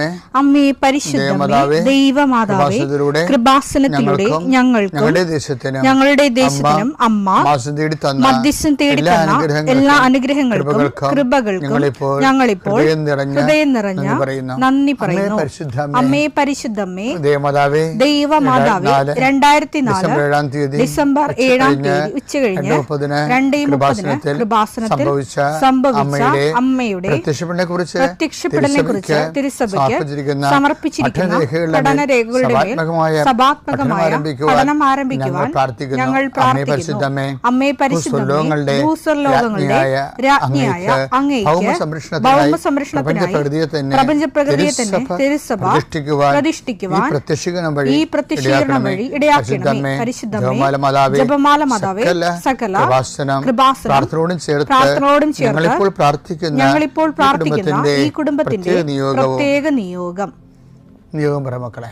പരിശുദ്ധമേ, അമ്മേ പരിശുദ്ധമേ, ദൈവമാതാവേ, കൃപാസനത്തിലൂടെ ഞങ്ങളുടെ ദേശത്തിനും അമ്മ മധ്യസ്ഥം തേടി തന്ന എല്ലാ അനുഗ്രഹങ്ങൾക്കും കൃപകൾക്കും ഞങ്ങളിപ്പോൾ ഹൃദയം നിറഞ്ഞ നന്ദി പറയുന്നു. അമ്മേ പരിശുദ്ധമേ, ദൈവമാതാവേ, 2004 ഡിസംബർ 7 ഉച്ചകഴിഞ്ഞ് 2:30 കൃപാസനത്തിൽ സംഭവിച്ച അമ്മയുടെ പ്രത്യക്ഷപ്പെടലിനെക്കുറിച്ച് തിരുസഭയ്ക്ക് സമർപ്പിച്ചിരിക്കുന്ന പഠനരേഖകളുടെ മേൽ സഭാത്മകമായ പഠനം ആരംഭിക്കുവാൻ ഞങ്ങൾ പ്രാർത്ഥിക്കുന്നു. അമ്മേ പരിശുദ്ധമേ, ഭൂസ്വർലോകങ്ങളുടെ രാജ്ഞിയായ അങ്ങേയ്ക്ക് ഭൗമസംരക്ഷണത്തിനായി പ്രപഞ്ചപ്രകൃതിയെ തന്നെ തിരുസഭ പ്രതിഷ്ഠിക്കുവാൻ ഈ പ്രത്യക്ഷീകരണം വഴി ഇടയാക്കണമേ. പരിശുദ്ധമേ, ജപമാല മാതാവേ, സകല കൃപാസനം പ്രാർത്ഥനയോടും ചേർത്ത് ഞങ്ങളിപ്പോൾ പ്രാർത്ഥിക്കുന്ന ഈ കുടുംബത്തിന്റെ പ്രത്യേക നിയോഗം മക്കളെ.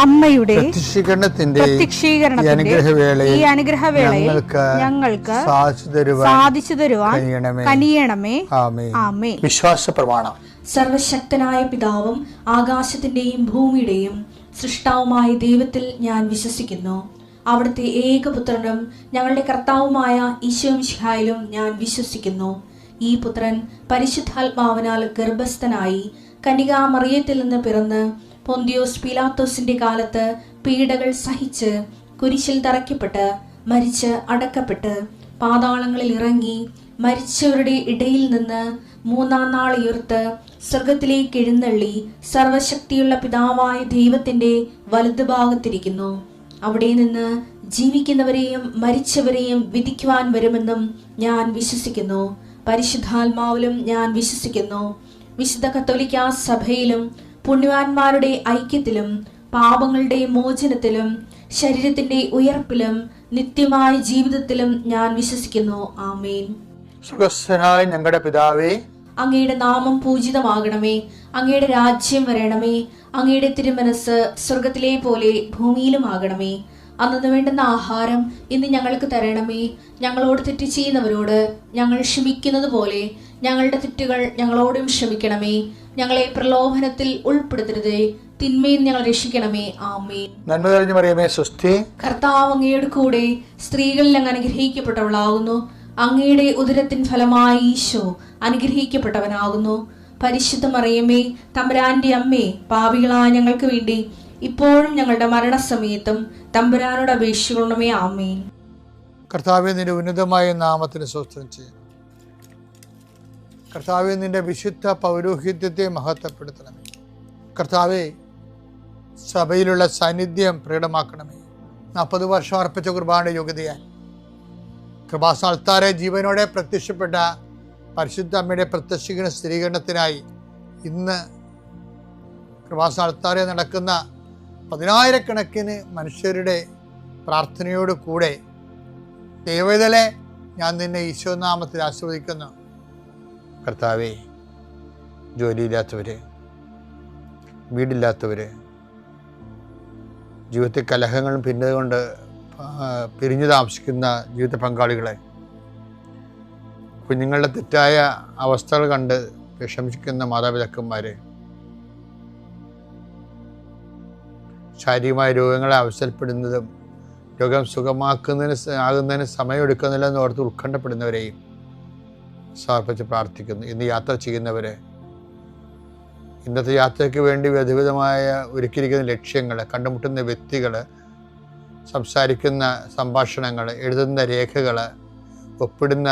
അമ്മയുടെ പ്രത്യക്ഷീകരണത്തിന്റെ ഈ അനുഗ്രഹവേളയിൽ ഞങ്ങൾക്ക് സാധിച്ചു തരുവാൻ കനിയണമേ. ആമേൻ. വിശ്വാസ പ്രമാണം. സർവശക്തനായ പിതാവും ആകാശത്തിന്റെയും ഭൂമിയുടെയും സൃഷ്ടാവുമായ ദൈവത്തിൽ ഞാൻ വിശ്വസിക്കുന്നു. അവിടുത്തെ ഏകപുത്രനും ഞങ്ങളുടെ കർത്താവുമായ ഈശോമിശിഹായിലും ഞാൻ വിശ്വസിക്കുന്നു. ഈ പുത്രൻ പരിശുദ്ധാത്മാവിനാൽ ഗർഭസ്ഥനായി കന്യകാമറിയത്തിൽ നിന്ന് പിറന്ന് പൊന്തിയോസ് പീലാത്തോസിന്റെ കാലത്ത് പീഡകൾ സഹിച്ച് കുരിശിൽ തറയ്ക്കപ്പെട്ട് മരിച്ച് അടക്കപ്പെട്ട് പാതാളങ്ങളിൽ ഇറങ്ങി മരിച്ചവരുടെ ഇടയിൽ നിന്ന് 3-ാം നാൾ ഉയർത്ത് സ്വർഗത്തിലേക്ക് എഴുന്നള്ളി സർവശക്തിയുള്ള പിതാവായ ദൈവത്തിന്റെ വലതുഭാഗത്തിരിക്കുന്നു. അവിടെ നിന്ന് ജീവിക്കുന്നവരെയും മരിച്ചവരെയും വിധിക്കുവാൻ വരുമെന്നും ഞാൻ വിശ്വസിക്കുന്നു. പരിശുദ്ധാത്മാവിലും ഞാൻ വിശ്വസിക്കുന്നു. വിശുദ്ധ കത്തോലിക്കാ സഭയിലും പുണ്യവാന്മാരുടെ ഐക്യത്തിലും പാപങ്ങളുടെ മോചനത്തിലും ശരീരത്തിന്റെ ഉയർപ്പിലും നിത്യമായ ജീവിതത്തിലും ഞാൻ വിശ്വസിക്കുന്നു. ആമേൻ. സുഖസ്ഥനായ ഞങ്ങളുടെ പിതാവേ, അങ്ങയുടെ നാമം പൂജിതമാകണമേ. അങ്ങയുടെ രാജ്യം വരണമേ. അങ്ങയുടെ തിരുമനസ് സ്വർഗത്തിലെ പോലെ ഭൂമിയിലും ആകണമേ. അന്നു വേണ്ടുന്ന ആഹാരം ഇന്ന് ഞങ്ങൾക്ക് തരണമേ. ഞങ്ങളോട് തെറ്റ് ചെയ്യുന്നവരോട് ഞങ്ങൾ ക്ഷമിക്കുന്നത് പോലെ ഞങ്ങളുടെ തെറ്റുകൾ ഞങ്ങളോടും ക്ഷമിക്കണമേ. ഞങ്ങളെ പ്രലോഭനത്തിൽ ഉൾപ്പെടുത്തരുതേ, തിന്മയിൽ ഞങ്ങൾ രക്ഷിക്കണമേ. ആമേൻ. നന്മ നിറഞ്ഞ മറിയമേ, സ്വസ്തി. കർത്താവ് അങ്ങയുടെ കൂടെ സ്ത്രീകളിൽ അങ്ങ് അനുഗ്രഹിക്കപ്പെട്ടവളാകുന്നു. അങ്ങയുടെ ഉദരത്തിൻ ഫലമായി ഈശോ അനുഗ്രഹിക്കപ്പെട്ടവനാകുന്നു. പരിശുദ്ധ മറിയമേ, തമ്പുരാന്റെ അമ്മേ, പാപികളായ ഞങ്ങൾക്ക് വേണ്ടി ഇപ്പോഴും ഞങ്ങളുടെ മരണസമയത്തും തമ്പുരാനോട് അപേക്ഷിക്കണമേ. ആമേൻ. കർത്താവേ, നിന്റെ ഉന്നതമായ നാമത്തിന് സ്തോത്രം ചെയ്യുന്നു. കർത്താവേ, നിന്റെ വിശുദ്ധ പൗരോഹിത്യത്തെ മഹത്വപ്പെടുത്തണമേ. കർത്താവേ, സഭയിലുള്ള സാന്നിധ്യം പ്രകടമാക്കണമേ. 40 വർഷം അർപ്പിച്ച കുർബാനയുടെ യോഗ്യതയാൽ കൃപാസ്ഥാനത്താരെ ജീവനോടെ പ്രത്യക്ഷപ്പെട്ട പരിശുദ്ധ അമ്മയുടെ പ്രത്യക്ഷീകരണ സ്ഥിരീകരണത്തിനായി ഇന്ന് കൃപാസ്ഥാനത്താരെ നടക്കുന്ന 10,000-കണക്കിന് മനുഷ്യരുടെ പ്രാർത്ഥനയോട് കൂടെ ദൈവവേദലെ ഞാൻ നിന്നെ ഈശോനാമത്തിൽ ആശീർവദിക്കുന്നു. കർത്താവേ, ജോലിയില്ലാത്തവര്, വീടില്ലാത്തവര്, ജീവിതത്തിൽ കലഹങ്ങളും ഭിന്നതകൊണ്ട് പിരിഞ്ഞു താമസിക്കുന്ന ജീവിത പങ്കാളികളെ, കുഞ്ഞുങ്ങളുടെ തെറ്റായ അവസ്ഥകൾ കണ്ട് വിഷമിക്കുന്ന മാതാപിതാക്കന്മാരെ, ശാരീരികമായ രോഗങ്ങളെ അവസരപ്പെടുന്നതും രോഗം ആകുന്നതിന് സമയമെടുക്കുന്നില്ലെന്ന് ഓർത്ത് ഉത്കണ്ഠപ്പെടുന്നവരെയും സമർപ്പിച്ച് പ്രാർത്ഥിക്കുന്നു. ഇന്ന് യാത്ര ചെയ്യുന്നവരെ ഇന്നത്തെ യാത്രയ്ക്ക് വേണ്ടി വിധവിധമായ ഒരുക്കിയിരിക്കുന്ന ലക്ഷ്യങ്ങൾ, കണ്ടുമുട്ടുന്ന വ്യക്തികൾ, സംസാരിക്കുന്ന സംഭാഷണങ്ങൾ, എഴുതുന്ന രേഖകൾ, ഒപ്പിടുന്ന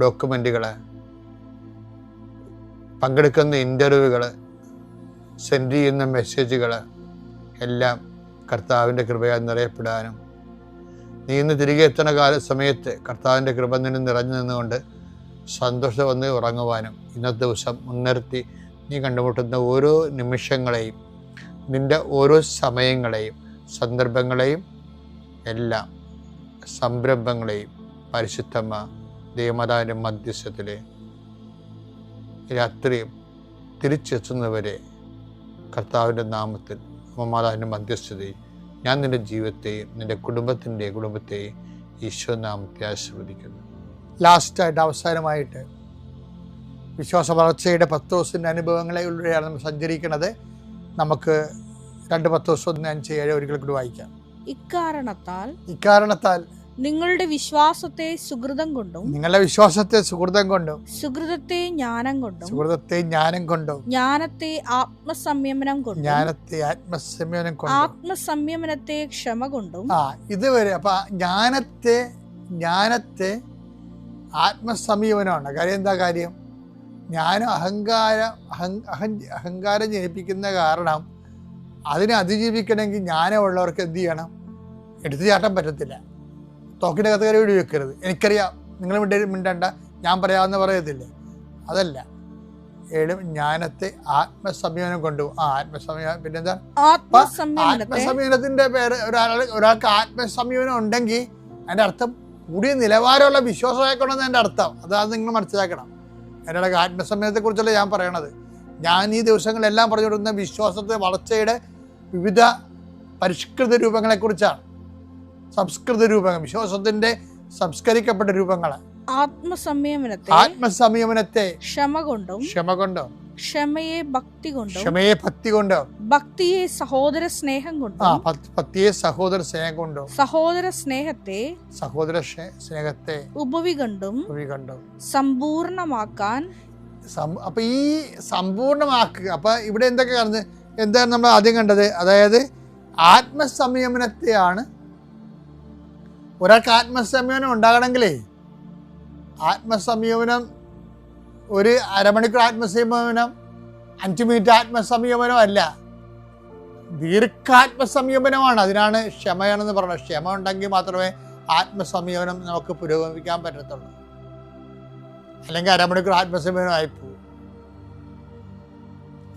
ഡോക്യുമെൻറ്റുകൾ, പങ്കെടുക്കുന്ന ഇൻ്റർവ്യൂകൾ, സെൻഡ് ചെയ്യുന്ന മെസ്സേജുകൾ എല്ലാം കർത്താവിൻ്റെ കൃപയാൽ നിറയപ്പെടാനും നീ ഇന്ന് തിരികെ എത്തുന്ന സമയത്ത് കർത്താവിൻ്റെ കൃപ നിന്നിൽ നിറഞ്ഞു നിന്നുകൊണ്ട് സന്തോഷം വന്ന് ഉറങ്ങുവാനും ഇന്നത്തെ ദിവസം മുൻനിർത്തി നീ കണ്ടുമുട്ടുന്ന ഓരോ നിമിഷങ്ങളെയും, നിൻ്റെ ഓരോ സമയങ്ങളെയും, സന്ദർഭങ്ങളെയും എല്ലാം സംരംഭങ്ങളെയും പരിശുദ്ധമ്മ ദൈവമാതാവിൻ്റെ മധ്യസ്ഥത്തിൽ രാത്രിയും തിരിച്ചെത്തുന്നവരെ കർത്താവിൻ്റെ നാമത്തിൽ മാതാവിൻ്റെ മധ്യസ്ഥതയും ഞാൻ നിൻ്റെ ജീവിതത്തെയും നിൻ്റെ കുടുംബത്തെയും ഈശോ നാമത്തെ ആശീർവദിക്കുന്നു. ലാസ്റ്റായിട്ട് അവസാനമായിട്ട് വിശ്വാസ വളർച്ചയുടെ 10 ദിവസത്തിൻ്റെ അനുഭവങ്ങളിലൂടെയാണ് നമ്മൾ സഞ്ചരിക്കുന്നത്. നമുക്ക് 2 10 ദിവസം 5-7 ഒരിക്കൽ കൂടി വായിക്കാം. ഇക്കാരണത്താൽ നിങ്ങളുടെ വിശ്വാസത്തെ സുഹൃതം കൊണ്ടും സുഹൃതത്തെ ജ്ഞാനം കൊണ്ടും ജ്ഞാനത്തെ ആത്മസംയമനം കൊണ്ടും ആത്മസംയമനത്തെ ക്ഷമ കൊണ്ടും ഇതുവരെ അപ്പൊ ജ്ഞാനത്തെ ആത്മസംയമനമാണ്. കാര്യം എന്താ കാര്യം? ജ്ഞാനം അഹങ്കാരം ജനിപ്പിക്കുന്ന കാരണം അതിനെ അതിജീവിക്കണമെങ്കിൽ ജ്ഞാനമുള്ളവർക്ക് എന്ത് ചെയ്യണം? എടുത്തു ചാട്ടാൻ പറ്റത്തില്ല. തോക്കിൻ്റെ കഥകര വീട് വെക്കരുത്. എനിക്കറിയാം, നിങ്ങൾ മിണ്ടണ്ട, ഞാൻ പറയാമെന്ന് പറയത്തില്ലേ, അതല്ല. ജ്ഞാനത്തെ ആത്മസംയമനം കൊണ്ടുപോകും. ആത്മസംയമനം പിന്നെന്താ? ആത്മസംയമനത്തിന്റെ പേര് ഒരാൾക്ക് ആത്മസംയമനം ഉണ്ടെങ്കിൽ അതിൻ്റെ അർത്ഥം കൂടിയ നിലവാരമുള്ള വിശ്വാസമായിക്കൊണ്ടെന്ന് എൻ്റെ അർത്ഥം. അതാണ് നിങ്ങൾ മനസ്സിലാക്കണം. എൻ്റെ ആത്മസംയമനത്തെ കുറിച്ചല്ല ഞാൻ പറയണത്. ഞാൻ ഈ ദിവസങ്ങളെല്ലാം പറഞ്ഞു കൊടുക്കുന്ന വിശ്വാസത്തെ വളർച്ചയുടെ വിവിധ പരിഷ്കൃത രൂപങ്ങളെക്കുറിച്ചാണ്. സംസ്കൃത രൂപങ്ങൾ, വിശ്വാസത്തിന്റെ സംസ്കരിക്കപ്പെട്ട രൂപങ്ങൾ. ആത്മസംയമനത്തെ ക്ഷമ കൊണ്ടും ക്ഷമയെ ഭക്തി കൊണ്ടും ഭക്തിയെ സഹോദര സ്നേഹം കൊണ്ടും സഹോദര സ്നേഹത്തെ ഉപവി കൊണ്ടും സമ്പൂർണമാക്കാൻ. അപ്പൊ ഈ സമ്പൂർണമാക്കുക, അപ്പൊ ഇവിടെ എന്തൊക്കെ കാണുന്നത്? എന്താണ് നമ്മൾ ആദ്യം കണ്ടത്? അതായത് ആത്മസംയമനത്തെയാണ്. ഒരാൾക്ക് ആത്മസംയമനം ഉണ്ടാകണമെങ്കിലേ ആത്മസംയമനം ഒരു അരമണിക്കൂർ ആത്മസംയമനം, 5 മിനിറ്റ് ആത്മസംയമനം അല്ല, ദീർഘാത്മസംയമനമാണ്. അതിനാണ് ക്ഷമയാണെന്ന് പറയുന്നത്. ക്ഷമ ഉണ്ടെങ്കിൽ മാത്രമേ ആത്മസംയമനം നമുക്ക് പുരോഗമിക്കാൻ പറ്റത്തുള്ളൂ. അല്ലെങ്കിൽ അരമണിക്കൂർ ആത്മസംയമനം ആയിപ്പോവും.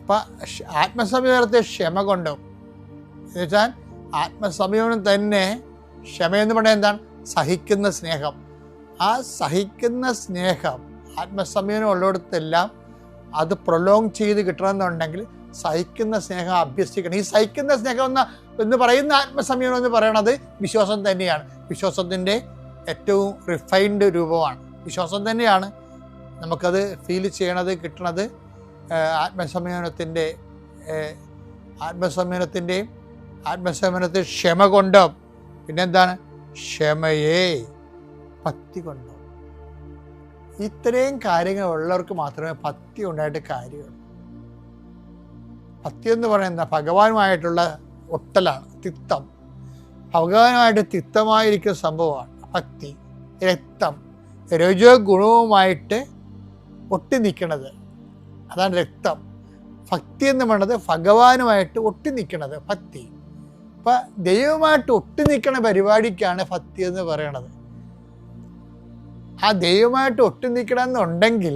അപ്പം ആത്മസംയമനത്തെ ക്ഷമ കൊണ്ടും, എന്ന് വെച്ചാൽ ആത്മസംയമനം തന്നെ ക്ഷമയെന്ന് പറഞ്ഞാൽ എന്താണ്? സഹിക്കുന്ന സ്നേഹം. ആ സഹിക്കുന്ന സ്നേഹം ആത്മസംയമനം ഉള്ളിടത്തെല്ലാം അത് പ്രൊലോങ് ചെയ്ത് കിട്ടണമെന്നുണ്ടെങ്കിൽ സഹിക്കുന്ന സ്നേഹം അഭ്യസിക്കണം. ഈ സഹിക്കുന്ന സ്നേഹം എന്ന് പറയുന്ന ആത്മസംയമനം എന്ന് പറയുന്നത് വിശ്വാസം തന്നെയാണ്. വിശ്വാസത്തിൻ്റെ ഏറ്റവും റിഫൈൻഡ് രൂപമാണ്. വിശ്വാസം തന്നെയാണ് നമുക്കത് ഫീൽ ചെയ്യണത്, കിട്ടണത്. ആത്മസംയമനത്തെ ക്ഷമ കൊണ്ടും, പിന്നെന്താണ്? ക്ഷമയെ ഭക്തി കൊണ്ടും. ഇത്രയും കാര്യങ്ങൾ ഉള്ളവർക്ക് മാത്രമേ ഭക്തി ഉണ്ടായിട്ട് കാര്യമുള്ളൂ. ഭക്തി എന്ന് പറയുന്നത് ഭഗവാനുമായിട്ടുള്ള ഒട്ടലാണ്, തിക്തം. ഭഗവാനുമായിട്ട് തിക്തമായിരിക്കുന്ന സംഭവമാണ് ഭക്തി. രക്തം, രജോ ഗുണവുമായിട്ട് ഒട്ടി നിൽക്കുന്നത്, അതാണ് രക്തം. ഭക്തി എന്ന് പറയുന്നത് ഭഗവാനുമായിട്ട് ഒട്ടി നിൽക്കുന്നത് ഭക്തി. അപ്പം ദൈവമായിട്ട് ഒട്ടി നിൽക്കുന്ന പരിപാടിക്കാണ് ഭക്തി എന്ന് പറയണത്. ആ ദൈവമായിട്ട് ഒട്ടി നിൽക്കണമെന്നുണ്ടെങ്കിൽ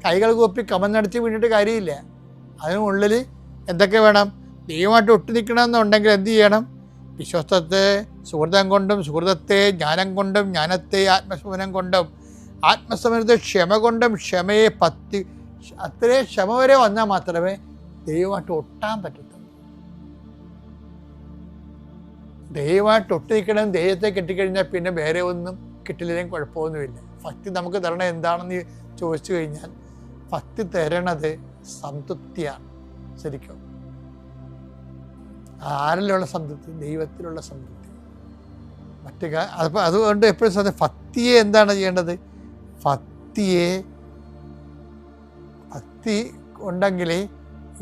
കൈകൾ കൂപ്പി കമന്നടിച്ച് വീണിട്ട് കാര്യമില്ല. അതിനുള്ളിൽ എന്തൊക്കെ വേണം? ദൈവമായിട്ട് ഒട്ടി നിൽക്കണമെന്നുണ്ടെങ്കിൽ എന്ത് ചെയ്യണം? വിശ്വാസത്തെ സുഹൃതം കൊണ്ടും സുഹൃതത്തെ ജ്ഞാനം കൊണ്ടും ജ്ഞാനത്തെ ആത്മസംയമനം കൊണ്ടും ആത്മസംയമനത്തെ ക്ഷമ കൊണ്ടും ക്ഷമയെ ഭക്തി. അത്രയും ക്ഷമ വരെ വന്നാൽ മാത്രമേ ദൈവമായിട്ട് ഒട്ടാൻ പറ്റത്തുള്ളൂ. ദൈവമായിട്ട് ഒട്ടി നിൽക്കണം. ദൈവത്തെ കെട്ടിക്കഴിഞ്ഞാൽ പിന്നെ വേറെ ഒന്നും കിട്ടില്ലെങ്കിലും കുഴപ്പമൊന്നുമില്ല. ഭക്തി നമുക്ക് തരണത് എന്താണെന്ന് ചോദിച്ചു കഴിഞ്ഞാൽ ഭക്തി തരണത് സംതൃപ്തിയാണ്. ശരിക്കും ആരിലുള്ള സംതൃപ്തി? ദൈവത്തിലുള്ള സംതൃപ്തി. അതുകൊണ്ട് എപ്പോഴും ഭക്തിയെ എന്താണ് ചെയ്യേണ്ടത്? ഭക്തി ഉണ്ടെങ്കിൽ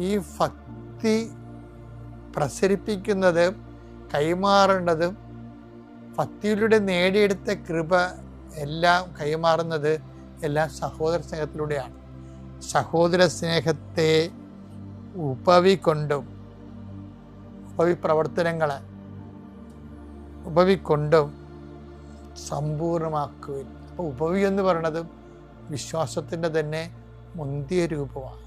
ഈ ഭക്തി പ്രസരിപ്പിക്കുന്നതും കൈമാറേണ്ടതും ഭക്തിയിലൂടെ നേടിയെടുത്ത കൃപ എല്ലാം കൈമാറുന്നത് എല്ലാം സഹോദര സ്നേഹത്തിലൂടെയാണ്. സഹോദര സ്നേഹത്തെ ഉപവികൊണ്ടും ഉപവിപ്രവർത്തനങ്ങളെ ഉപവികൊണ്ടും സമ്പൂർണ്ണമാക്കുവിൻ. അപ്പോൾ ഉപവി എന്ന് പറയുന്നത് വിശ്വാസത്തിൻ്റെ തന്നെ മുന്തിയ രൂപമാണ്.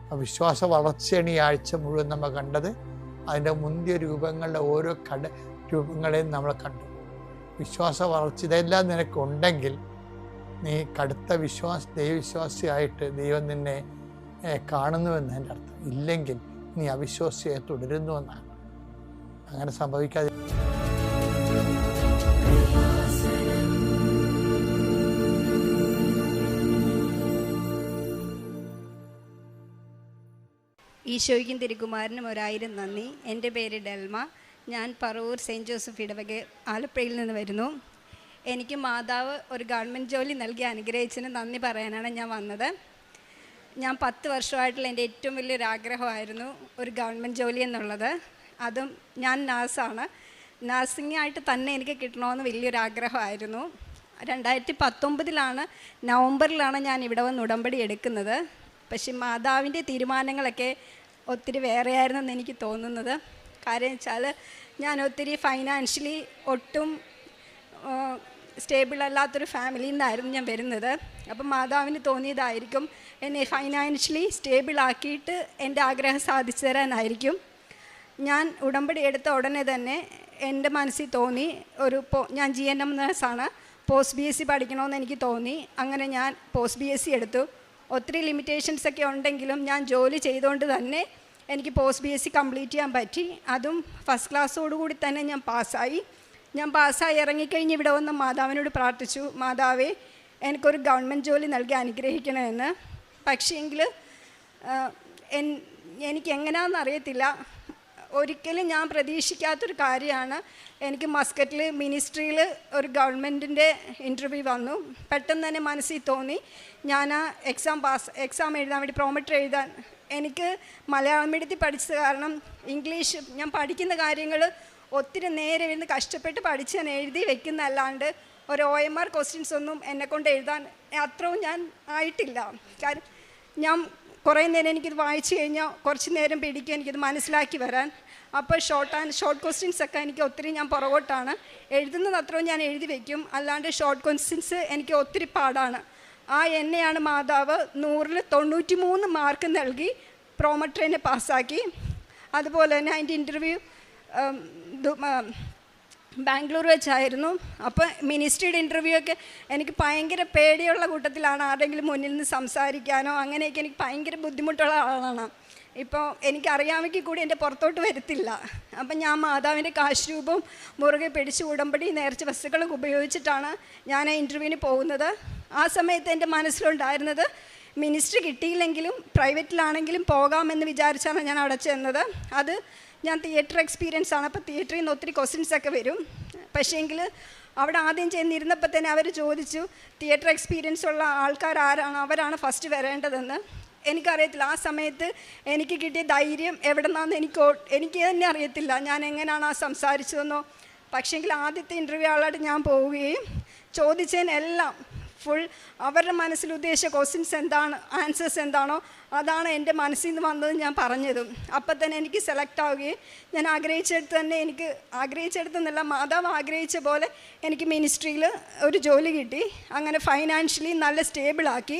അപ്പോൾ വിശ്വാസ വളർച്ചയാണ് ഈ ആഴ്ച മുഴുവൻ നമ്മൾ കണ്ടത്. അതിൻ്റെ മുന്തിയ രൂപങ്ങളുടെ ഓരോ രൂപങ്ങളെയും നമ്മൾ കണ്ടു. വിശ്വാസ വളർച്ച ഇതെല്ലാം നിനക്കുണ്ടെങ്കിൽ നീ കടുത്ത ദൈവവിശ്വാസിയായിട്ട് ദൈവം നിന്നെ കാണുന്നുവെന്നതിൻ്റെ അർത്ഥം. ഇല്ലെങ്കിൽ നീ അവിശ്വാസിയായി തുടരുന്നുവെന്നാണ്. അങ്ങനെ സംഭവിക്കാതെ ഈശോയ്ക്കും തിരുക്കുമാരനും 1000 നന്ദി. എൻ്റെ പേര് ഡെൽമ. ഞാൻ പറവൂർ സെൻറ്റ് ജോസഫ് ഇടവക ആലപ്പുഴയിൽ നിന്ന് വരുന്നു. എനിക്ക് മാതാവ് ഒരു ഗവൺമെൻറ് ജോലി നൽകി അനുഗ്രഹിച്ചതിന് നന്ദി പറയാനാണ് ഞാൻ വന്നത്. ഞാൻ 10 വർഷമായിട്ടുള്ള എൻ്റെ ഏറ്റവും വലിയൊരു ആഗ്രഹമായിരുന്നു ഒരു ഗവൺമെൻറ് ജോലി എന്നുള്ളത്. അതും ഞാൻ നഴ്സാണ്. നഴ്സിംഗായിട്ട് തന്നെ എനിക്ക് കിട്ടണമെന്ന് വലിയൊരു ആഗ്രഹമായിരുന്നു. 2019 നവംബറിലാണ് ഞാൻ ഇവിടെ വന്ന് ഉടമ്പടി എടുക്കുന്നത്. പക്ഷെ മാതാവിൻ്റെ തീരുമാനങ്ങളൊക്കെ ഒത്തിരി വേറെയായിരുന്നെന്ന് എനിക്ക് തോന്നുന്നത്. കാര്യം വെച്ചാൽ ഞാൻ ഒത്തിരി ഫൈനാൻഷ്യലി ഒട്ടും സ്റ്റേബിൾ അല്ലാത്തൊരു ഫാമിലിയിൽ നിന്നായിരുന്നു ഞാൻ വരുന്നത്. അപ്പം മാതാവിന് തോന്നിയതായിരിക്കും എന്നെ ഫൈനാൻഷ്യലി സ്റ്റേബിളാക്കിയിട്ട് എൻ്റെ ആഗ്രഹം സാധിച്ചു തരാനായിരിക്കും. ഞാൻ ഉടമ്പടി എടുത്ത ഉടനെ തന്നെ എൻ്റെ മനസ്സിൽ തോന്നി ഞാൻ GNM നേഴ്സാണ്, പോസ്റ്റ് BSc പഠിക്കണമെന്ന് എനിക്ക് തോന്നി. അങ്ങനെ ഞാൻ പോസ്റ്റ് BSc എടുത്തു. ഒത്തിരി ലിമിറ്റേഷൻസൊക്കെ ഉണ്ടെങ്കിലും ഞാൻ ജോലി ചെയ്തുകൊണ്ട് തന്നെ എനിക്ക് പോസ്റ്റ് BSc കംപ്ലീറ്റ് ചെയ്യാൻ പറ്റി. അതും ഫസ്റ്റ് ക്ലാസ്സോടുകൂടി തന്നെ ഞാൻ പാസ്സായി ഇറങ്ങിക്കഴിഞ്ഞ് ഇവിടെ വന്ന് മാതാവിനോട് പ്രാർത്ഥിച്ചു, മാതാവേ എനിക്കൊരു ഗവൺമെൻറ് ജോലി നൽകി അനുഗ്രഹിക്കണമെന്ന്. പക്ഷേങ്കിൽ എനിക്ക് എങ്ങനെയാണെന്ന് അറിയത്തില്ല, ഒരിക്കലും ഞാൻ പ്രതീക്ഷിക്കാത്തൊരു കാര്യമാണ്. എനിക്ക് മസ്കറ്റിൽ മിനിസ്ട്രിയിൽ ഒരു ഗവൺമെൻറ്റിൻ്റെ ഇൻ്റർവ്യൂ വന്നു. പെട്ടെന്ന് തന്നെ മനസ്സിൽ തോന്നി ഞാൻ ആ എക്സാം എഴുതാൻ വേണ്ടി പ്രോമെട്രി എഴുതാൻ. എനിക്ക് മലയാളം മീഡിയത്തിൽ പഠിച്ചത് കാരണം ഇംഗ്ലീഷ് ഞാൻ പഠിക്കുന്ന കാര്യങ്ങൾ ഒത്തിരി നേരെ ഇരുന്ന് കഷ്ടപ്പെട്ട് പഠിച്ച് ഞാൻ എഴുതി വെക്കുന്നതല്ലാണ്ട് ഒരു OMR ക്വസ്റ്റ്യൻസ് ഒന്നും എന്നെക്കൊണ്ട് എഴുതാൻ അത്രയും ഞാൻ ആയിട്ടില്ല. കാരണം ഞാൻ കുറേ നേരം എനിക്കിത് വായിച്ചു കഴിഞ്ഞാൽ കുറച്ച് നേരം പിടിക്കും എനിക്കിത് മനസ്സിലാക്കി വരാൻ. അപ്പോൾ ഷോർട്ട് ക്വസ്റ്റ്യൻസൊക്കെ എനിക്ക് ഒത്തിരി ഞാൻ പുറകോട്ടാണ്. എഴുതുന്നത് അത്രയും ഞാൻ എഴുതി വയ്ക്കും, അല്ലാണ്ട് ഷോർട്ട് ക്വസ്റ്റ്യൻസ് എനിക്ക് ഒത്തിരി പാടാണ്. എന്നെയാണ് മാതാവ് 100-ൽ 93 മാർക്ക് നൽകി പ്രോമെട്രീനെ പാസ്സാക്കി. അതുപോലെ തന്നെ അതിൻ്റെ ഇൻ്റർവ്യൂ ബാംഗ്ലൂർ വെച്ചായിരുന്നു. അപ്പോൾ മിനിസ്ട്രിയുടെ ഇൻ്റർവ്യൂ ഒക്കെ എനിക്ക് ഭയങ്കര പേടിയുള്ള കൂട്ടത്തിലാണ്. ആരെങ്കിലും മുന്നിൽ നിന്ന് സംസാരിക്കാനോ അങ്ങനെയൊക്കെ എനിക്ക് ഭയങ്കര ബുദ്ധിമുട്ടുള്ള ആളാണ്. ഇപ്പോൾ എനിക്കറിയാമെങ്കിൽ കൂടി എൻ്റെ പുറത്തോട്ട് വരത്തില്ല. അപ്പം ഞാൻ മാതാവിൻ്റെ കാശുരൂപം മുറുകെ പിടിച്ച് ഉടമ്പടി നേർച്ച വസ്തുക്കളൊക്കെ ഉപയോഗിച്ചിട്ടാണ് ഞാൻ ആ ഇൻ്റർവ്യൂവിന് പോകുന്നത്. ആ സമയത്ത് എൻ്റെ മനസ്സിലുണ്ടായിരുന്നത് മിനിസ്ട്രി കിട്ടിയില്ലെങ്കിലും പ്രൈവറ്റിലാണെങ്കിലും പോകാമെന്ന് വിചാരിച്ചാണ് ഞാൻ അവിടെ ചെന്നത്. അത് ഞാൻ തിയേറ്റർ എക്സ്പീരിയൻസ് ആണ്. അപ്പോൾ തിയേറ്ററിൽ നിന്ന് ഒത്തിരി ക്വസ്റ്റ്യൻസൊക്കെ വരും. പക്ഷേങ്കിൽ അവിടെ ആദ്യം ചെന്നിരുന്നപ്പോൾ തന്നെ അവർ ചോദിച്ചു തിയേറ്റർ എക്സ്പീരിയൻസ് ഉള്ള ആൾക്കാർ ആരാണ്, അവരാണ് ഫസ്റ്റ് വരേണ്ടതെന്ന്. എനിക്കറിയത്തില്ല ആ സമയത്ത് എനിക്ക് കിട്ടിയ ധൈര്യം എവിടെ നിന്നാന്ന് എനിക്ക് തന്നെ അറിയത്തില്ല ഞാൻ എങ്ങനെയാണ് ആ സംസാരിച്ചതെന്നോ. പക്ഷേങ്കിൽ ആദ്യത്തെ ഇൻ്റർവ്യൂ ആളായിട്ട് ഞാൻ പോവുകയും ചോദിച്ചതിനെല്ലാം ഫുൾ അവരുടെ മനസ്സിൽ ഉദ്ദേശിച്ച ക്വസ്റ്റ്യൻസ് എന്താണ്, ആൻസേഴ്സ് എന്താണോ അതാണ് എൻ്റെ മനസ്സിൽ നിന്ന് വന്നത് ഞാൻ പറഞ്ഞതും. അപ്പം തന്നെ എനിക്ക് സെലക്ട് ആവുകയും ഞാൻ ആഗ്രഹിച്ചെടുത്തെന്നല്ല മാതാവ് ആഗ്രഹിച്ച പോലെ എനിക്ക് മിനിസ്ട്രിയിൽ ഒരു ജോലി കിട്ടി. അങ്ങനെ ഫൈനാൻഷ്യലി നല്ല സ്റ്റേബിളാക്കി.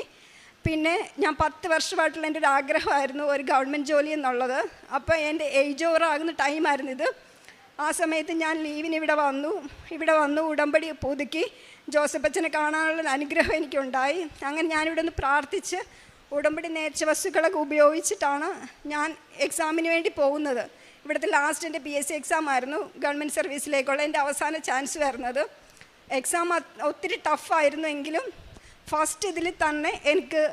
പിന്നെ ഞാൻ 10 വർഷമായിട്ടുള്ള എൻ്റെ ഒരു ആഗ്രഹമായിരുന്നു ഒരു ഗവൺമെൻറ് ജോലി എന്നുള്ളത്. അപ്പോൾ എൻ്റെ ഏജ് ഓവർ ആകുന്ന ടൈമായിരുന്നു ഇത്. ആ സമയത്ത് ഞാൻ ലീവിന് ഇവിടെ വന്നു ഉടമ്പടി പുതുക്കി ജോസഫ് അച്ഛനെ കാണാനുള്ള അനുഗ്രഹം എനിക്കുണ്ടായി. അങ്ങനെ ഞാനിവിടെ നിന്ന് പ്രാർത്ഥിച്ച് ഉടമ്പടി നേർച്ച വസ്തുക്കളൊക്കെ ഉപയോഗിച്ചിട്ടാണ് ഞാൻ എക്സാമിന് വേണ്ടി പോകുന്നത്. ഇവിടുത്തെ ലാസ്റ്റ് എൻ്റെ PSc എക്സാം ആയിരുന്നു, ഗവൺമെൻറ് സർവീസിലേക്കുള്ള എൻ്റെ അവസാന ചാൻസ് വരുന്നത്. എക്സാം ഒത്തിരി ടഫായിരുന്നു എങ്കിലും ഫസ്റ്റ് ഇതിൽ തന്നെ എനിക്ക്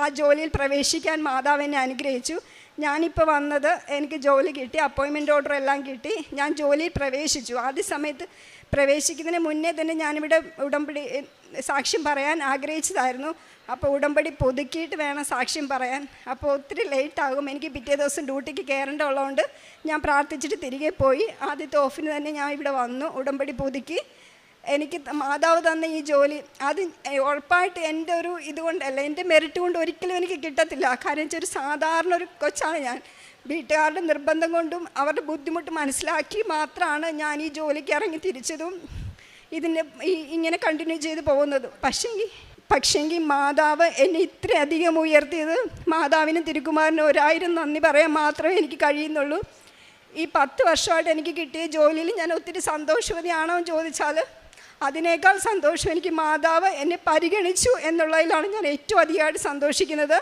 ആ ജോലിയിൽ പ്രവേശിക്കാൻ മാതാവ് എന്നെ അനുഗ്രഹിച്ചു. ഞാനിപ്പോൾ വന്നത് എനിക്ക് ജോലി കിട്ടി, അപ്പോയിൻമെൻറ്റ് ഓർഡർ എല്ലാം കിട്ടി, ഞാൻ ജോലിയിൽ പ്രവേശിച്ചു. ആദ്യ സമയത്ത് പ്രവേശിക്കുന്നതിന് മുന്നേ തന്നെ ഞാനിവിടെ ഉടമ്പടി സാക്ഷ്യം പറയാൻ ആഗ്രഹിച്ചതായിരുന്നു. അപ്പോൾ ഉടമ്പടി പുതുക്കിയിട്ട് വേണം സാക്ഷ്യം പറയാൻ. അപ്പോൾ ഒത്തിരി ലേറ്റാകും, എനിക്ക് പിറ്റേ ദിവസം ഡ്യൂട്ടിക്ക് കയറേണ്ട ഉള്ളതുകൊണ്ട് ഞാൻ പ്രാർത്ഥിച്ചിട്ട് തിരികെ പോയി. ആദ്യത്തെ ഓഫിന് തന്നെ ഞാൻ ഇവിടെ വന്നു, ഉടമ്പടി പുതുക്കി. എനിക്ക് മാതാവ് തന്ന ഈ ജോലി അത് ഉറപ്പായിട്ട് എൻ്റെ ഒരു ഇതുകൊണ്ടല്ല, എൻ്റെ മെറിറ്റ് കൊണ്ട് ഒരിക്കലും എനിക്ക് കിട്ടത്തില്ല. കാര്യം വെച്ചാൽ ഒരു സാധാരണ ഒരു കൊച്ചാണ് ഞാൻ. വീട്ടുകാരുടെ നിർബന്ധം കൊണ്ടും അവരുടെ ബുദ്ധിമുട്ട് മനസ്സിലാക്കി മാത്രമാണ് ഞാൻ ഈ ജോലിക്ക് ഇറങ്ങി തിരിച്ചതും ഇതിൻ്റെ ഇങ്ങനെ കണ്ടിന്യൂ ചെയ്ത് പോകുന്നതും. പക്ഷേങ്കിൽ മാതാവ് എന്നെ ഇത്രയധികം ഉയർത്തിയത്, മാതാവിനും തിരുക്കുമാരനും 1000 നന്ദി പറയാൻ മാത്രമേ എനിക്ക് കഴിയുന്നുള്ളൂ. ഈ 10 വർഷമായിട്ട് എനിക്ക് കിട്ടിയ ജോലിയിൽ ഞാൻ ഒത്തിരി സന്തോഷവതിയാണോ എന്ന് ചോദിച്ചാൽ അതിനേക്കാൾ സന്തോഷം എനിക്ക് മാതാവ് എന്നെ പരിഗണിച്ചു എന്നുള്ളതിലാണ് ഞാൻ ഏറ്റവും അധികമായിട്ട് സന്തോഷിക്കുന്നത്.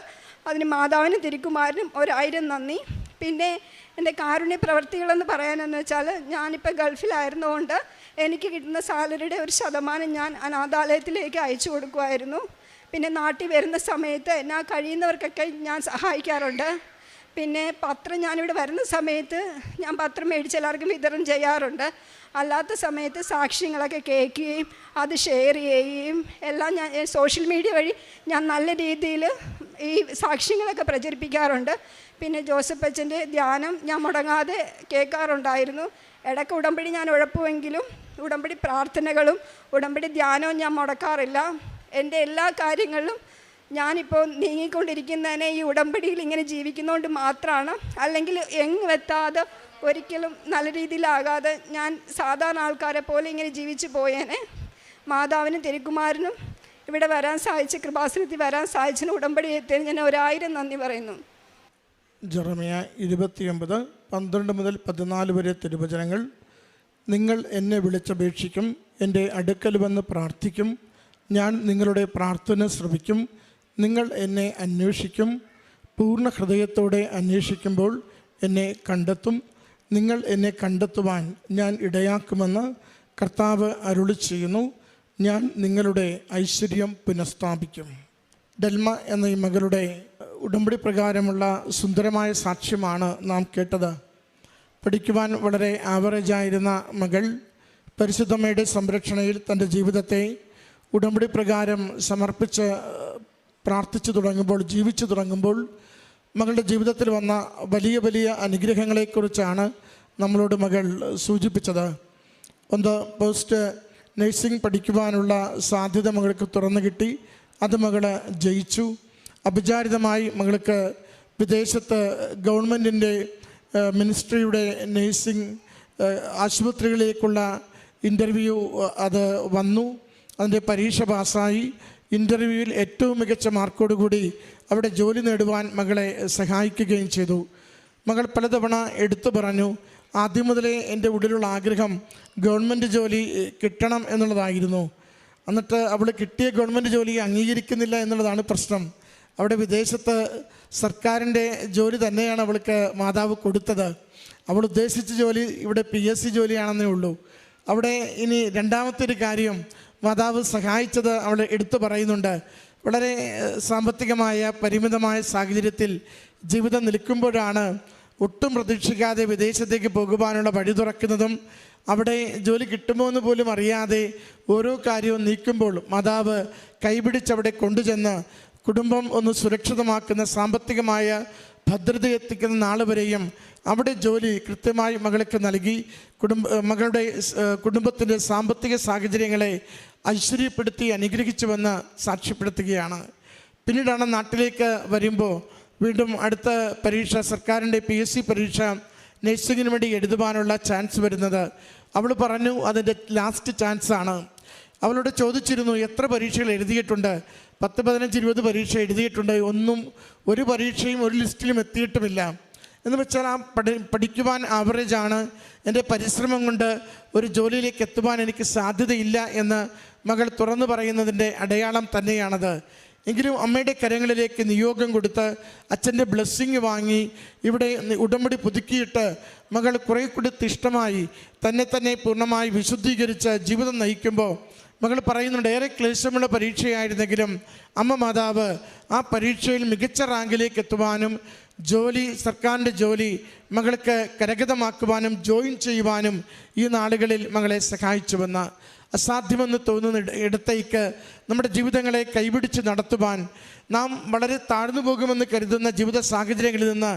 അതിന് മാതാവിനും തിരുക്കുമാരനും 1000 നന്ദി. പിന്നെ എൻ്റെ കാരുണ്യ പ്രവർത്തികളെന്ന് പറയാനെന്ന് വെച്ചാൽ, ഞാനിപ്പോൾ ഗൾഫിലായിരുന്നുകൊണ്ട് എനിക്ക് കിട്ടുന്ന സാലറിയുടെ 1% ഞാൻ അനാഥാലയത്തിലേക്ക് അയച്ചു കൊടുക്കുമായിരുന്നു. പിന്നെ നാട്ടിൽ വരുന്ന സമയത്ത് എന്നാ കഴിയുന്നവർക്കൊക്കെ ഞാൻ സഹായിക്കാറുണ്ട്. പിന്നെ പത്രം ഞാനിവിടെ വരുന്ന സമയത്ത് ഞാൻ പത്രം മേടിച്ച് എല്ലാവർക്കും വിതരണം ചെയ്യാറുണ്ട്. അല്ലാത്ത സമയത്ത് സാക്ഷ്യങ്ങളൊക്കെ കേൾക്കുകയും അത് ഷെയർ ചെയ്യുകയും എല്ലാം ഞാൻ സോഷ്യൽ മീഡിയ വഴി ഞാൻ നല്ല രീതിയിൽ ഈ സാക്ഷ്യങ്ങളൊക്കെ പ്രചരിപ്പിക്കാറുണ്ട്. പിന്നെ ജോസഫ് അച്ഛൻ്റെ ധ്യാനം ഞാൻ മുടങ്ങാതെ കേൾക്കാറുണ്ടായിരുന്നു. ഇടയ്ക്ക് ഉടമ്പടി ഞാൻ ഉഴപ്പുമെങ്കിലും ഉടമ്പടി പ്രാർത്ഥനകളും ഉടമ്പടി ധ്യാനവും ഞാൻ മുടക്കാറില്ല. എൻ്റെ എല്ലാ കാര്യങ്ങളിലും ഞാനിപ്പോൾ നീങ്ങിക്കൊണ്ടിരിക്കുന്നതിനെ ഈ ഉടമ്പടിയിൽ ഇങ്ങനെ ജീവിക്കുന്നതുകൊണ്ട് മാത്രമാണ്. അല്ലെങ്കിൽ എങ്ങുമെത്താതെ ഒരിക്കലും നല്ല രീതിയിലാകാതെ ഞാൻ സാധാരണ ആൾക്കാരെ പോലെ ഇങ്ങനെ ജീവിച്ചു പോയേനെ. മാതാവിനും തിരുക്കുമാരനും ഇവിടെ വരാൻ സാധിച്ച, കൃപാസനത്തിൽ വരാൻ സാധിച്ചതിന് ഉടമ്പടി എത്തിയതിന് ഞാൻ 1000 നന്ദി പറയുന്നു. ജെറമിയ 29:12 മുതൽ 14 വരെ തിരുവചനങ്ങൾ. നിങ്ങൾ എന്നെ വിളിച്ചപേക്ഷിക്കും, എൻ്റെ അടുക്കൽ വന്ന് പ്രാർത്ഥിക്കും, ഞാൻ നിങ്ങളുടെ പ്രാർത്ഥന ശ്രവിക്കും. നിങ്ങൾ എന്നെ അന്വേഷിക്കും, പൂർണ്ണ ഹൃദയത്തോടെ അന്വേഷിക്കുമ്പോൾ എന്നെ കണ്ടെത്തും. നിങ്ങൾ എന്നെ കണ്ടെത്തുവാൻ ഞാൻ ഇടയാക്കുമെന്ന് കർത്താവ് അരുളി ചെയ്യുന്നു. ഞാൻ നിങ്ങളുടെ ഐശ്വര്യം പുനഃസ്ഥാപിക്കും. ഡെൽമ എന്ന ഈ മകളുടെ ഉടമ്പടി പ്രകാരമുള്ള സുന്ദരമായ സാക്ഷ്യമാണ് നാം കേട്ടത്. പഠിക്കുവാൻ വളരെ ആവറേജായിരുന്ന മകൾ പരിശുദ്ധമ്മയുടെ സംരക്ഷണയിൽ തൻ്റെ ജീവിതത്തെ ഉടമ്പടി പ്രകാരം സമർപ്പിച്ച് പ്രാർത്ഥിച്ചു തുടങ്ങുമ്പോൾ, ജീവിച്ചു തുടങ്ങുമ്പോൾ മകളുടെ ജീവിതത്തിൽ വന്ന വലിയ വലിയ അനുഗ്രഹങ്ങളെക്കുറിച്ചാണ് നമ്മളോട് മകൾ സൂചിപ്പിച്ചത്. ഒന്ന്, പോസ്റ്റ് നഴ്സിംഗ് പഠിക്കുവാനുള്ള സാധ്യത മകൾക്ക് തുറന്നു കിട്ടി. അത് മകൾ ജയിച്ചു. അപചാരിതമായി മകൾക്ക് വിദേശത്ത് ഗവൺമെൻറ്റിൻ്റെ മിനിസ്ട്രിയുടെ നഴ്സിംഗ് ആശുപത്രികളിലേക്കുള്ള ഇൻ്റർവ്യൂ അത് വന്നു. അതിൻ്റെ പരീക്ഷ പാസ്സായി. ഇൻ്റർവ്യൂവിൽ ഏറ്റവും മികച്ച മാർക്കോടുകൂടി അവിടെ ജോലി നേടുവാൻ മകളെ സഹായിക്കുകയും ചെയ്തു. മകൾ പലതവണ എടുത്തു പറഞ്ഞു, ആദ്യം മുതലേ എൻ്റെ ഉള്ളിലുള്ള ആഗ്രഹം ഗവൺമെൻറ് ജോലി കിട്ടണം എന്നുള്ളതായിരുന്നു. എന്നിട്ട് അവൾ കിട്ടിയ ഗവൺമെൻറ് ജോലി അംഗീകരിക്കുന്നില്ല എന്നുള്ളതാണ് പ്രശ്നം. അവിടെ വിദേശത്ത് സർക്കാരിൻ്റെ ജോലി തന്നെയാണ് അവൾക്ക് മാതാവ് കൊടുത്തത്. അവൾ ഉദ്ദേശിച്ച ജോലി ഇവിടെ PSC ജോലിയാണെന്നേ ഉള്ളൂ. അവിടെ ഇനി രണ്ടാമത്തെ ഒരു കാര്യം മാതാവ് സഹായിച്ചത് അവൾ എടുത്തു പറയുന്നുണ്ട്. വളരെ സാമ്പത്തികമായ പരിമിതമായ സാഹചര്യത്തിൽ ജീവിതം നിൽക്കുമ്പോഴാണ് ഒട്ടും പ്രതീക്ഷിക്കാതെ വിദേശത്തേക്ക് പോകുവാനുള്ള വഴി തുറക്കുന്നതും അവിടെ ജോലി കിട്ടുമോ എന്ന് പോലും അറിയാതെ ഓരോ കാര്യവും നീക്കുമ്പോൾ മാതാവ് കൈപിടിച്ചവിടെ കൊണ്ടുചെന്ന് കുടുംബം ഒന്ന് സുരക്ഷിതമാക്കുന്ന, സാമ്പത്തികമായ ഭദ്രത എത്തിക്കുന്ന നാൾ വരെയും അവിടെ ജോലി കൃത്യമായി മകൾക്ക് നൽകി മകളുടെ കുടുംബത്തിൻ്റെ സാമ്പത്തിക സാഹചര്യങ്ങളെ ഐശ്വര്യപ്പെടുത്തി അനുഗ്രഹിച്ചുവെന്ന് സാക്ഷ്യപ്പെടുത്തുകയാണ്. പിന്നീടാണ് നാട്ടിലേക്ക് വരുമ്പോൾ വീണ്ടും അടുത്ത പരീക്ഷ, സർക്കാരിൻ്റെ PSC പരീക്ഷ നഴ്സിങ്ങിന് വേണ്ടി എഴുതുവാനുള്ള ചാൻസ് വരുന്നത്. അവൾ പറഞ്ഞു അതിൻ്റെ ലാസ്റ്റ് ചാൻസാണ്. അവളോട് ചോദിച്ചിരുന്നു, എത്ര പരീക്ഷകൾ എഴുതിയിട്ടുണ്ട്? 10, 15, 20 പരീക്ഷ എഴുതിയിട്ടുണ്ട്. ഒരു പരീക്ഷയും ഒരു ലിസ്റ്റിലും എത്തിയിട്ടുമില്ല. എന്ന് വെച്ചാൽ ആ പഠിക്കുവാൻ ആവറേജാണ്. എൻ്റെ പരിശ്രമം കൊണ്ട് ഒരു ജോലിയിലേക്ക് എത്തുവാൻ എനിക്ക് സാധ്യതയില്ല എന്ന് മകൾ തുറന്നു പറയുന്നതിൻ്റെ അടയാളം തന്നെയാണത്. എങ്കിലും അമ്മയുടെ കരങ്ങളിലേക്ക് നിയോഗം കൊടുത്ത് അച്ഛൻ്റെ ബ്ലെസ്സിങ് വാങ്ങി ഇവിടെ ഉടമ്പടി പുതുക്കിയിട്ട് മകൾ കുറേ കൂടി തിഷ്ടമായി തന്നെ പൂർണ്ണമായി വിശുദ്ധീകരിച്ച് ജീവിതം നയിക്കുമ്പോൾ മകൾ പറയുന്നുണ്ട്, ഏറെ ക്ലേശമുള്ള പരീക്ഷയായിരുന്നെങ്കിലും അമ്മ മാതാവ് ആ പരീക്ഷയിൽ മികച്ച റാങ്കിലേക്ക് എത്തുവാനും ജോലി, സർക്കാരിൻ്റെ ജോലി മകൾക്ക് കരഗതമാക്കുവാനും ജോയിൻ ചെയ്യുവാനും ഈ നാളുകളിൽ മകളെ സഹായിച്ചുവെന്ന്, അസാധ്യമെന്ന് തോന്നുന്ന ഇടത്തേക്ക് നമ്മുടെ ജീവിതങ്ങളെ കൈപിടിച്ച് നടത്തുവാൻ നാം വളരെ താഴ്ന്നു പോകുമെന്ന് കരുതുന്ന ജീവിത സാഹചര്യങ്ങളിൽ നിന്ന്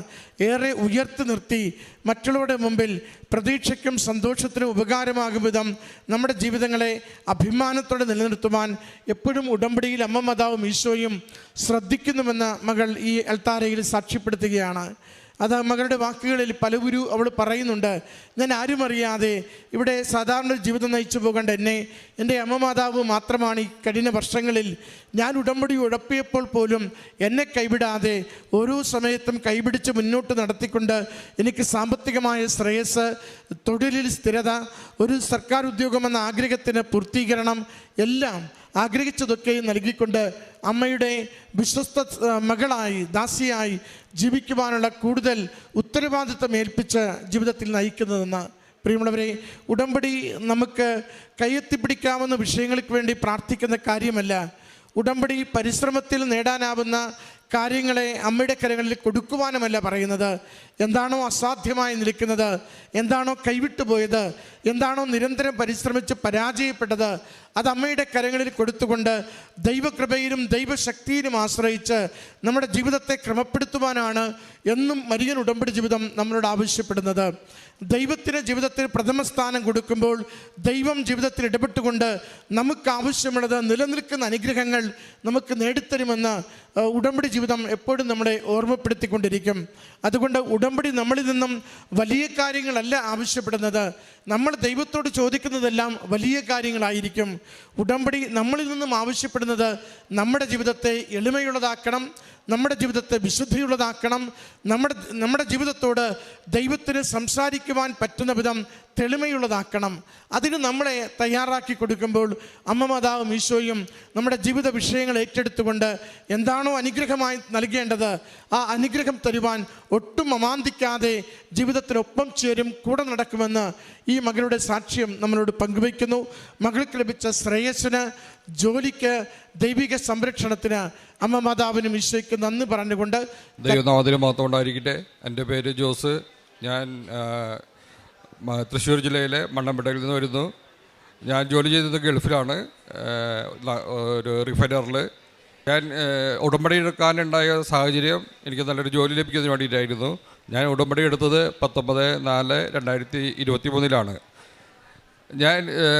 ഏറെ ഉയർത്തി നിർത്തി മറ്റുള്ളവരുടെ മുമ്പിൽ പ്രതീക്ഷയ്ക്കും സന്തോഷത്തിനും ഉപകാരമാകും വിധം നമ്മുടെ ജീവിതങ്ങളെ അഭിമാനത്തോടെ നിലനിർത്തുവാൻ എപ്പോഴും ഉടമ്പടിയിൽ അമ്മ മാതാവും ഈശോയും ശ്രദ്ധിക്കുന്നുവെന്ന് മകൾ ഈ അൾത്താരയിൽ സാക്ഷ്യപ്പെടുത്തുകയാണ്. അത് മകളുടെ വാക്കുകളിൽ പലവരു അവൾ പറയുന്നുണ്ട്. ഞാൻ ആരും അറിയാതെ ഇവിടെ സാധാരണ ജീവിതം നയിച്ചു പോകേണ്ട എന്നെ എൻ്റെ അമ്മ മാതാവ് മാത്രമാണ് ഈ കഴിഞ്ഞ വർഷങ്ങളിൽ ഞാൻ ഉടമ്പടി ഉഴപ്പിയപ്പോൾ പോലും എന്നെ കൈവിടാതെ ഓരോ സമയത്തും കൈപിടിച്ച് മുന്നോട്ട് നടത്തിക്കൊണ്ട് എനിക്ക് സാമ്പത്തികമായ ശ്രേയസ്, തൊഴിലിൽ സ്ഥിരത, ഒരു സർക്കാർ ഉദ്യോഗമെന്ന ആഗ്രഹത്തിന് പൂർത്തീകരണം എല്ലാം ആഗ്രഹിച്ചതൊക്കെ നൽകിക്കൊണ്ട് അമ്മയുടെ വിശ്വസ്ത മകളായി, ദാസിയായി ജീവിക്കുവാനുള്ള കൂടുതൽ ഉത്തരവാദിത്വം ഏൽപ്പിച്ച് ജീവിതത്തിൽ നയിക്കുന്നതെന്ന്. പ്രിയമുള്ളവരെ, ഉടമ്പടി നമുക്ക് കയ്യെത്തിപ്പിടിക്കാവുന്ന വിഷയങ്ങൾക്ക് വേണ്ടി പ്രാർത്ഥിക്കുന്ന കാര്യമല്ല. ഉടമ്പടി പരിശ്രമത്തിൽ നേടാനാവുന്ന കാര്യങ്ങളെ അമ്മയുടെ കരങ്ങളിൽ കൊടുക്കുവാനുമല്ല പറയുന്നത്. എന്താണോ അസാധ്യമായി നിൽക്കുന്നത്, എന്താണോ കൈവിട്ടു പോയത്, എന്താണോ നിരന്തരം പരിശ്രമിച്ച് പരാജയപ്പെട്ടത്, അത് അമ്മയുടെ കരങ്ങളിൽ കൊടുത്തുകൊണ്ട് ദൈവകൃപയിലും ദൈവശക്തിയിലും ആശ്രയിച്ച് നമ്മുടെ ജീവിതത്തെ ക്രമപ്പെടുത്തുവാനാണ് എന്നും മരിയൻ ഉടമ്പടി ജീവിതം നമ്മളോട് ആവശ്യപ്പെടുന്നത്. ദൈവത്തിന് ജീവിതത്തിൽ പ്രഥമ സ്ഥാനം കൊടുക്കുമ്പോൾ ദൈവം ജീവിതത്തിൽ ഇടപെട്ടുകൊണ്ട് നമുക്ക് ആവശ്യമുള്ളത് നിലനിൽക്കുന്ന അനുഗ്രഹങ്ങൾ നമുക്ക് നേടിത്തരുമെന്ന് ഉടമ്പടി ജീവിതം എപ്പോഴും നമ്മളെ ഓർമ്മപ്പെടുത്തിക്കൊണ്ടിരിക്കും. അതുകൊണ്ട് ഉടമ്പടി നമ്മളിൽ നിന്നും വലിയ കാര്യങ്ങളല്ല ആവശ്യപ്പെടുന്നത്. നമ്മൾ ദൈവത്തോട് ചോദിക്കുന്നതെല്ലാം വലിയ കാര്യങ്ങളായിരിക്കും. ഉടമ്പടി നമ്മളിൽ നിന്നും ആവശ്യപ്പെടുന്നത് നമ്മുടെ ജീവിതത്തെ എളിമയുള്ളതാക്കണം, നമ്മുടെ ജീവിതത്തെ വിശുദ്ധിയുള്ളതാക്കണം, നമ്മുടെ ജീവിതത്തോട് ദൈവത്തിന് സംസാരിക്കുവാൻ പറ്റുന്ന വിധം തെളിമയുള്ളതാക്കണം. അതിന് നമ്മളെ തയ്യാറാക്കി കൊടുക്കുമ്പോൾ അമ്മ മാതാവും ഈശോയും നമ്മുടെ ജീവിത വിഷയങ്ങൾ ഏറ്റെടുത്തുകൊണ്ട് എന്താണോ അനുഗ്രഹമായി നൽകേണ്ടത് ആ അനുഗ്രഹം തരുവാൻ ഒട്ടും അമാന്തിക്കാതെ ജീവിതത്തിനൊപ്പം ചേരും, കൂടെ നടക്കുമെന്ന് ഈ മകളുടെ സാക്ഷ്യം നമ്മളോട് പങ്കുവയ്ക്കുന്നു. മകൾക്ക് ലഭിച്ച ശ്രേയസ്സിന്, ജോലിക്ക്, ദൈവിക സംരക്ഷണത്തിന് അമ്മ മാതാവിനും ഈശോയ്ക്ക് നന്ദി പറഞ്ഞുകൊണ്ട് ദൈവനാമത്തിന് മാത്രം ഉണ്ടായിരിക്കട്ടെ. എൻ്റെ പേര് ജോസ്. ഞാൻ തൃശ്ശൂർ ജില്ലയിലെ മണ്ണമ്പേട്ടയിൽ നിന്ന് വരുന്നു. ഞാൻ ജോലി ചെയ്തത് ഗൾഫിലാണ്, ഒരു റിഫൈനറിൽ. ഞാൻ ഉടമ്പടി എടുക്കാനുണ്ടായ സാഹചര്യം എനിക്ക് നല്ലൊരു ജോലി ലഭിക്കുന്നതിന് വേണ്ടിയിട്ടായിരുന്നു. ഞാൻ ഉടമ്പടി എടുത്തത് 19/4/2023 ഞാൻ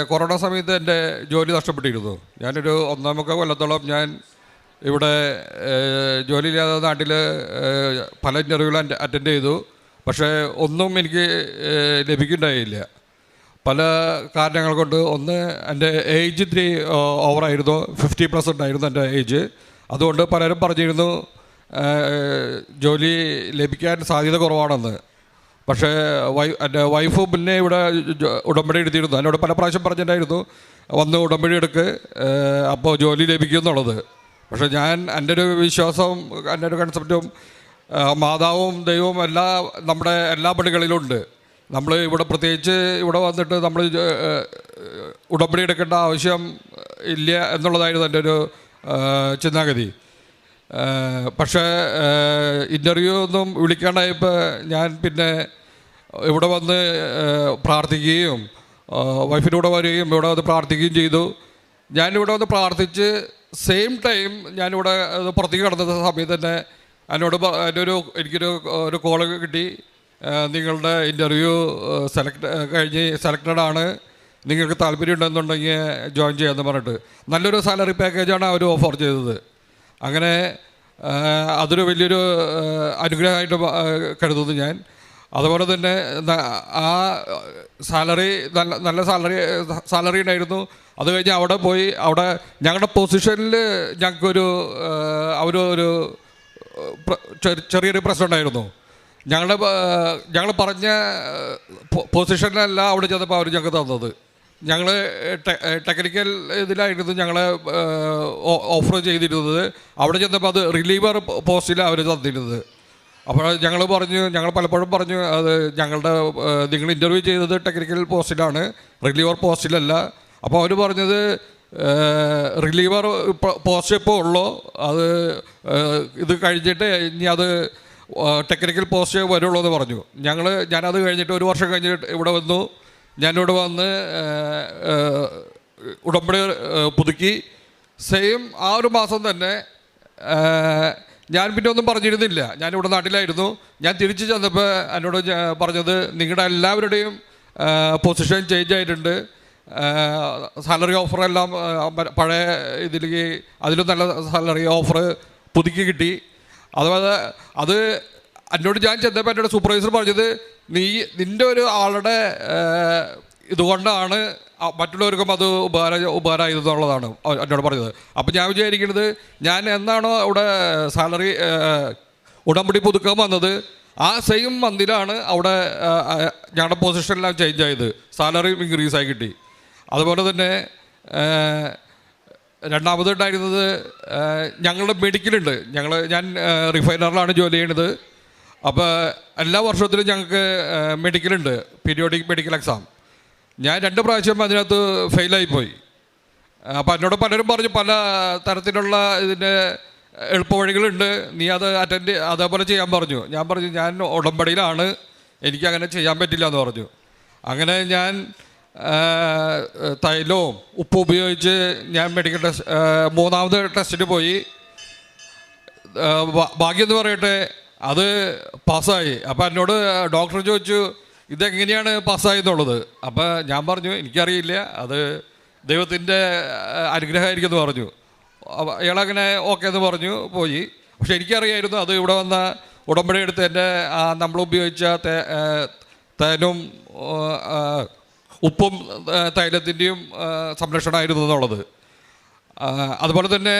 കൊറോണ സമയത്ത് എൻ്റെ ജോലി നഷ്ടപ്പെട്ടിരുന്നു. ഞാനൊരു 1.25 കൊല്ലത്തോളം ഞാൻ ഇവിടെ ജോലിയില്ലാതെ നാട്ടിൽ പല ഇൻ്റർവ്യൂകൾ അറ്റൻഡ് ചെയ്തു. പക്ഷേ ഒന്നും എനിക്ക് ലഭിക്കുന്നുണ്ടായില്ല. പല കാരണങ്ങൾ കൊണ്ട്. ഒന്ന്, എൻ്റെ ഏജ് 3 ഓവറായിരുന്നു, 50+ ഉണ്ടായിരുന്നു എൻ്റെ ഏജ്. അതുകൊണ്ട് പലരും പറഞ്ഞിരുന്നു ജോലി ലഭിക്കാൻ സാധ്യത കുറവാണെന്ന്. പക്ഷേ എൻ്റെ വൈഫ് മുന്നേ ഇവിടെ ഉടമ്പടി എടുത്തിരുന്നു. എന്നോട് പല പ്രാവശ്യം പറഞ്ഞിട്ടുണ്ടായിരുന്നു വന്ന് ഉടമ്പടി എടുക്ക്, അപ്പോൾ ജോലി ലഭിക്കും എന്നുള്ളത്. പക്ഷേ ഞാൻ എൻ്റെ ഒരു വിശ്വാസം, എൻ്റെ ഒരു കൺസെപ്റ്റും മാതാവും ദൈവവും നമ്മുടെ എല്ലാ പണികളിലുണ്ട്. നമ്മൾ ഇവിടെ പ്രത്യേകിച്ച് ഇവിടെ വന്നിട്ട് നമ്മൾ ഉടമ്പടി എടുക്കേണ്ട ആവശ്യം ഇല്ല എന്നുള്ളതായിരുന്നു എൻ്റെ ഒരു ചിന്താഗതി. പക്ഷേ ഇൻ്റർവ്യൂ ഒന്നും വിളിക്കാണ്ടായപ്പോൾ ഞാൻ പിന്നെ ഇവിടെ വന്ന് പ്രാർത്ഥിക്കുകയും വൈഫിനൂടെ വരികയും ഇവിടെ വന്ന് പ്രാർത്ഥിക്കുകയും ചെയ്തു. ഞാനിവിടെ വന്ന് പ്രാർത്ഥിച്ച് സെയിം ടൈം ഞാനിവിടെ പുറത്തേക്ക് കടന്ന സമയത്ത് തന്നെ എനിക്കൊരു കോള് കിട്ടി. നിങ്ങളുടെ ഇൻ്റർവ്യൂ സെലക്റ്റഡ് ആണ്, നിങ്ങൾക്ക് താല്പര്യം ഉണ്ടെന്നുണ്ടെങ്കിൽ ജോയിൻ ചെയ്യാമെന്ന് പറഞ്ഞിട്ട് നല്ലൊരു സാലറി പാക്കേജാണ് അവർ ഓഫർ ചെയ്തത്. അങ്ങനെ അതൊരു വലിയൊരു അനുഗ്രഹമായിട്ട് കരുതുന്നു ഞാൻ. അതുപോലെ തന്നെ ആ സാലറി നല്ല സാലറി ഉണ്ടായിരുന്നു. അത് കഴിഞ്ഞ് അവിടെ പോയി അവിടെ ഞങ്ങളുടെ പൊസിഷനിൽ ഞങ്ങൾക്കൊരു അവരൊരു ചെറിയൊരു പ്രശ്നം ഉണ്ടായിരുന്നു. ഞങ്ങൾ പറഞ്ഞ പൊസിഷനിലല്ല അവിടെ ചെന്നപ്പോൾ അവർ ഞങ്ങൾക്ക് തന്നത്. ഞങ്ങൾ ടെക്നിക്കൽ ഇതിലായിരുന്നു ഞങ്ങളെ ഓഫർ ചെയ്തിരുന്നത്. അവിടെ ചെന്നപ്പോൾ അത് റിലീവർ പോസ്റ്റിലാണ് അവർ തന്നിരുന്നത്. അപ്പോൾ ഞങ്ങൾ പലപ്പോഴും പറഞ്ഞു അത് നിങ്ങൾ ഇൻ്റർവ്യൂ ചെയ്തത് ടെക്നിക്കൽ പോസ്റ്റിലാണ്, റിലീവർ പോസ്റ്റിലല്ല. അപ്പോൾ അവർ പറഞ്ഞത് റിലീവർ പോസ്റ്റ് ഇപ്പോൾ ഉള്ളൂ, അത് ഇത് കഴിഞ്ഞിട്ട് ഇനി അത് ടെക്നിക്കൽ പോസ്റ്റ് വരുള്ളൂ എന്ന് പറഞ്ഞു. ഞാനത് കഴിഞ്ഞിട്ട് 1 വർഷം കഴിഞ്ഞിട്ട് ഇവിടെ വന്നു. ഞാനിവിടെ വന്ന് ഉടമ്പടി പുതുക്കി. സെയിം ആ ഒരു മാസം തന്നെ ഞാൻ പിന്നെ ഒന്നും പറഞ്ഞിരുന്നില്ല. ഞാനിവിടെ നാട്ടിലായിരുന്നു. ഞാൻ തിരിച്ചു ചെന്നപ്പോൾ എന്നോട് പറഞ്ഞത് നിങ്ങളുടെ എല്ലാവരുടെയും പൊസിഷൻ ചേഞ്ച് ആയിട്ടുണ്ട്, സാലറി ഓഫറെല്ലാം പഴയ ഇതിലേക്ക് അതിലും നല്ല സാലറി ഓഫർ പുതുക്കി കിട്ടി. അതുപോലെ അത് എന്നോട് ഞാൻ ചെന്നപ്പോൾ എന്നോട് സൂപ്പർവൈസർ പറഞ്ഞത് നിൻ്റെ ഒരു ആളുടെ ഇതുകൊണ്ടാണ് മറ്റുള്ളവർക്കും അത് ഉപകാരമായതെന്നുള്ളതാണ് എന്നോട് പറഞ്ഞത്. അപ്പോൾ ഞാൻ വിചാരിക്കുന്നത് ഞാൻ എന്നാണോ അവിടെ സാലറി ഉടമ്പടി പുതുക്കാൻ വന്നത് ആ സെയിം മന്തിലാണ് അവിടെ ഞങ്ങളുടെ പൊസിഷനെല്ലാം ചേഞ്ച് ആയത്, സാലറി ഇൻക്രീസായി കിട്ടി. അതുപോലെ തന്നെ രണ്ടാമതുണ്ടായിരുന്നത് ഞങ്ങളുടെ മെഡിക്കലുണ്ട്. ഞാൻ റിഫൈനറിലാണ് ജോലി ചെയ്യുന്നത്. അപ്പോൾ എല്ലാ വർഷത്തിലും ഞങ്ങൾക്ക് മെഡിക്കലുണ്ട്, പീരിയോഡിക് മെഡിക്കൽ എക്സാം. ഞാൻ 2 പ്രാവശ്യം അതിനകത്ത് ഫെയിലായിപ്പോയി. അപ്പോൾ എന്നോട് പലരും പറഞ്ഞു പല തരത്തിലുള്ള ഇതിൻ്റെ എളുപ്പവഴികളുണ്ട്, നീ അത് അതേപോലെ ചെയ്യാൻ പറഞ്ഞു. ഞാൻ പറഞ്ഞു ഞാൻ ഉടമ്പടിയിലാണ്, എനിക്കങ്ങനെ ചെയ്യാൻ പറ്റില്ല എന്ന് പറഞ്ഞു. അങ്ങനെ ഞാൻ തൈലവും ഉപ്പും ഉപയോഗിച്ച് ഞാൻ മെഡിക്കൽ ടെസ്റ്റ് 3ാമത് ടെസ്റ്റിന് പോയി. ഭാഗ്യം എന്ന് പറയട്ടെ അത് പാസ്സായി. അപ്പോൾ എന്നോട് ഡോക്ടർ ചോദിച്ചു ഇതെങ്ങനെയാണ് പാസ്സായെന്നുള്ളത്. അപ്പോൾ ഞാൻ പറഞ്ഞു എനിക്കറിയില്ല, അത് ദൈവത്തിൻ്റെ അനുഗ്രഹമായിരിക്കും എന്ന് പറഞ്ഞു. അയാളങ്ങനെ ഓക്കെ എന്ന് പറഞ്ഞു പോയി. പക്ഷെ എനിക്കറിയായിരുന്നു അത് ഇവിടെ വന്ന ഉടമ്പടി എടുത്ത് എൻ്റെ നമ്മൾ ഉപയോഗിച്ച തേനും ഉപ്പും തൈലത്തിൻ്റെയും സംരക്ഷണമായിരുന്നു എന്നുള്ളത്. അതുപോലെ തന്നെ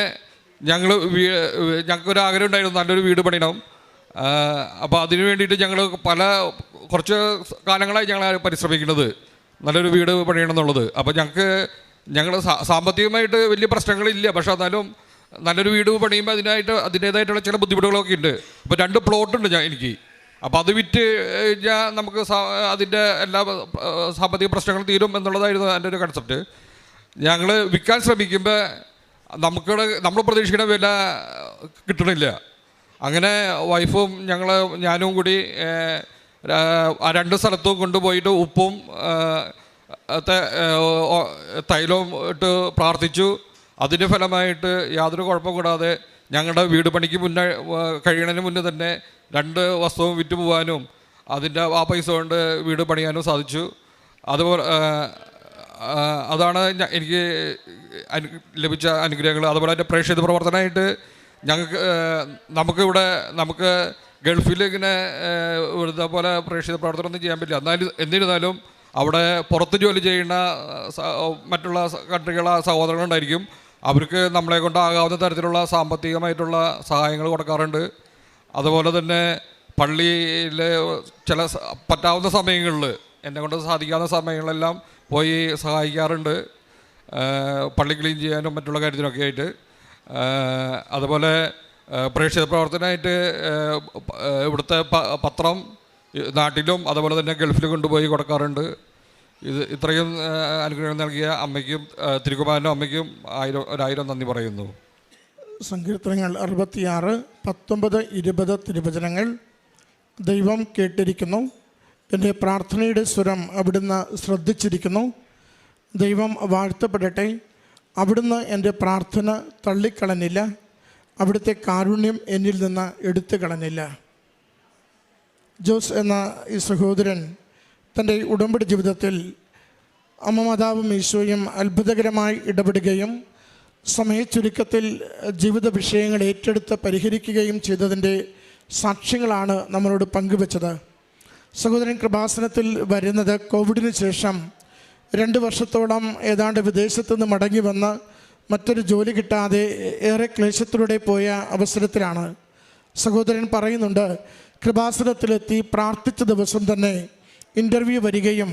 ഞങ്ങൾക്കൊരു ആഗ്രഹം ഉണ്ടായിരുന്നു നല്ലൊരു വീട് പണിയണം. അപ്പോൾ അതിന് വേണ്ടിയിട്ട് കുറച്ച് കാലങ്ങളായി ഞങ്ങൾ പരിശ്രമിക്കുന്നത് നല്ലൊരു വീട് പണിയണം എന്നുള്ളത്. അപ്പോൾ ഞങ്ങൾ സാമ്പത്തികമായിട്ട് വലിയ പ്രശ്നങ്ങളില്ല, പക്ഷേ എന്നാലും നല്ലൊരു വീട് പണിയുമ്പോൾ അതിൻ്റേതായിട്ടുള്ള ചില ബുദ്ധിമുട്ടുകളൊക്കെ ഉണ്ട്. അപ്പോൾ 2 പ്ലോട്ടുണ്ട് എനിക്ക്. അപ്പോൾ അത് വിറ്റ് നമുക്ക് അതിൻ്റെ എല്ലാ സാമ്പത്തിക പ്രശ്നങ്ങളും തീരും എന്നുള്ളതായിരുന്നു എൻ്റെ ഒരു കൺസെപ്റ്റ്. ഞങ്ങൾ വിൽക്കാൻ ശ്രമിക്കുമ്പോൾ നമ്മൾ പ്രതീക്ഷിക്കുന്ന വില കിട്ടണില്ല. അങ്ങനെ വൈഫും ഞാനും കൂടി 2 സ്ഥലത്തും കൊണ്ടുപോയിട്ട് ഉപ്പും തൈലവും ഇട്ട് പ്രാർത്ഥിച്ചു. അതിൻ്റെ ഫലമായിട്ട് യാതൊരു കുഴപ്പം കൂടാതെ ഞങ്ങളുടെ വീട് പണിക്ക് കഴിയണതിന് മുന്നേ തന്നെ 2 വസ്തുവും വിറ്റ് പോകാനും അതിൻ്റെ ആ പൈസ കൊണ്ട് വീട് പണിയാനും സാധിച്ചു. അതുപോലെ അതാണ് എനിക്ക് ലഭിച്ച അനുഗ്രഹങ്ങൾ. അതുപോലെ തന്നെ പ്രേക്ഷിത പ്രവർത്തനമായിട്ട് നമുക്ക് ഗൾഫിൽ ഇങ്ങനെ ഇതേപോലെ പ്രേക്ഷിത പ്രവർത്തനമൊന്നും ചെയ്യാൻ പറ്റില്ല. എന്നിരുന്നാലും അവിടെ പുറത്ത് ജോലി ചെയ്യുന്ന മറ്റുള്ള കൺട്രികളെ സഹോദരങ്ങളുണ്ടായിരിക്കും. അവർക്ക് നമ്മളെ കൊണ്ടാകാവുന്ന തരത്തിലുള്ള സാമ്പത്തികമായിട്ടുള്ള സഹായങ്ങൾ കൊടുക്കാറുണ്ട്. അതുപോലെ തന്നെ പള്ളിയിൽ ചില പറ്റാവുന്ന സമയങ്ങളിൽ എന്നെ കൊണ്ട് സാധിക്കാവുന്ന സമയങ്ങളെല്ലാം പോയി സഹായിക്കാറുണ്ട്, പള്ളി ക്ലീൻ ചെയ്യാനും മറ്റുള്ള കാര്യത്തിനൊക്കെ ആയിട്ട്. അതുപോലെ പ്രേക്ഷിത പ്രവർത്തനമായിട്ട് ഇവിടുത്തെ പത്രം നാട്ടിലും അതുപോലെ തന്നെ ഗൾഫിലും കൊണ്ടുപോയി കൊടുക്കാറുണ്ട്. ഇത്രയും അനുഗ്രഹം നൽകിയ അമ്മയ്ക്കും തിരുക്കുമാരനും അമ്മയ്ക്കും 1000 നന്ദി പറയുന്നു. സങ്കീർത്തനങ്ങൾ 66, 19, 20 തിരുവചനങ്ങൾ. ദൈവം കേട്ടിരിക്കുന്നു, എൻ്റെ പ്രാർത്ഥനയുടെ സ്വരം അവിടുന്ന് ശ്രദ്ധിച്ചിരിക്കുന്നു. ദൈവം വാഴ്ത്തപ്പെടട്ടെ. അവിടുന്ന് എൻ്റെ പ്രാർത്ഥന തള്ളിക്കളഞ്ഞില്ല, അവിടുത്തെ കാരുണ്യം എന്നിൽ നിന്ന് എടുത്തു കളഞ്ഞില്ല. ജോസ് എന്ന ഈ സഹോദരൻ തൻ്റെ ഉടമ്പടി ജീവിതത്തിൽ അമ്മ മാതാവും ഈശോയും അത്ഭുതകരമായി ഇടപെടുകയും സമയച്ചുരുക്കത്തിൽ ജീവിത വിഷയങ്ങൾ ഏറ്റെടുത്ത് പരിഹരിക്കുകയും ചെയ്തതിൻ്റെ സാക്ഷ്യങ്ങളാണ് നമ്മളോട് പങ്കുവച്ചത്. സഹോദരൻ കൃപാസനത്തിൽ വരുന്നത് കോവിഡിന് ശേഷം 2 വർഷത്തോളം ഏതാണ്ട് വിദേശത്തു നിന്ന് മടങ്ങി വന്ന് മറ്റൊരു ജോലി കിട്ടാതെ ഏറെ ക്ലേശത്തിലൂടെ പോയ അവസരത്തിലാണ്. സഹോദരൻ പറയുന്നുണ്ട്, കൃപാസനത്തിലെത്തി പ്രാർത്ഥിച്ച ദിവസം തന്നെ ഇൻ്റർവ്യൂ വരികയും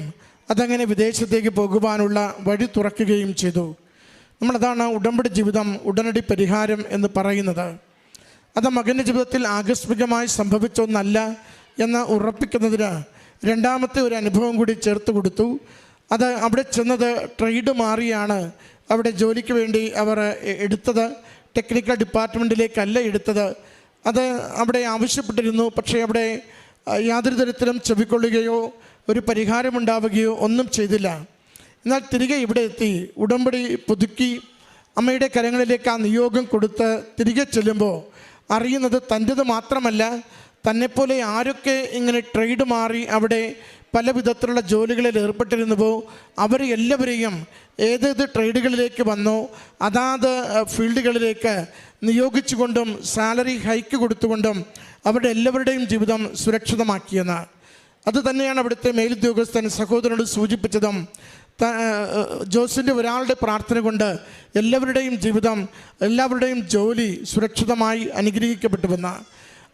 അതങ്ങനെ വിദേശത്തേക്ക് പോകുവാനുള്ള വഴി തുറക്കുകയും ചെയ്തു. നമ്മളതാണ് ഉടമ്പടി ജീവിതം ഉടനടി പരിഹാരം എന്ന് പറയുന്നത്. അത് മകൻ്റെ ജീവിതത്തിൽ ആകസ്മികമായി സംഭവിച്ച ഒന്നല്ല എന്ന് ഉറപ്പിക്കുന്നതിന് 2ാമത്തെ ഒരു അനുഭവം കൂടി ചേർത്ത് കൊടുത്തു. അത് അവിടെ ചെന്നത് ട്രേഡ് മാറിയാണ് അവിടെ ജോലിക്ക് വേണ്ടി അവർ എടുത്തത്. ടെക്നിക്കൽ ഡിപ്പാർട്ട്മെൻറ്റിലേക്കല്ല എടുത്തത്, അത് അവിടെ ആവശ്യപ്പെട്ടിരുന്നു. പക്ഷേ അവിടെ യാതൊരു തരത്തിലും ചെവിക്കൊള്ളുകയോ ഒരു പരിഹാരമുണ്ടാവുകയോ ഒന്നും ചെയ്തില്ല. എന്നാൽ തിരികെ ഇവിടെ എത്തി ഉടമ്പടി പുതുക്കി അമ്മയുടെ കരങ്ങളിലേക്ക് ആ നിയോഗം കൊടുത്ത് തിരികെ ചെല്ലുമ്പോൾ അറിയുന്നത് തൻ്റേത് മാത്രമല്ല, തന്നെപ്പോലെ ആരൊക്കെ ഇങ്ങനെ ട്രേഡ് മാറി അവിടെ പല വിധത്തിലുള്ള ജോലികളിൽ ഏർപ്പെട്ടിരുന്നുവോ അവർ എല്ലാവരെയും ഏതേത് ട്രേഡുകളിലേക്ക് വന്നോ അതാത് ഫീൽഡുകളിലേക്ക് നിയോഗിച്ചുകൊണ്ടും സാലറി ഹൈക്ക് കൊടുത്തുകൊണ്ടും അവരുടെ എല്ലാവരുടെയും ജീവിതം സുരക്ഷിതമാക്കിയെന്ന്. അത് തന്നെയാണ് അവിടുത്തെ മേലുദ്യോഗസ്ഥൻ സഹോദരനോട് സൂചിപ്പിച്ചതും. ജോസിൻ്റെ ഒരാളുടെ പ്രാർത്ഥന കൊണ്ട് എല്ലാവരുടെയും ജീവിതം, എല്ലാവരുടെയും ജോലി സുരക്ഷിതമായി അനുഗ്രഹിക്കപ്പെട്ടുവെന്ന്.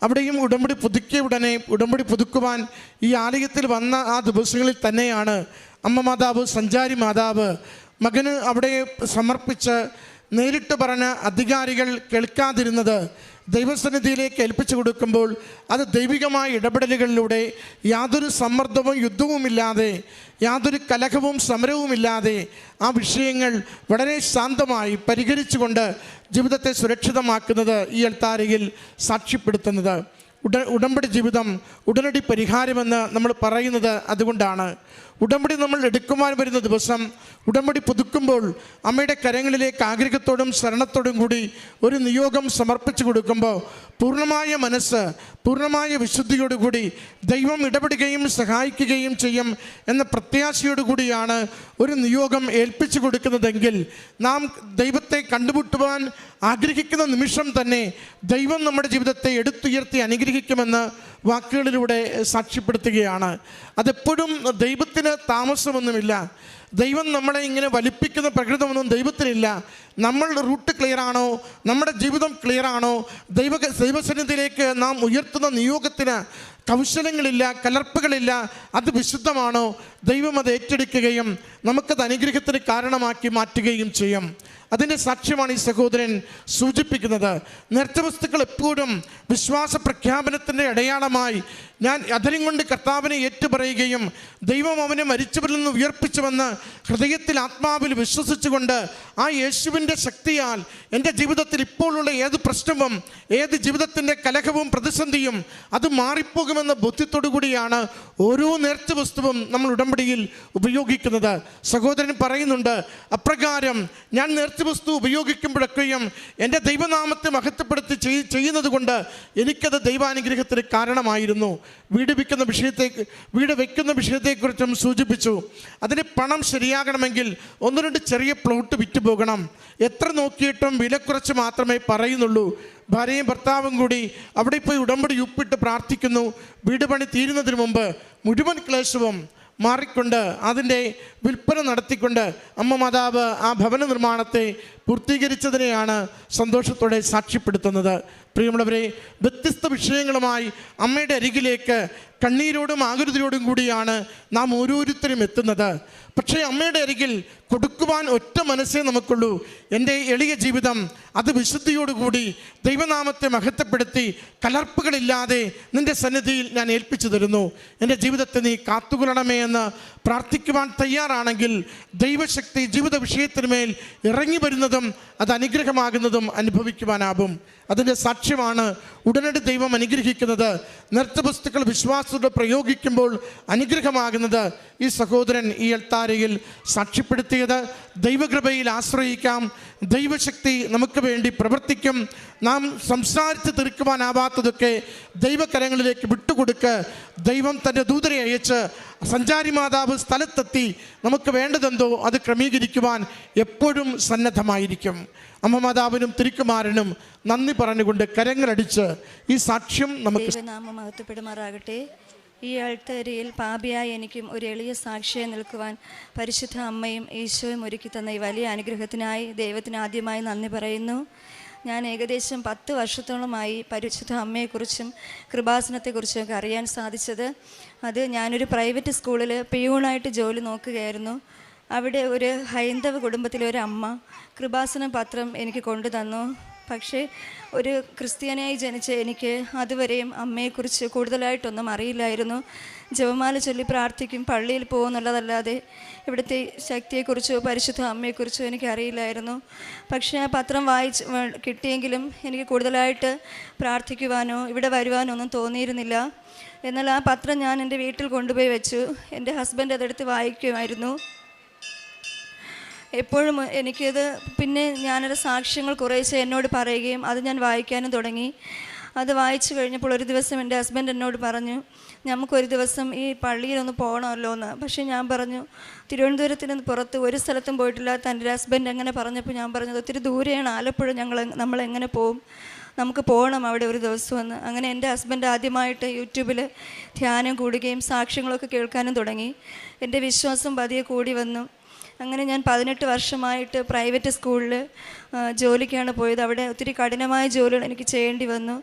അവിടെയും ഉടമ്പടി പുതുക്കിയ ഉടനെ ഉടമ്പടി പുതുക്കുവാൻ ഈ ആലയത്തിൽ വന്ന ആ ദിവസങ്ങളിൽ തന്നെയാണ് അമ്മ മാതാവ്, സഞ്ചാരി മാതാവ് മകന് അവിടെ സമർപ്പിച്ച് നേരിട്ട് പറഞ്ഞ അധികാരികൾ കേൾക്കാതിരുന്നത് ദൈവസന്നിധിയിലേക്ക് ഏൽപ്പിച്ചു കൊടുക്കുമ്പോൾ അത് ദൈവികമായ ഇടപെടലുകളിലൂടെ യാതൊരു സമ്മർദ്ദവും യുദ്ധവുമില്ലാതെ, യാതൊരു കലഹവും സമരവുമില്ലാതെ ആ വിഷയങ്ങൾ വളരെ ശാന്തമായി പരിഹരിച്ചുകൊണ്ട് ജീവിതത്തെ സുരക്ഷിതമാക്കുന്നത് ഈ അൾത്താരയിൽ സാക്ഷ്യപ്പെടുത്തുന്നത്. ഉടമ്പടി ജീവിതം ഉടനടി പരിഹാരമെന്ന് നമ്മൾ പറയുന്നത് അതുകൊണ്ടാണ്. ഉടമ്പടി നമ്മൾ എടുക്കുവാൻ വരുന്ന ദിവസം ഉടമ്പടി പുതുക്കുമ്പോൾ അമ്മയുടെ കരങ്ങളിലേക്ക് ആഗ്രഹത്തോടും ശരണത്തോടും കൂടി ഒരു നിയോഗം സമർപ്പിച്ചു കൊടുക്കുമ്പോൾ പൂർണ്ണമായ മനസ്സ്, പൂർണ്ണമായ വിശുദ്ധിയോടുകൂടി ദൈവം ഇടപെടുകയും സഹായിക്കുകയും ചെയ്യും എന്ന പ്രത്യാശയോടുകൂടിയാണ് ഒരു നിയോഗം ഏൽപ്പിച്ചു കൊടുക്കുന്നതെങ്കിൽ നാം ദൈവത്തെ കണ്ടുമുട്ടുവാൻ ആഗ്രഹിക്കുന്ന നിമിഷം തന്നെ ദൈവം നമ്മുടെ ജീവിതത്തെ എടുത്തുയർത്തി അനുഗ്രഹിക്കുമെന്ന് വാക്കുകളിലൂടെ സാക്ഷ്യപ്പെടുത്തുകയാണ്. അതെപ്പോഴും ദൈവത്തിന് താമസമൊന്നുമില്ല. ദൈവം നമ്മളെ ഇങ്ങനെ വലിപ്പിക്കുന്ന പ്രകൃതമൊന്നും ദൈവത്തിനില്ല. നമ്മൾ റൂട്ട് ക്ലിയറാണോ, നമ്മുടെ ജീവിതം ക്ലിയറാണോ, ദൈവസന്നിധിയിലേക്ക് നാം ഉയർത്തുന്ന നിയോഗത്തിന് കൗശലങ്ങളില്ല, കലർപ്പുകളില്ല, അത് വിശുദ്ധമാണോ, ദൈവം അത് ഏറ്റെടുക്കുകയും നമുക്കത് അനുഗ്രഹത്തിന് കാരണമാക്കി മാറ്റുകയും ചെയ്യും. അതിൻ്റെ സാക്ഷ്യമാണ് ഈ സഹോദരൻ സൂചിപ്പിക്കുന്നത്. നേർച്ച വസ്തുക്കൾ എപ്പോഴും വിശ്വാസ പ്രഖ്യാപനത്തിൻ്റെ അടയാളമായി ഞാൻ അധരം കൊണ്ട് കർത്താവിനെ ഏറ്റുപറയുകയും ദൈവം അവനെ മരിച്ചവരിൽ നിന്ന് ഉയർപ്പിച്ചുവെന്ന് ഹൃദയത്തിൽ ആത്മാവിൽ വിശ്വസിച്ചുകൊണ്ട് ആ യേശുവിൻ്റെ ശക്തിയാൽ എൻ്റെ ജീവിതത്തിൽ ഇപ്പോഴുള്ള ഏത് പ്രശ്നവും, ഏത് ജീവിതത്തിൻ്റെ കലഹവും പ്രതിസന്ധിയും അത് മാറിപ്പോകുമെന്ന ബോധ്യത്തോടു കൂടിയാണ് ഓരോ നേർച്ച വസ്തുവും നമ്മൾ ഉടമ്പടിയിൽ ഉപയോഗിക്കുന്നത്. സഹോദരൻ പറയുന്നുണ്ട്, അപ്രകാരം ഞാൻ നേർച്ച വസ്തു ഉപയോഗിക്കുമ്പോഴൊക്കെയും എൻ്റെ ദൈവനാമത്തെ മഹത്വപ്പെടുത്തി ചെയ്യുന്നത് കൊണ്ട് എനിക്കത് ദൈവാനുഗ്രഹത്തിന് കാരണമായിരുന്നു. വീട് വയ്ക്കുന്ന വിഷയത്തെക്കുറിച്ചും സൂചിപ്പിച്ചു. അതിന് പണം ശരിയാകണമെങ്കിൽ 1-2 ചെറിയ പ്ലോട്ട് വിറ്റുപോകണം. എത്ര നോക്കിയിട്ടും വില കുറച്ച് മാത്രമേ പറയുന്നുള്ളൂ. ഭാര്യയും ഭർത്താവും കൂടി അവിടെ പോയി ഉടമ്പടി ഉപ്പിട്ട് പ്രാർത്ഥിക്കുന്നു. വീട് പണി തീരുന്നതിന് മുമ്പ് മുഴുവൻ ക്ലേശവും മാറിക്കൊണ്ട് അതിൻ്റെ വിൽപ്പന നടത്തിക്കൊണ്ട് അമ്മ മാതാവ് ആ ഭവന നിർമ്മാണത്തെ പൂർത്തീകരിച്ചതിനെയാണ് സന്തോഷത്തോടെ സാക്ഷ്യപ്പെടുത്തുന്നത്. പ്രിയമുള്ളവരെ, വ്യത്യസ്ത വിഷയങ്ങളുമായി അമ്മയുടെ അരികിലേക്ക് കണ്ണീരോടും ആകുലതയോടും കൂടിയാണ് നാം ഓരോരുത്തരും എത്തുന്നത്. പക്ഷേ അമ്മയുടെ അരികിൽ കൊടുക്കുവാൻ ഒറ്റ മനസ്സേ നമുക്കുള്ളൂ. എൻ്റെ എളിയ ജീവിതം അത് വിശുദ്ധിയോടുകൂടി ദൈവനാമത്തെ മഹത്വപ്പെടുത്തി കലർപ്പുകളില്ലാതെ നിൻ്റെ സന്നിധിയിൽ ഞാൻ ഏൽപ്പിച്ചു തരുന്നു. എൻ്റെ ജീവിതത്തെ നീ കാത്തുകൊള്ളണമേ എന്ന് പ്രാർത്ഥിക്കുവാൻ തയ്യാറാണെങ്കിൽ ദൈവശക്തി ജീവിത വിഷയത്തിനുമേൽ ഇറങ്ങി വരുന്നതും അത് അനുഗ്രഹമാകുന്നതും അനുഭവിക്കുവാനാവും. അതിൻ്റെ സാക്ഷ്യമാണ് ഉടനടി ദൈവം അനുഗ്രഹിക്കുന്നത്. നേർച്ച വസ്തുക്കൾ വിശ്വാസത്തോടെ പ്രയോഗിക്കുമ്പോൾ അനുഗ്രഹമാകുന്നത് ഈ സഹോദരൻ ഈ അൾത്താരയിൽ സാക്ഷ്യപ്പെടുത്തിയത്. ദൈവകൃപയിൽ ആശ്രയിക്കാം. ദൈവശക്തി നമുക്ക് വേണ്ടി പ്രവർത്തിക്കും. നാം സംസാരിച്ച് തീർക്കുവാനാവാത്തതൊക്കെ ദൈവകരങ്ങളിലേക്ക് വിട്ടുകൊടുക്ക്. ദൈവം തൻ്റെ ദൂതരെ അയച്ച് സഞ്ചാരി മാതാവ് സ്ഥലത്തെത്തി നമുക്ക് വേണ്ടതെന്തോ അത് ക്രമീകരിക്കുവാൻ എപ്പോഴും സന്നദ്ധമായിരിക്കും. അമ്മ മാതാവിനും തിരുക്കുമാരനും നന്ദി പറഞ്ഞുകൊണ്ട് കരങ്ങളടിച്ച് ഈ സാക്ഷ്യം നമുക്ക് ദൈവനാമം മഹത്വപ്പെടുമാറാകട്ടെ. ഈ ആൾത്തരയിൽ പാപിയായി എനിക്കും ഒരു എളിയ സാക്ഷിയായി നിൽക്കുവാൻ പരിശുദ്ധ അമ്മയും ഈശോയും ഒരുക്കി തന്ന ഈ വലിയ അനുഗ്രഹത്തിനായി ദൈവത്തിന് ആദ്യമായി നന്ദി പറയുന്നു. ഞാൻ ഏകദേശം 10 വർഷത്തോളമായി പരിശുദ്ധ അമ്മയെക്കുറിച്ചും കൃപാസനത്തെക്കുറിച്ചും ഒക്കെ അറിയാൻ സാധിച്ചത്. അത് ഞാനൊരു പ്രൈവറ്റ് സ്കൂളിൽ പിയൂണായിട്ട് ജോലി നോക്കുകയായിരുന്നു. അവിടെ ഒരു ഹൈന്ദവ കുടുംബത്തിലെ ഒരു അമ്മ കൃപാസന പത്രം എനിക്ക് കൊണ്ടു തന്നു. പക്ഷേ ഒരു ക്രിസ്ത്യാനിയായി ജനിച്ച എനിക്ക് അതുവരെയും അമ്മയെക്കുറിച്ച് കൂടുതലായിട്ടൊന്നും അറിയില്ലായിരുന്നു. ജപമാല ചൊല്ലി പ്രാർത്ഥിക്കും, പള്ളിയിൽ പോകുന്നുള്ളതല്ലാതെ ഇവിടുത്തെ ശക്തിയെക്കുറിച്ചോ പരിശുദ്ധ അമ്മയെക്കുറിച്ചോ എനിക്കറിയില്ലായിരുന്നു. പക്ഷേ ആ പത്രം കിട്ടിയെങ്കിലും എനിക്ക് കൂടുതലായിട്ട് പ്രാർത്ഥിക്കുവാനോ ഇവിടെ വരുവാനോ ഒന്നും തോന്നിയിരുന്നില്ല. എന്നാൽ ആ പത്രം ഞാൻ എൻ്റെ വീട്ടിൽ കൊണ്ടുപോയി വെച്ചു. എൻ്റെ ഹസ്ബൻഡ് അതെടുത്ത് വായിക്കുമായിരുന്നു. എപ്പോഴും എനിക്കത് പിന്നെ ഞാനൊരു സാക്ഷ്യങ്ങൾ കുറേശ്ശെ എന്നോട് പറയുകയും അത് ഞാൻ വായിക്കാനും തുടങ്ങി. അത് വായിച്ചു കഴിഞ്ഞപ്പോൾ ഒരു ദിവസം എൻ്റെ ഹസ്ബൻഡ് എന്നോട് പറഞ്ഞു, നമുക്കൊരു ദിവസം ഈ പള്ളിയിലൊന്ന് പോകണമല്ലോ എന്ന്. പക്ഷേ ഞാൻ പറഞ്ഞു, തിരുവനന്തപുരത്തിന് പുറത്ത് ഒരു സ്ഥലത്തും പോയിട്ടില്ലാത്ത എൻ്റെ ഹസ്ബൻഡ് അങ്ങനെ പറഞ്ഞപ്പോൾ ഞാൻ പറഞ്ഞത് ഒത്തിരി ദൂരെയാണ് ആലപ്പുഴ, നമ്മളെങ്ങനെ പോവും, നമുക്ക് പോകണം അവിടെ ഒരു ദിവസമെന്ന്. അങ്ങനെ എൻ്റെ ഹസ്ബൻഡ് ആദ്യമായിട്ട് യൂട്യൂബിൽ ധ്യാനം കൂടുകയും സാക്ഷ്യങ്ങളൊക്കെ കേൾക്കാനും തുടങ്ങി. എൻ്റെ വിശ്വാസം പതിയെ കൂടി വന്നു. അങ്ങനെ ഞാൻ 18 വർഷമായിട്ട് പ്രൈവറ്റ് സ്കൂളിൽ ജോലിക്കാണ് പോയത്. അവിടെ ഒത്തിരി കഠിനമായ ജോലികൾ എനിക്ക് ചെയ്യേണ്ടി വന്നു.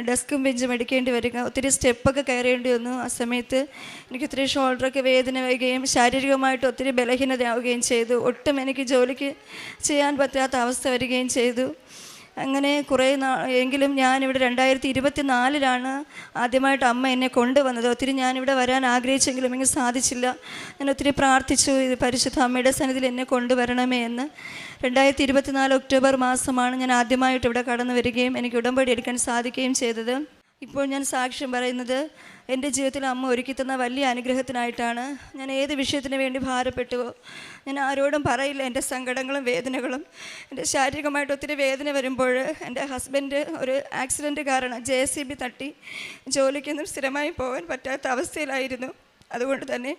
ഡെസ്കും ബെഞ്ചും എടുക്കേണ്ടി വരിക, ഒത്തിരി സ്റ്റെപ്പൊക്കെ കയറേണ്ടി വന്നു. ആ സമയത്ത് എനിക്ക് ഒത്തിരി ഷോൾഡറൊക്കെ വേദന വരികയും ശാരീരികമായിട്ട് ഒത്തിരി ബലഹീനതയാവുകയും ചെയ്തു. ഒട്ടും എനിക്ക് ജോലിക്ക് ചെയ്യാൻ പറ്റാത്ത അവസ്ഥ വരികയും ചെയ്തു. അങ്ങനെ കുറേ എങ്കിലും ഞാനിവിടെ 2024 ആദ്യമായിട്ട് അമ്മ എന്നെ കൊണ്ടുവന്നത്. ഒത്തിരി ഞാനിവിടെ വരാൻ ആഗ്രഹിച്ചെങ്കിലും എനിക്ക് സാധിച്ചില്ല. ഞാൻ ഒത്തിരി പ്രാർത്ഥിച്ചു, ഇത് പരിശുദ്ധ അമ്മയുടെ സന്നിധിയിൽ എന്നെ കൊണ്ടുവരണമേ എന്ന്. 2024 ഒക്ടോബർ മാസമാണ് ഞാൻ ആദ്യമായിട്ട് ഇവിടെ കടന്നു വരികയും എനിക്ക് ഉടമ്പടി എടുക്കാൻ സാധിക്കുകയും ചെയ്തത്. ഇപ്പോൾ ഞാൻ സാക്ഷ്യം പറയുന്നത് എൻ്റെ ജീവിതത്തിൽ അമ്മ ഒരുക്കി തന്ന വലിയ അനുഗ്രഹത്തിനായിട്ടാണ്. ഞാൻ ഏത് വിഷയത്തിന് വേണ്ടി ഭാരപ്പെട്ടുവോ ഞാൻ ആരോടും പറയില്ല എൻ്റെ സങ്കടങ്ങളും വേദനകളും. എൻ്റെ ശാരീരികമായിട്ട് ഒത്തിരി വേദന വരുമ്പോൾ എൻ്റെ ഹസ്ബൻഡ് ഒരു ആക്സിഡൻറ്റ് കാരണം JCB തട്ടി ജോലിക്കൊന്നും സ്ഥിരമായി പോകാൻ പറ്റാത്ത അവസ്ഥയിലായിരുന്നു. അതുകൊണ്ട് തന്നെ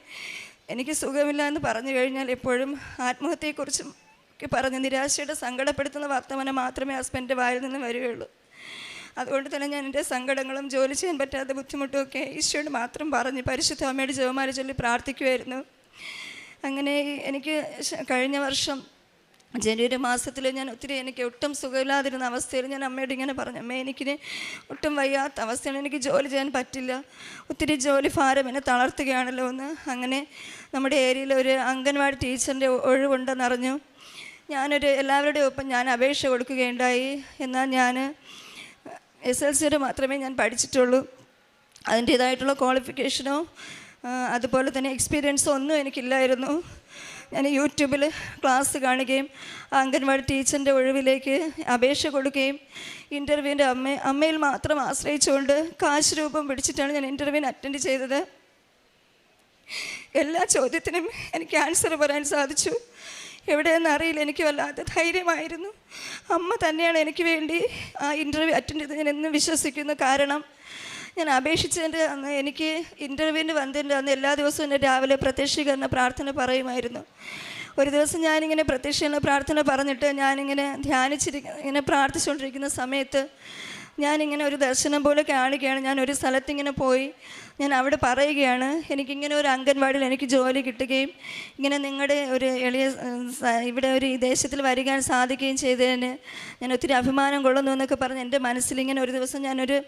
എനിക്ക് സുഖമില്ല എന്ന് പറഞ്ഞു കഴിഞ്ഞാൽ എപ്പോഴും ആത്മഹത്യയെക്കുറിച്ചും പറഞ്ഞ് നിരാശയുടെ സങ്കടപ്പെടുത്തുന്ന വർത്തമാനം മാത്രമേ ഹസ്ബൻഡിൻ്റെ വായിൽ നിന്ന് വരികയുള്ളൂ. അതുകൊണ്ട് തന്നെ ഞാൻ എൻ്റെ സങ്കടങ്ങളും ജോലി ചെയ്യാൻ പറ്റാത്ത ബുദ്ധിമുട്ടുമൊക്കെ ഈശോയോട് മാത്രം പറഞ്ഞ് പരിശുദ്ധ അമ്മയുടെ ജപമാല ചൊല്ലി പ്രാർത്ഥിക്കുമായിരുന്നു. അങ്ങനെ എനിക്ക് കഴിഞ്ഞ വർഷം ജനുവരി മാസത്തിൽ ഞാൻ എനിക്ക് ഒട്ടും സുഖമില്ലാതിരുന്ന അവസ്ഥയിൽ ഞാൻ അമ്മയോട് ഇങ്ങനെ പറഞ്ഞു, അമ്മ എനിക്കിന് ഒട്ടും വയ്യാത്ത അവസ്ഥയാണ്, എനിക്ക് ജോലി ചെയ്യാൻ പറ്റില്ല, ഒത്തിരി ജോലി ഭാരം എന്നെ തളർത്തുകയാണല്ലോ എന്ന്. അങ്ങനെ നമ്മുടെ ഏരിയയിൽ ഒരു അംഗൻവാടി ടീച്ചറിൻ്റെ ഒഴിവുണ്ടെന്നറിഞ്ഞു. എല്ലാവരുടെയും ഒപ്പം ഞാൻ അപേക്ഷ കൊടുക്കുകയുണ്ടായി. എന്നാൽ ഞാൻ SLC വരെ മാത്രമേ ഞാൻ പഠിച്ചിട്ടുള്ളൂ. അതിൻ്റേതായിട്ടുള്ള ക്വാളിഫിക്കേഷനോ അതുപോലെ തന്നെ എക്സ്പീരിയൻസോ ഒന്നും എനിക്കില്ലായിരുന്നു. ഞാൻ യൂട്യൂബിൽ ക്ലാസ് കാണുകയും അംഗൻവാടി ടീച്ചറിൻ്റെ ഒഴിവിലേക്ക് അപേക്ഷ കൊടുക്കുകയും ഇൻ്റർവ്യൂവിൻ്റെ അമ്മയിൽ മാത്രം ആശ്രയിച്ചുകൊണ്ട് കാശ് രൂപം പിടിച്ചിട്ടാണ് ഞാൻ ഇൻ്റർവ്യൂവിന് അറ്റൻഡ് ചെയ്തത്. എല്ലാ ചോദ്യത്തിനും എനിക്ക് ആൻസർ പറയാൻ സാധിച്ചു. എവിടെയെന്ന് അറിയില്ല, എനിക്ക് വല്ലാത്ത ധൈര്യമായിരുന്നു. അമ്മ തന്നെയാണ് എനിക്ക് വേണ്ടി ആ ഇൻ്റർവ്യൂ അറ്റൻഡ് ചെയ്ത് ഞാൻ എന്നും വിശ്വസിക്കുന്നു. കാരണം ഞാൻ അപേക്ഷിച്ചതിൻ്റെ അന്ന് എനിക്ക് ഇൻ്റർവ്യൂവിന് വന്നതിൻ്റെ അന്ന് എല്ലാ ദിവസവും എൻ്റെ രാവിലെ പ്രത്യക്ഷീകരണ പ്രാർത്ഥന പറയുമായിരുന്നു. ഒരു ദിവസം ഞാനിങ്ങനെ പ്രത്യക്ഷീകരണ പ്രാർത്ഥന പറഞ്ഞിട്ട് ഞാനിങ്ങനെ ഇങ്ങനെ പ്രാർത്ഥിച്ചുകൊണ്ടിരിക്കുന്ന സമയത്ത് ഞാനിങ്ങനെ ഒരു ദർശനം പോലെ കാണുകയാണ്. ഞാൻ ഒരു സ്ഥലത്തിങ്ങനെ പോയി ഞാൻ അവിടെ പറയുകയാണ്, എനിക്കിങ്ങനെ ഒരു അംഗൻവാടിയിൽ എനിക്ക് ജോലി കിട്ടുകയും ഇങ്ങനെ നിങ്ങളുടെ ഒരു ഇവിടെ ഒരു ഈ ദേശത്തിൽ വരികാൻ സാധിക്കുകയും ചെയ്തതിന് ഞാൻ ഒത്തിരി അഭിമാനം കൊള്ളുന്നു എന്നൊക്കെ പറഞ്ഞ് എൻ്റെ മനസ്സിലിങ്ങനെ ഒരു ദിവസം ഞാനൊരു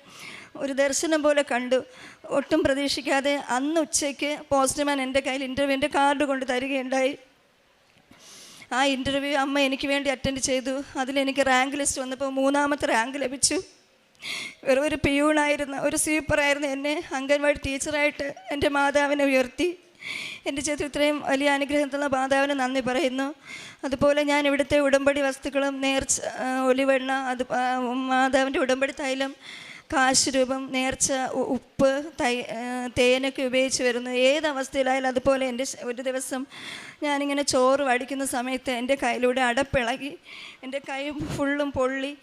ദർശനം പോലെ കണ്ടു. ഒട്ടും പ്രതീക്ഷിക്കാതെ അന്ന് ഉച്ചയ്ക്ക് പോസ്റ്റ്മാൻ എൻ്റെ കയ്യിൽ ഇൻ്റർവ്യൂവിൻ്റെ കാർഡ് കൊണ്ട് തരികയുണ്ടായി. ആ ഇൻ്റർവ്യൂ അമ്മ എനിക്ക് വേണ്ടി അറ്റൻഡ് ചെയ്തു. അതിലെനിക്ക് റാങ്ക് ലിസ്റ്റ് വന്നപ്പോൾ 3ാമത്തെ റാങ്ക് ലഭിച്ചു. വെറും ഒരു പിയൂണായിരുന്ന ഒരു സ്വീപ്പറായിരുന്നു എന്നെ അംഗൻവാടി ടീച്ചറായിട്ട് എൻ്റെ മാതാവിനെ ഉയർത്തി. എൻ്റെ ജീവിതത്തിൽ ഇത്രയും വലിയ അനുഗ്രഹത്തിലുള്ള മാതാവിന് നന്ദി പറയുന്നു. അതുപോലെ ഞാൻ ഇവിടുത്തെ ഉടമ്പടി വസ്തുക്കളും നേർച്ച ഒലിവെണ്ണ, മാതാവിൻ്റെ ഉടമ്പടി തൈലം, കാശ് രൂപം, നേർച്ച, ഉപ്പ്, തേനൊക്കെ ഉപയോഗിച്ച് വരുന്നു. ഏതവസ്ഥയിലായാലും അതുപോലെ എൻ്റെ ഒരു ദിവസം ഞാനിങ്ങനെ ചോറ് വടിക്കുന്ന സമയത്ത് എൻ്റെ കയ്യിലൂടെ അടപ്പിളകി എൻ്റെ കൈ ഫുള്ളും പൊള്ളി.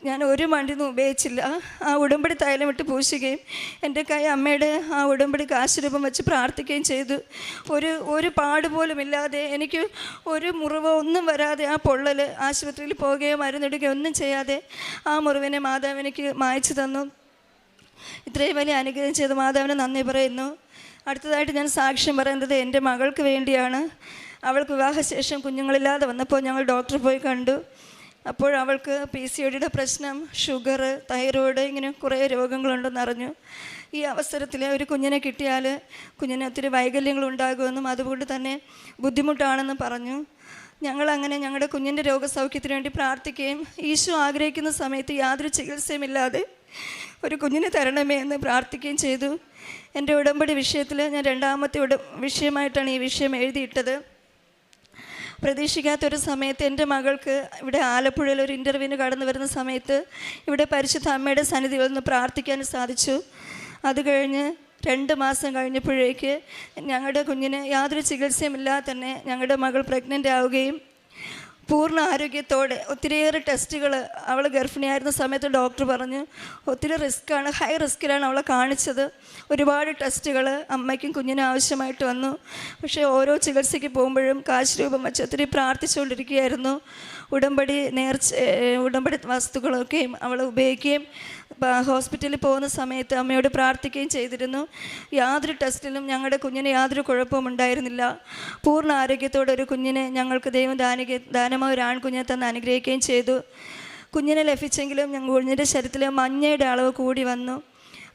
ഞാൻ ഒരു മരുന്നും ഉപയോഗിച്ചില്ല. ആ ഉടമ്പടി തൈലം ഇട്ട് പൂശുകയും എൻ്റെ കൈ അമ്മയുടെ ആ ഉടമ്പടി കാശ് രൂപം വെച്ച് പ്രാർത്ഥിക്കുകയും ചെയ്തു. ഒരു പാടുപോലും ഇല്ലാതെ, എനിക്ക് ഒരു മുറിവോ ഒന്നും വരാതെ ആ പൊള്ളൽ ആശുപത്രിയിൽ പോവുകയോ മരുന്നിടുകയോ ഒന്നും ചെയ്യാതെ ആ മുറിവിനെ മാതാവ് എനിക്ക് മായ്ച്ചു തന്നു. ഇത്രയും വലിയ അനുഗ്രഹം ചെയ്ത് മാതാവിന് നന്ദി പറയുന്നു. അടുത്തതായിട്ട് ഞാൻ സാക്ഷ്യം പറയുന്നത് എൻ്റെ മകൾക്ക് വേണ്ടിയാണ്. അവൾക്ക് വിവാഹശേഷം കുഞ്ഞുങ്ങളില്ലാതെ വന്നപ്പോൾ ഞങ്ങൾ ഡോക്ടറെ പോയി കണ്ടു. അപ്പോൾ അവൾക്ക് PCODയുടെ പ്രശ്നം, ഷുഗർ, തൈറോയ്ഡ്, ഇങ്ങനെ കുറേ രോഗങ്ങളുണ്ടെന്നറിഞ്ഞു. ഈ അവസരത്തിൽ ഒരു കുഞ്ഞിനെ കിട്ടിയാൽ കുഞ്ഞിന് ഒത്തിരി വൈകല്യങ്ങളുണ്ടാകുമെന്നും അതുകൊണ്ട് തന്നെ ബുദ്ധിമുട്ടാണെന്നും പറഞ്ഞു. ഞങ്ങളങ്ങനെ ഞങ്ങളുടെ കുഞ്ഞിൻ്റെ രോഗസൗഖ്യത്തിന് വേണ്ടി പ്രാർത്ഥിക്കുകയും ഈശോ ആഗ്രഹിക്കുന്ന സമയത്ത് യാതൊരു ചികിത്സയുമില്ലാതെ ഒരു കുഞ്ഞിനെ തരണമേ എന്ന് പ്രാർത്ഥിക്കുകയും ചെയ്തു. എൻ്റെ ഉടമ്പടി വിഷയത്തിൽ ഞാൻ രണ്ടാമത്തെ വിഷയമായിട്ടാണ് ഈ വിഷയം എഴുതിയിട്ടത്. പ്രതീക്ഷിക്കാത്തൊരു സമയത്ത് എൻ്റെ മകൾക്ക് ഇവിടെ ആലപ്പുഴയിൽ ഒരു ഇൻ്റർവ്യൂവിന് കടന്നു വരുന്ന സമയത്ത് ഇവിടെ പരിശുദ്ധ അമ്മയുടെ സന്നിധിയിൽ നിന്ന് പ്രാർത്ഥിക്കാൻ സാധിച്ചു. അത് കഴിഞ്ഞ് 2 മാസം കഴിഞ്ഞപ്പോഴേക്ക് ഞങ്ങളുടെ കുഞ്ഞിന് യാതൊരു ചികിത്സയുമില്ലാതെ തന്നെ ഞങ്ങളുടെ മകൾ പ്രഗ്നൻ്റ് ആവുകയും പൂർണ്ണ ആരോഗ്യത്തോടെ ഒത്തിരിയേറെ ടെസ്റ്റുകൾ അവൾ ഗർഭിണിയായിരുന്ന സമയത്ത് ഡോക്ടർ പറഞ്ഞു ഒത്തിരി റിസ്ക്കാണ്, ഹൈ റിസ്ക്കിലാണ് അവളെ കാണിച്ചത്. ഒരുപാട് ടെസ്റ്റുകൾ അമ്മയ്ക്കും കുഞ്ഞിനും ആവശ്യമായിട്ട് വന്നു. പക്ഷേ ഓരോ ചികിത്സയ്ക്ക് പോകുമ്പോഴും കാശ് രൂപം വെച്ച് ഒത്തിരി പ്രാർത്ഥിച്ചുകൊണ്ടിരിക്കുകയായിരുന്നു. ഉടമ്പടി വസ്തുക്കളൊക്കെയും അവൾ ഉപയോഗിക്കുകയും ഹോസ്പിറ്റലിൽ പോകുന്ന സമയത്ത് അമ്മയോട് പ്രാർത്ഥിക്കുകയും ചെയ്തിരുന്നു. യാതൊരു ടെസ്റ്റിലും ഞങ്ങളുടെ കുഞ്ഞിന് യാതൊരു കുഴപ്പവും ഉണ്ടായിരുന്നില്ല. പൂർണ്ണ ആരോഗ്യത്തോടെ ഒരു കുഞ്ഞിനെ ഞങ്ങൾക്ക് ദൈവം ദാനമായ ഒരു ആൺകുഞ്ഞിനെ തന്ന് അനുഗ്രഹിക്കുകയും ചെയ്തു. കുഞ്ഞിനെ ലഭിച്ചെങ്കിലും കുഞ്ഞിൻ്റെ ശരീരത്തിലെ മഞ്ഞയുടെ അളവ് കൂടി വന്നു.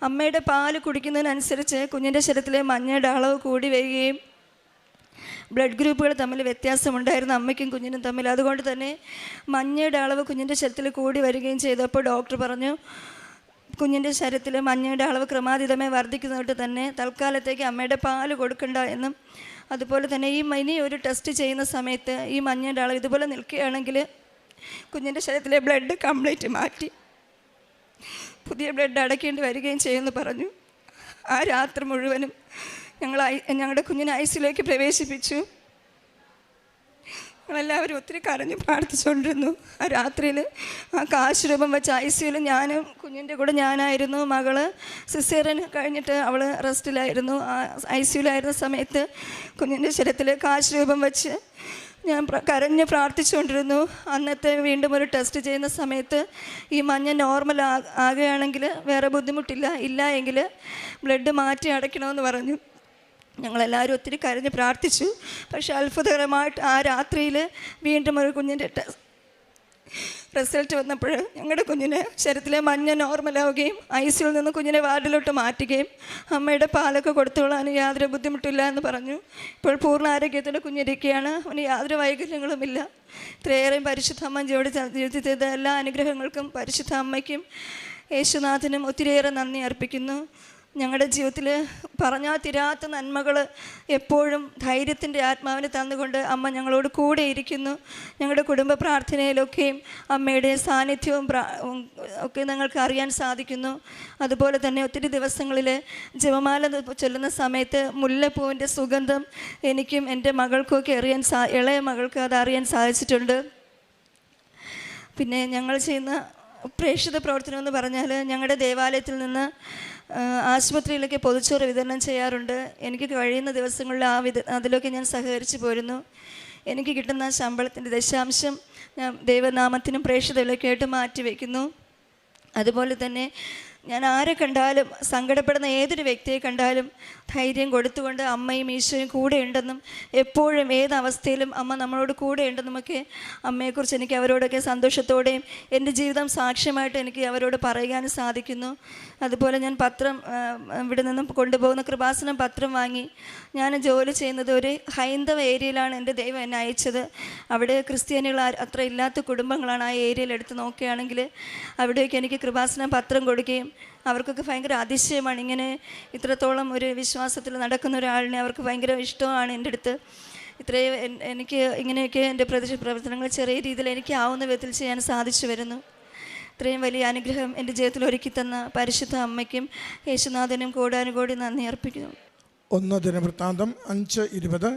അമ്മയുടെ പാല് കുടിക്കുന്നതിനനുസരിച്ച് കുഞ്ഞിൻ്റെ ശരീരത്തിലെ മഞ്ഞയുടെ അളവ് കൂടി വരികയും ബ്ലഡ് ഗ്രൂപ്പുകൾ തമ്മിൽ വ്യത്യാസമുണ്ടായിരുന്നു അമ്മയ്ക്കും കുഞ്ഞിനും തമ്മിൽ. അതുകൊണ്ട് തന്നെ മഞ്ഞയുടെ അളവ് കുഞ്ഞിൻ്റെ ശരീരത്തിൽ കൂടി വരികയും ചെയ്തപ്പോൾ ഡോക്ടർ പറഞ്ഞു കുഞ്ഞിൻ്റെ ശരീരത്തിൽ മഞ്ഞയുടെ അളവ് ക്രമാതീതമായി വർദ്ധിക്കുന്നതുകൊണ്ട് തന്നെ തൽക്കാലത്തേക്ക് അമ്മയുടെ പാല് കൊടുക്കണ്ട എന്നും, അതുപോലെ തന്നെ ഇനി ഒരു ടെസ്റ്റ് ചെയ്യുന്ന സമയത്ത് ഈ മഞ്ഞയുടെ അളവ് ഇതുപോലെ നിൽക്കുകയാണെങ്കിൽ കുഞ്ഞിൻ്റെ ശരീരത്തിലെ ബ്ലഡ് കംപ്ലീറ്റ് മാറ്റി പുതിയ ബ്ലഡ് അടയ്ക്കേണ്ടി വരികയും ചെയ്യുമെന്ന് പറഞ്ഞു. ആ രാത്രി മുഴുവനും ഞങ്ങളുടെ കുഞ്ഞിനെ ഐസിയിലേക്ക് പ്രവേശിപ്പിച്ചു. ഞങ്ങളെല്ലാവരും ഒത്തിരി കരഞ്ഞ് പ്രാർത്ഥിച്ചുകൊണ്ടിരുന്നു. ആ രാത്രിയിൽ ആ കാശ് രൂപം വെച്ച ഐസിയിൽ ഞാനും കുഞ്ഞിൻ്റെ കൂടെ ഞാനായിരുന്നു. മകള് സിസേറിയൻ കഴിഞ്ഞിട്ട് അവൾ റെസ്റ്റിലായിരുന്നു. ആ ഐസിയിലായിരുന്ന സമയത്ത് കുഞ്ഞിൻ്റെ ശരീരത്തിൽ കാശ് രൂപം വെച്ച് ഞാൻ കരഞ്ഞ് പ്രാർത്ഥിച്ചുകൊണ്ടിരുന്നു. അന്നത്തെ വീണ്ടും ഒരു ടെസ്റ്റ് ചെയ്യുന്ന സമയത്ത് ഈ മഞ്ഞ നോർമൽ ആകുകയാണെങ്കിൽ വേറെ ബുദ്ധിമുട്ടില്ല, ഇല്ല എങ്കിൽ ബ്ലഡ് മാറ്റി അടയ്ക്കണമെന്ന് പറഞ്ഞു. ഞങ്ങളെല്ലാവരും ഒത്തിരി കരഞ്ഞ് പ്രാർത്ഥിച്ചു. പക്ഷെ അത്ഭുതകരമായിട്ട് ആ രാത്രിയിൽ വീണ്ടും ഒരു കുഞ്ഞിൻ്റെ റിസൾട്ട് വന്നപ്പോൾ ഞങ്ങളുടെ കുഞ്ഞിന് ശരീരത്തിലെ മഞ്ഞ നോർമലാവുകയും ഐസിയിൽ നിന്ന് കുഞ്ഞിനെ വാർഡിലോട്ട് മാറ്റുകയും അമ്മയുടെ പാലൊക്കെ കൊടുത്തുകൊള്ളാനും യാതൊരു ബുദ്ധിമുട്ടില്ല എന്ന് പറഞ്ഞു. ഇപ്പോൾ പൂർണ്ണ ആരോഗ്യത്തോടെ കുഞ്ഞിരിക്കുകയാണ്. അവന് യാതൊരു വൈകല്യങ്ങളുമില്ല. ഇത്രയേറെ പരിശുദ്ധ അമ്മ ജീവിതത്തിൽ ചെയ്ത എല്ലാ അനുഗ്രഹങ്ങൾക്കും പരിശുദ്ധ അമ്മയ്ക്കും യേശുനാഥനും ഒത്തിരിയേറെ നന്ദി അർപ്പിക്കുന്നു. ഞങ്ങളുടെ ജീവിതത്തിൽ പറഞ്ഞാൽ തീരാത്ത നന്മകൾ എപ്പോഴും ധൈര്യത്തിൻ്റെ ആത്മാവിനെ തന്നുകൊണ്ട് അമ്മ ഞങ്ങളോട് കൂടെ ഇരിക്കുന്നു. ഞങ്ങളുടെ കുടുംബ പ്രാർത്ഥനയിലൊക്കെയും അമ്മയുടെ സാന്നിധ്യവും ഒക്കെ ഞങ്ങൾക്ക് അറിയാൻ സാധിക്കുന്നു. അതുപോലെ തന്നെ ഒത്തിരി ദിവസങ്ങളിൽ ജപമാല ചൊല്ലുന്ന സമയത്ത് മുല്ലപ്പൂവിൻ്റെ സുഗന്ധം എനിക്കും എൻ്റെ മകൾക്കൊക്കെ ഇളയ മകൾക്ക് അത് അറിയാൻ സാധിച്ചിട്ടുണ്ട്. പിന്നെ ഞങ്ങൾ ചെയ്യുന്ന പ്രേക്ഷിത പ്രവർത്തനം എന്ന് പറഞ്ഞാൽ ഞങ്ങളുടെ ദേവാലയത്തിൽ നിന്ന് ആശുപത്രിയിലൊക്കെ പൊതിച്ചോറ് വിതരണം ചെയ്യാറുണ്ട്. എനിക്ക് കഴിയുന്ന ദിവസങ്ങളിൽ അതിലൊക്കെ ഞാൻ സഹകരിച്ചു പോരുന്നു. എനിക്ക് കിട്ടുന്ന ശമ്പളത്തിൻ്റെ ദശാംശം ഞാൻ ദൈവനാമത്തിനും പ്രേക്ഷിതയിലൊക്കെ ആയിട്ട് മാറ്റി വയ്ക്കുന്നു. അതുപോലെ തന്നെ ഞാൻ ആരെ കണ്ടാലും സങ്കടപ്പെടുന്ന ഏതൊരു വ്യക്തിയെ കണ്ടാലും ധൈര്യം കൊടുത്തുകൊണ്ട് അമ്മയും ഈശോയും കൂടെ ഉണ്ടെന്നും എപ്പോഴും ഏതവസ്ഥയിലും അമ്മ നമ്മളോട് കൂടെ ഉണ്ടെന്നുമൊക്കെ അമ്മയെക്കുറിച്ച് എനിക്ക് അവരോടൊക്കെ സന്തോഷത്തോടെയും എൻ്റെ ജീവിതം സാക്ഷ്യമായിട്ട് എനിക്ക് അവരോട് പറയാനും സാധിക്കുന്നു. അതുപോലെ ഞാൻ പത്രം ഇവിടെ നിന്നും കൊണ്ടുപോകുന്ന കൃപാസനം പത്രം വാങ്ങി ഞാൻ ജോലി ചെയ്യുന്നത് ഒരു ഹൈന്ദവ ഏരിയയിലാണ് എൻ്റെ ദൈവം എന്നെ അയച്ചത്. അവിടെ ക്രിസ്ത്യാനികൾ അത്ര ഇല്ലാത്ത കുടുംബങ്ങളാണ് ആ ഏരിയയിൽ എടുത്ത് നോക്കുകയാണെങ്കിൽ. അവിടേക്ക് എനിക്ക് കൃപാസനം പത്രം കൊടുക്കുകയും അവർക്കൊക്കെ ഭയങ്കര അതിശയമാണ്. ഇങ്ങനെ ഇത്രത്തോളം ഒരു വിശ്വാസത്തിൽ നടക്കുന്ന ഒരാളിനെ അവർക്ക് ഭയങ്കര ഇഷ്ടമാണ് എൻ്റെ അടുത്ത്. ഇത്രയും എനിക്ക് ഇങ്ങനെയൊക്കെ എൻ്റെ പ്രവർത്തനങ്ങൾ ചെറിയ രീതിയിൽ എനിക്ക് ആവുന്ന വിധത്തിൽ ചെയ്യാൻ സാധിച്ചു വരുന്നു. ഇത്രയും വലിയ അനുഗ്രഹം എൻ്റെ ജീവിതത്തിൽ ഒരുക്കി തന്ന പരിശുദ്ധ അമ്മയ്ക്കും യേശുനാഥനും കോടാനുകോടി നന്ദി അർപ്പിക്കുന്നു. 1 ദിനവൃത്താന്തം 5:20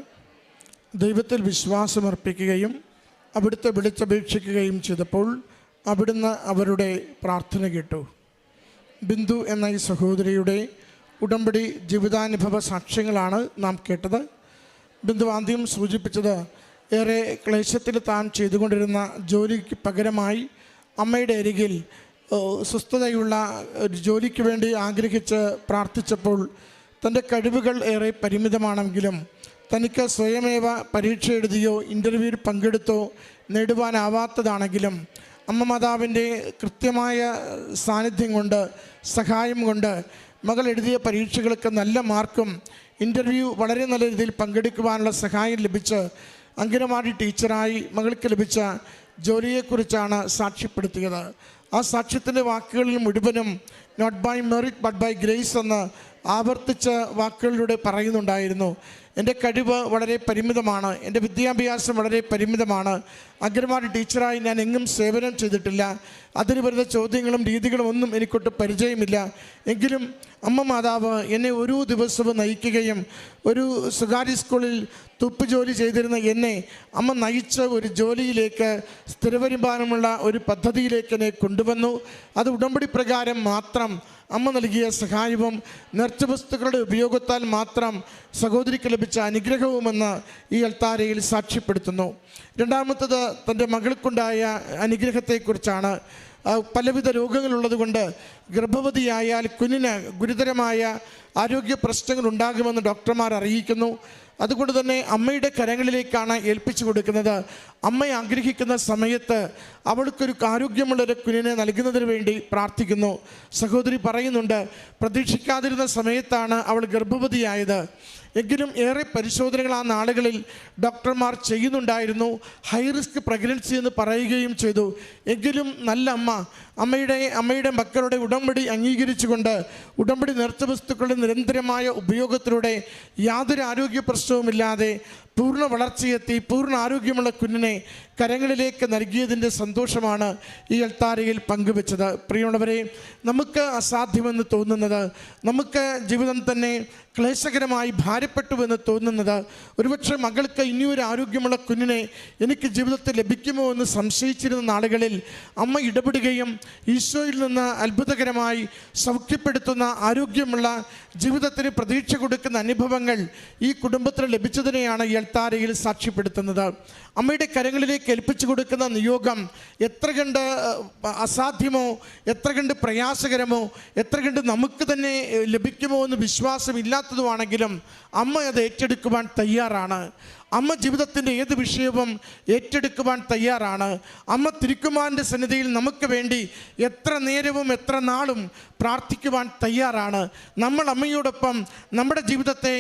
ദൈവത്തിൽ വിശ്വാസമർപ്പിക്കുകയും അവിടുത്തെ വിളിച്ചപേക്ഷിക്കുകയും ചെയ്തപ്പോൾ അവിടുന്ന് അവരുടെ പ്രാർത്ഥന കേട്ടു. ബിന്ദു എന്ന ഈ സഹോദരിയുടെ ഉടമ്പടി ജീവിതാനുഭവ സാക്ഷ്യങ്ങളാണ് നാം കേട്ടത്. ബിന്ദു ആദ്യം സൂചിപ്പിച്ചത് ഏറെ ക്ലേശത്തിൽ താൻ ചെയ്തുകൊണ്ടിരുന്ന ജോലിക്ക് പകരമായി അമ്മയുടെ അരികിൽ സ്വസ്ഥതയുള്ള ഒരു ജോലിക്ക് വേണ്ടി ആഗ്രഹിച്ച് പ്രാർത്ഥിച്ചപ്പോൾ തൻ്റെ കഴിവുകൾ ഏറെ പരിമിതമാണെങ്കിലും തനിക്ക് സ്വയമേവ പരീക്ഷ എഴുതിയോ ഇൻ്റർവ്യൂവിൽ പങ്കെടുത്തോ നേടുവാനാവാത്തതാണെങ്കിലും അമ്മ മാതാവിൻ്റെ കൃത്യമായ സാന്നിധ്യം കൊണ്ട് സഹായം കൊണ്ട് മകൾ എഴുതിയ പരീക്ഷകൾക്ക് നല്ല മാർക്കും ഇൻ്റർവ്യൂ വളരെ നല്ല രീതിയിൽ പങ്കെടുക്കുവാനുള്ള സഹായം ലഭിച്ച് അംഗനവാടി ടീച്ചറായി മകൾക്ക് ലഭിച്ച ജോലിയെക്കുറിച്ചാണ് സാക്ഷ്യപ്പെടുത്തിയത്. ആ സാക്ഷ്യത്തിൻ്റെ വാക്കുകളിൽ മുഴുവനും not by merit but by grace എന്ന് ആവർത്തിച്ച വാക്കുകളിലൂടെ പറയുന്നുണ്ടായിരുന്നു. എൻ്റെ കഴിവ് വളരെ പരിമിതമാണ്, എൻ്റെ വിദ്യാഭ്യാസം വളരെ പരിമിതമാണ്, അംഗനവാടി ടീച്ചറായി ഞാൻ എങ്ങും സേവനം ചെയ്തിട്ടില്ല, അതിന് വരുന്ന ചോദ്യങ്ങളും രീതികളും ഒന്നും എനിക്കൊട്ട് പരിചയമില്ല. എങ്കിലും അമ്മ മാതാവ് എന്നെ ഓരോ ദിവസവും നയിക്കുകയും ഒരു സ്വകാര്യ സ്കൂളിൽ തുപ്പ് ജോലി ചെയ്തിരുന്ന എന്നെ അമ്മ നയിച്ച ഒരു ജോലിയിലേക്ക്, സ്ഥിരവരുമാനമുള്ള ഒരു പദ്ധതിയിലേക്ക് എന്നെ കൊണ്ടുവന്നു. അത് ഉടമ്പടി പ്രകാരം മാത്രം അമ്മ നൽകിയ സഹായവും നേർച്ച വസ്തുക്കളുടെ ഉപയോഗത്താൽ മാത്രം സഹോദരിക്ക് ലഭിച്ച അനുഗ്രഹവുമെന്ന് ഈ അൾത്താരയിൽ സാക്ഷ്യപ്പെടുത്തുന്നു. രണ്ടാമത്തത് തൻ്റെ മകൾക്കുണ്ടായ അനുഗ്രഹത്തെക്കുറിച്ചാണ്. പലവിധ രോഗങ്ങളുള്ളത് കൊണ്ട് ഗർഭവതിയായാൽ കുഞ്ഞിന് ഗുരുതരമായ ആരോഗ്യ പ്രശ്നങ്ങൾ ഉണ്ടാകുമെന്ന് ഡോക്ടർമാർ അറിയിക്കുന്നു. അതുകൊണ്ട് തന്നെ അമ്മയുടെ കരങ്ങളിലേക്കാണ് ഏൽപ്പിച്ചു കൊടുക്കുന്നത്. അമ്മ ആഗ്രഹിക്കുന്ന സമയത്ത് അവൾക്കൊരു ആരോഗ്യമുള്ളൊരു കുഞ്ഞിനെ നൽകുന്നതിന് വേണ്ടി പ്രാർത്ഥിക്കുന്നു. സഹോദരി പറയുന്നുണ്ട്, പ്രതീക്ഷിക്കാതിരുന്ന സമയത്താണ് അവൾ ഗർഭവതിയായത്. എങ്കിലും ഏറെ പരിശോധനകൾ ആ നാളുകളിൽ ഡോക്ടർമാർ ചെയ്യുന്നുണ്ടായിരുന്നു. ഹൈ റിസ്ക് പ്രഗ്നൻസി എന്ന് പറയുകയും ചെയ്തു. എങ്കിലും നല്ല അമ്മയുടെ മക്കളുടെ ഉടമ്പടി അംഗീകരിച്ചുകൊണ്ട് ഉടമ്പടി നേർച്ച വസ്തുക്കളുടെ നിരന്തരമായ ഉപയോഗത്തിലൂടെ യാതൊരു ആരോഗ്യ പ്രശ്നവുമില്ലാതെ പൂർണ്ണ വളർച്ചയെത്തി പൂർണ്ണ ആരോഗ്യമുള്ള കുഞ്ഞിനെ കരങ്ങളിലേക്ക് നൽകിയതിൻ്റെ സന്തോഷമാണ് ഈ അൾത്താരയിൽ പങ്കുവെച്ചത്. പ്രിയമുള്ളവരെ, നമുക്ക് അസാധ്യമെന്ന് തോന്നുന്നത്, നമുക്ക് ജീവിതം തന്നെ ക്ലേശകരമായി ഭാരപ്പെട്ടുവെന്ന് തോന്നുന്നത്, ഒരുപക്ഷെ മകൾക്ക് ഇനിയൊരു ആരോഗ്യമുള്ള കുഞ്ഞിനെ എനിക്ക് ജീവിതത്തിൽ ലഭിക്കുമോ എന്ന് സംശയിച്ചിരുന്ന നാളുകളിൽ അമ്മ ഇടപെടുകയും ഈശോയിൽ നിന്ന് അത്ഭുതകരമായി സൗഖ്യപ്പെടുത്തുന്ന ആരോഗ്യമുള്ള ജീവിതത്തിന് പ്രതീക്ഷ കൊടുക്കുന്ന അനുഭവങ്ങൾ ഈ കുടുംബത്തിന് ലഭിച്ചതിനെയാണ് ഈ അൾത്താരയിൽ സാക്ഷ്യപ്പെടുത്തുന്നത്. അമ്മയുടെ കരങ്ങളിലേക്ക് ഏൽപ്പിച്ചു കൊടുക്കുന്ന നിയോഗം എത്ര കണ്ട് അസാധ്യമോ, എത്ര കണ്ട് പ്രയാസകരമോ, എത്ര കണ്ട് നമുക്ക് തന്നെ ലഭിക്കുമോ എന്ന് വിശ്വാസമില്ലാത്തതുമാണെങ്കിലും അമ്മ അത് ഏറ്റെടുക്കുവാൻ തയ്യാറാണ്. അമ്മ ജീവിതത്തിൻ്റെ ഏത് വിഷയവും ഏറ്റെടുക്കുവാൻ തയ്യാറാണ്. അമ്മ തിരുക്കുമാരൻ്റെ സന്നിധിയിൽ നമുക്ക് വേണ്ടി എത്ര നേരവും എത്ര നാളും പ്രാർത്ഥിക്കുവാൻ തയ്യാറാണ്. നമ്മൾ അമ്മയോടൊപ്പം നമ്മുടെ ജീവിതത്തെ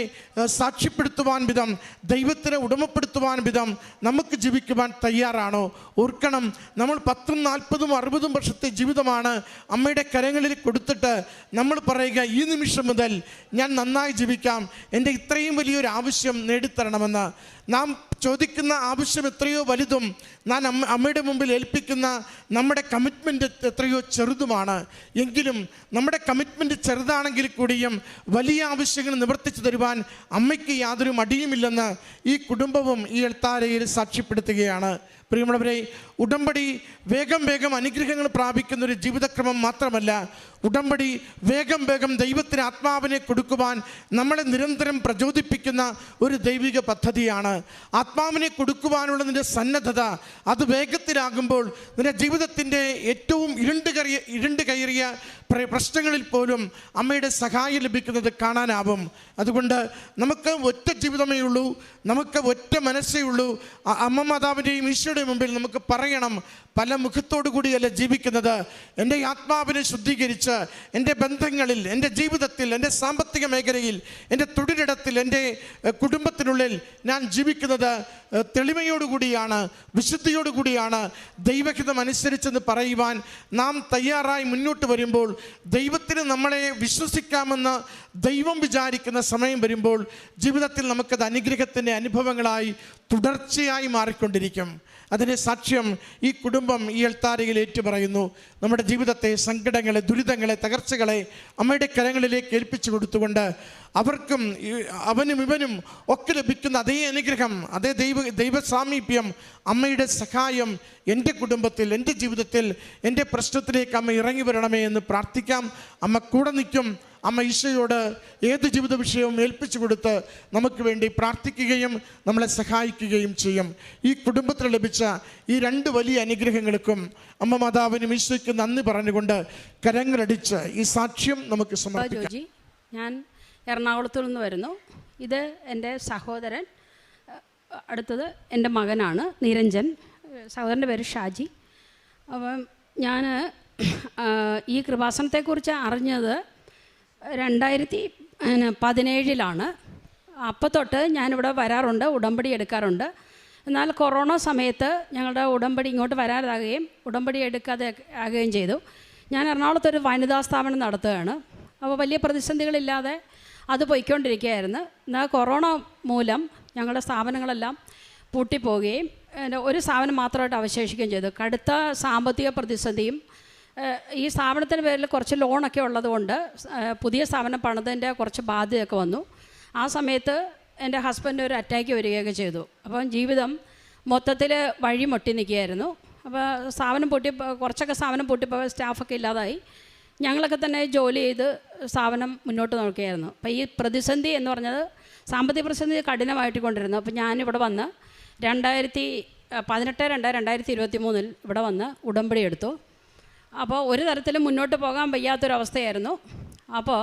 സാക്ഷ്യപ്പെടുത്തുവാൻ വിധം, ദൈവത്തിനെ ഉടമപ്പെടുത്തുവാൻ വിധം നമുക്ക് ജീവിക്കുവാൻ തയ്യാറാണോ? ഓർക്കണം, നമ്മൾ 10, 40, 60 വർഷത്തെ ജീവിതമാണ് അമ്മയുടെ കരങ്ങളിൽ കൊടുത്തിട്ട് നമ്മൾ പറയുക, ഈ നിമിഷം മുതൽ ഞാൻ നന്നായി ജീവിക്കാം, എൻ്റെ ഇത്രയും വലിയൊരു ആവശ്യം നേടിത്തരണമെന്ന്. നാം ചോദിക്കുന്ന ആവശ്യം എത്രയോ വലുതും അമ്മയുടെ മുമ്പിൽ ഏൽപ്പിക്കുന്ന നമ്മുടെ കമ്മിറ്റ്മെൻറ്റ് എത്രയോ ചെറുതുമാണ്. എങ്കിലും നമ്മുടെ കമ്മിറ്റ്മെൻറ്റ് ചെറുതാണെങ്കിൽ കൂടിയും വലിയ ആവശ്യങ്ങൾ നിവർത്തിച്ചു തരുവാൻ അമ്മയ്ക്ക് യാതൊരു മടിയുമില്ലെന്ന് ഈ കുടുംബവും ഈ അൾത്താരയിൽ സാക്ഷ്യപ്പെടുത്തുകയാണ്. പ്രിയമുള്ളവരെ, ഉടമ്പടി വേഗം വേഗം അനുഗ്രഹങ്ങൾ പ്രാപിക്കുന്ന ഒരു ജീവിതക്രമം മാത്രമല്ല, ഉടമ്പടി വേഗം വേഗം ദൈവത്തിന് ആത്മാവിനെ കൊടുക്കുവാൻ നമ്മളെ നിരന്തരം പ്രചോദിപ്പിക്കുന്ന ഒരു ദൈവിക പദ്ധതിയാണ്. ആത്മാവിനെ കൊടുക്കുവാനുള്ള നിൻ്റെ സന്നദ്ധത അത് വേഗത്തിലാകുമ്പോൾ നിൻ്റെ ജീവിതത്തിൻ്റെ ഏറ്റവും ഇരുണ്ട് കയറിയ പ്രശ്നങ്ങളിൽ പോലും അമ്മയുടെ സഹായം ലഭിക്കുന്നത് കാണാനാവും. അതുകൊണ്ട് നമുക്ക് ഒറ്റ ജീവിതമേ ഉള്ളൂ, നമുക്ക് ഒറ്റ മനസ്സേ ഉള്ളൂ. അമ്മ മാതാവിൻ്റെയും ഈശോയുടെ മുമ്പിൽ നമുക്ക് പറയണം, പല മുഖത്തോടു കൂടിയല്ല ജീവിക്കുന്നത്. എൻ്റെ ആത്മാവിനെ ശുദ്ധീകരിച്ച് എൻ്റെ ബന്ധങ്ങളിൽ, എൻ്റെ ജീവിതത്തിൽ, എൻ്റെ സാമ്പത്തിക മേഖലയിൽ, എൻ്റെ തൊഴിലിടത്തിൽ, എൻ്റെ കുടുംബത്തിനുള്ളിൽ ഞാൻ ജീവിക്കുന്നത് തെളിമയോടുകൂടിയാണ്, വിശുദ്ധിയോടുകൂടിയാണ്, ദൈവഹിതം അനുസരിച്ചെന്ന് പറയുവാൻ നാം തയ്യാറായി മുന്നോട്ട് വരുമ്പോൾ, ദൈവത്തിന് നമ്മളെ വിശ്വസിക്കാമെന്ന് ദൈവം വിചാരിക്കുന്ന സമയം വരുമ്പോൾ ജീവിതത്തിൽ നമുക്കത് അനുഗ്രഹത്തിൻ്റെ അനുഭവങ്ങളായി തുടർച്ചയായി മാറിക്കൊണ്ടിരിക്കും. അതിൻ്റെ സാക്ഷ്യം ഈ കുടുംബം ഈ അൾത്താരയിൽ ഏറ്റുപറയുന്നു. നമ്മുടെ ജീവിതത്തെ, സങ്കടങ്ങളെ, ദുരിതങ്ങളെ, തകർച്ചകളെ അമ്മയുടെ കരങ്ങളിലേക്ക് ഏൽപ്പിച്ചു കൊടുത്തുകൊണ്ട് അവർക്കും അവനും ഇവനും ഒക്കെ ലഭിക്കുന്ന അതേ അനുഗ്രഹം, അതേ ദൈവ സാമീപ്യം, അമ്മയുടെ സഹായം എൻ്റെ കുടുംബത്തിൽ, എൻ്റെ ജീവിതത്തിൽ, എൻ്റെ പ്രശ്നത്തിലേക്ക് അമ്മ ഇറങ്ങി വരണമേ എന്ന് പ്രാർത്ഥിക്കാം. അമ്മ കൂടെ നിൽക്കും. അമ്മ ഈശോയോട് ഏത് ജീവിത വിഷയവും ഏൽപ്പിച്ചു കൊടുത്ത് നമുക്ക് വേണ്ടി പ്രാർത്ഥിക്കുകയും നമ്മളെ സഹായിക്കുകയും ചെയ്യും. ഈ കുടുംബത്തിന് ലഭിച്ച ഈ 2 വലിയ അനുഗ്രഹങ്ങൾക്കും അമ്മ മാതാവിനും ഈശോയ്ക്ക് നന്ദി പറഞ്ഞുകൊണ്ട് കരങ്ങളടിച്ച് ഈ സാക്ഷ്യം നമുക്ക് സമർപ്പിക്കാം. ഞാൻ എറണാകുളത്തു നിന്ന് വരുന്നു. ഇത് എൻ്റെ സഹോദരൻ, അടുത്തത് എൻ്റെ മകനാണ് നിരഞ്ജൻ, സഹോദരൻ്റെ പേര് ഷാജി. അപ്പം ഞാൻ ഈ കൃപാസനത്തെക്കുറിച്ച് അറിഞ്ഞത് 2017 അപ്പോൾ തൊട്ട് ഞാനിവിടെ വരാറുണ്ട്, ഉടമ്പടി എടുക്കാറുണ്ട്. എന്നാൽ കൊറോണ സമയത്ത് ഞങ്ങളുടെ ഉടമ്പടി ഇങ്ങോട്ട് വരാതാകുകയും ഉടമ്പടി എടുക്കാതെ ആകുകയും ചെയ്തു. ഞാൻ എറണാകുളത്തൊരു വനിതാ സ്ഥാപനം നടത്തുകയാണ്. അപ്പോൾ വലിയ പ്രതിസന്ധികളില്ലാതെ അത് പോയിക്കൊണ്ടിരിക്കുകയായിരുന്നു. എന്നാൽ കൊറോണ മൂലം ഞങ്ങളുടെ സ്ഥാപനങ്ങളെല്ലാം പൂട്ടിപ്പോവുകയും ഒരു സ്ഥാപനം മാത്രമായിട്ട് അവശേഷിക്കുകയും ചെയ്തു. കടുത്ത സാമ്പത്തിക പ്രതിസന്ധിയും ഈ സ്ഥാപനത്തിൻ്റെ പേരിൽ കുറച്ച് ലോണൊക്കെ ഉള്ളതുകൊണ്ട് പുതിയ സ്ഥാപനം പണിതിൻ്റെ കുറച്ച് ബാധ്യതയൊക്കെ വന്നു. ആ സമയത്ത് എൻ്റെ ഹസ്ബൻഡ് ഒരു അറ്റാക്ക് വരികയൊക്കെ ചെയ്തു. അപ്പം ജീവിതം മൊത്തത്തിൽ വഴിമുട്ടി നിൽക്കുകയായിരുന്നു. അപ്പോൾ സ്ഥാപനം കുറച്ചൊക്കെ സ്ഥാപനം പൂട്ടിപ്പോൾ സ്റ്റാഫൊക്കെ ഇല്ലാതായി. ഞങ്ങളൊക്കെ തന്നെ ജോലി ചെയ്ത് സ്ഥാപനം മുന്നോട്ട് നോക്കുകയായിരുന്നു. അപ്പോൾ ഈ പ്രതിസന്ധി എന്ന് പറഞ്ഞത് സാമ്പത്തിക പ്രതിസന്ധി കഠിനമായിട്ട് കൊണ്ടിരുന്നു. അപ്പോൾ ഞാനിവിടെ വന്ന് 2018-2023 ഇവിടെ വന്ന് ഉടമ്പടി എടുത്തു. അപ്പോൾ ഒരു തരത്തിലും മുന്നോട്ട് പോകാൻ വയ്യാത്തൊരവസ്ഥയായിരുന്നു. അപ്പോൾ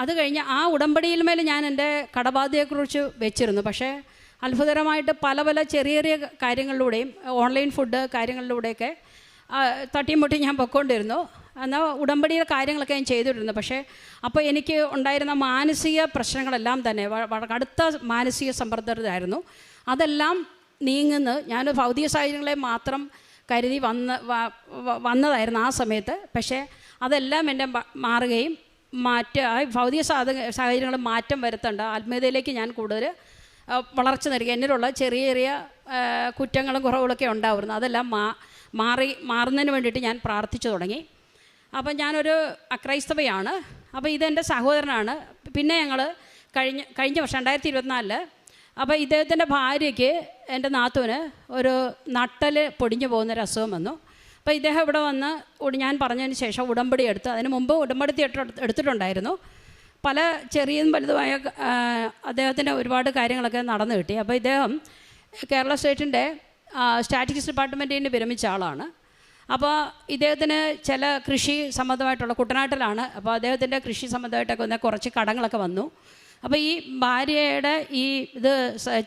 അത് കഴിഞ്ഞ് ആ ഉടമ്പടിയിൽ മേൽ ഞാൻ എൻ്റെ കടബാധ്യതയെക്കുറിച്ച് വെച്ചിരുന്നു. പക്ഷേ അത്ഭുതകരമായിട്ട് പല പല ചെറിയ ചെറിയ കാര്യങ്ങളിലൂടെയും ഓൺലൈൻ ഫുഡ് കാര്യങ്ങളിലൂടെയൊക്കെ തട്ടിമുട്ടി ഞാൻ പൊയ്ക്കൊണ്ടിരുന്നു. എന്നാൽ ഉടമ്പടിയുടെ കാര്യങ്ങളൊക്കെ ഞാൻ ചെയ്തിരുന്നു. പക്ഷേ അപ്പോൾ എനിക്ക് ഉണ്ടായിരുന്ന മാനസിക പ്രശ്നങ്ങളെല്ലാം തന്നെ കടുത്ത മാനസിക സമ്മർദ്ദമായിരുന്നു. അതെല്ലാം നീങ്ങുന്നു. ഞാൻ ഭൗതിക സാഹചര്യങ്ങളെ മാത്രം കരുതി വന്നതായിരുന്നു ആ സമയത്ത്. പക്ഷേ അതെല്ലാം എൻ്റെ മാറുകയും ഭൗതിക സാഹചര്യങ്ങൾ മാറ്റം വരുത്തേണ്ട ആത്മീയതയിലേക്ക് ഞാൻ കൂടുതൽ വളർച്ച നൽകി. എന്നിലുള്ള ചെറിയ ചെറിയ കുറ്റങ്ങളും കുറവുകളൊക്കെ ഉണ്ടാവുന്നു. അതെല്ലാം മാറുന്നതിന് വേണ്ടിയിട്ട് ഞാൻ പ്രാർത്ഥിച്ചു തുടങ്ങി. അപ്പം ഞാനൊരു അക്രൈസ്തവയാണ്. അപ്പോൾ ഇതെൻ്റെ സഹോദരനാണ്. പിന്നെ ഞങ്ങൾ കഴിഞ്ഞ വർഷം 2024 അപ്പോൾ ഇദ്ദേഹത്തിൻ്റെ ഭാര്യയ്ക്ക് എൻ്റെ നാത്തൂന് ഒരു നട്ടൽ പൊടിഞ്ഞു പോകുന്നൊരു അസുഖം വന്നു. അപ്പോൾ ഇദ്ദേഹം ഇവിടെ വന്ന് ഞാൻ പറഞ്ഞതിന് ശേഷം ഉടമ്പടി എടുത്ത്, അതിന് മുമ്പ് ഉടമ്പടി എടുത്തിട്ടുണ്ടായിരുന്നു. പല ചെറിയതും വലുതുമായ അദ്ദേഹത്തിന് ഒരുപാട് കാര്യങ്ങളൊക്കെ നടന്നു കിട്ടി. അപ്പോൾ ഇദ്ദേഹം കേരള സ്റ്റേറ്റിൻ്റെ സ്റ്റാറ്റിസ്റ്റിക്സ് ഡിപ്പാർട്ട്മെൻറ്റിൽ നിന്ന് വിരമിച്ച ആളാണ്. അപ്പോൾ ഇദ്ദേഹത്തിന് ചില കൃഷി സംബന്ധമായിട്ടുള്ള കുട്ടനാട്ടിലാണ്. അപ്പോൾ അദ്ദേഹത്തിൻ്റെ കൃഷി സംബന്ധമായിട്ടൊക്കെ കുറച്ച് കടങ്ങളൊക്കെ വന്നു. അപ്പോൾ ഈ ഭാര്യയുടെ ഇത്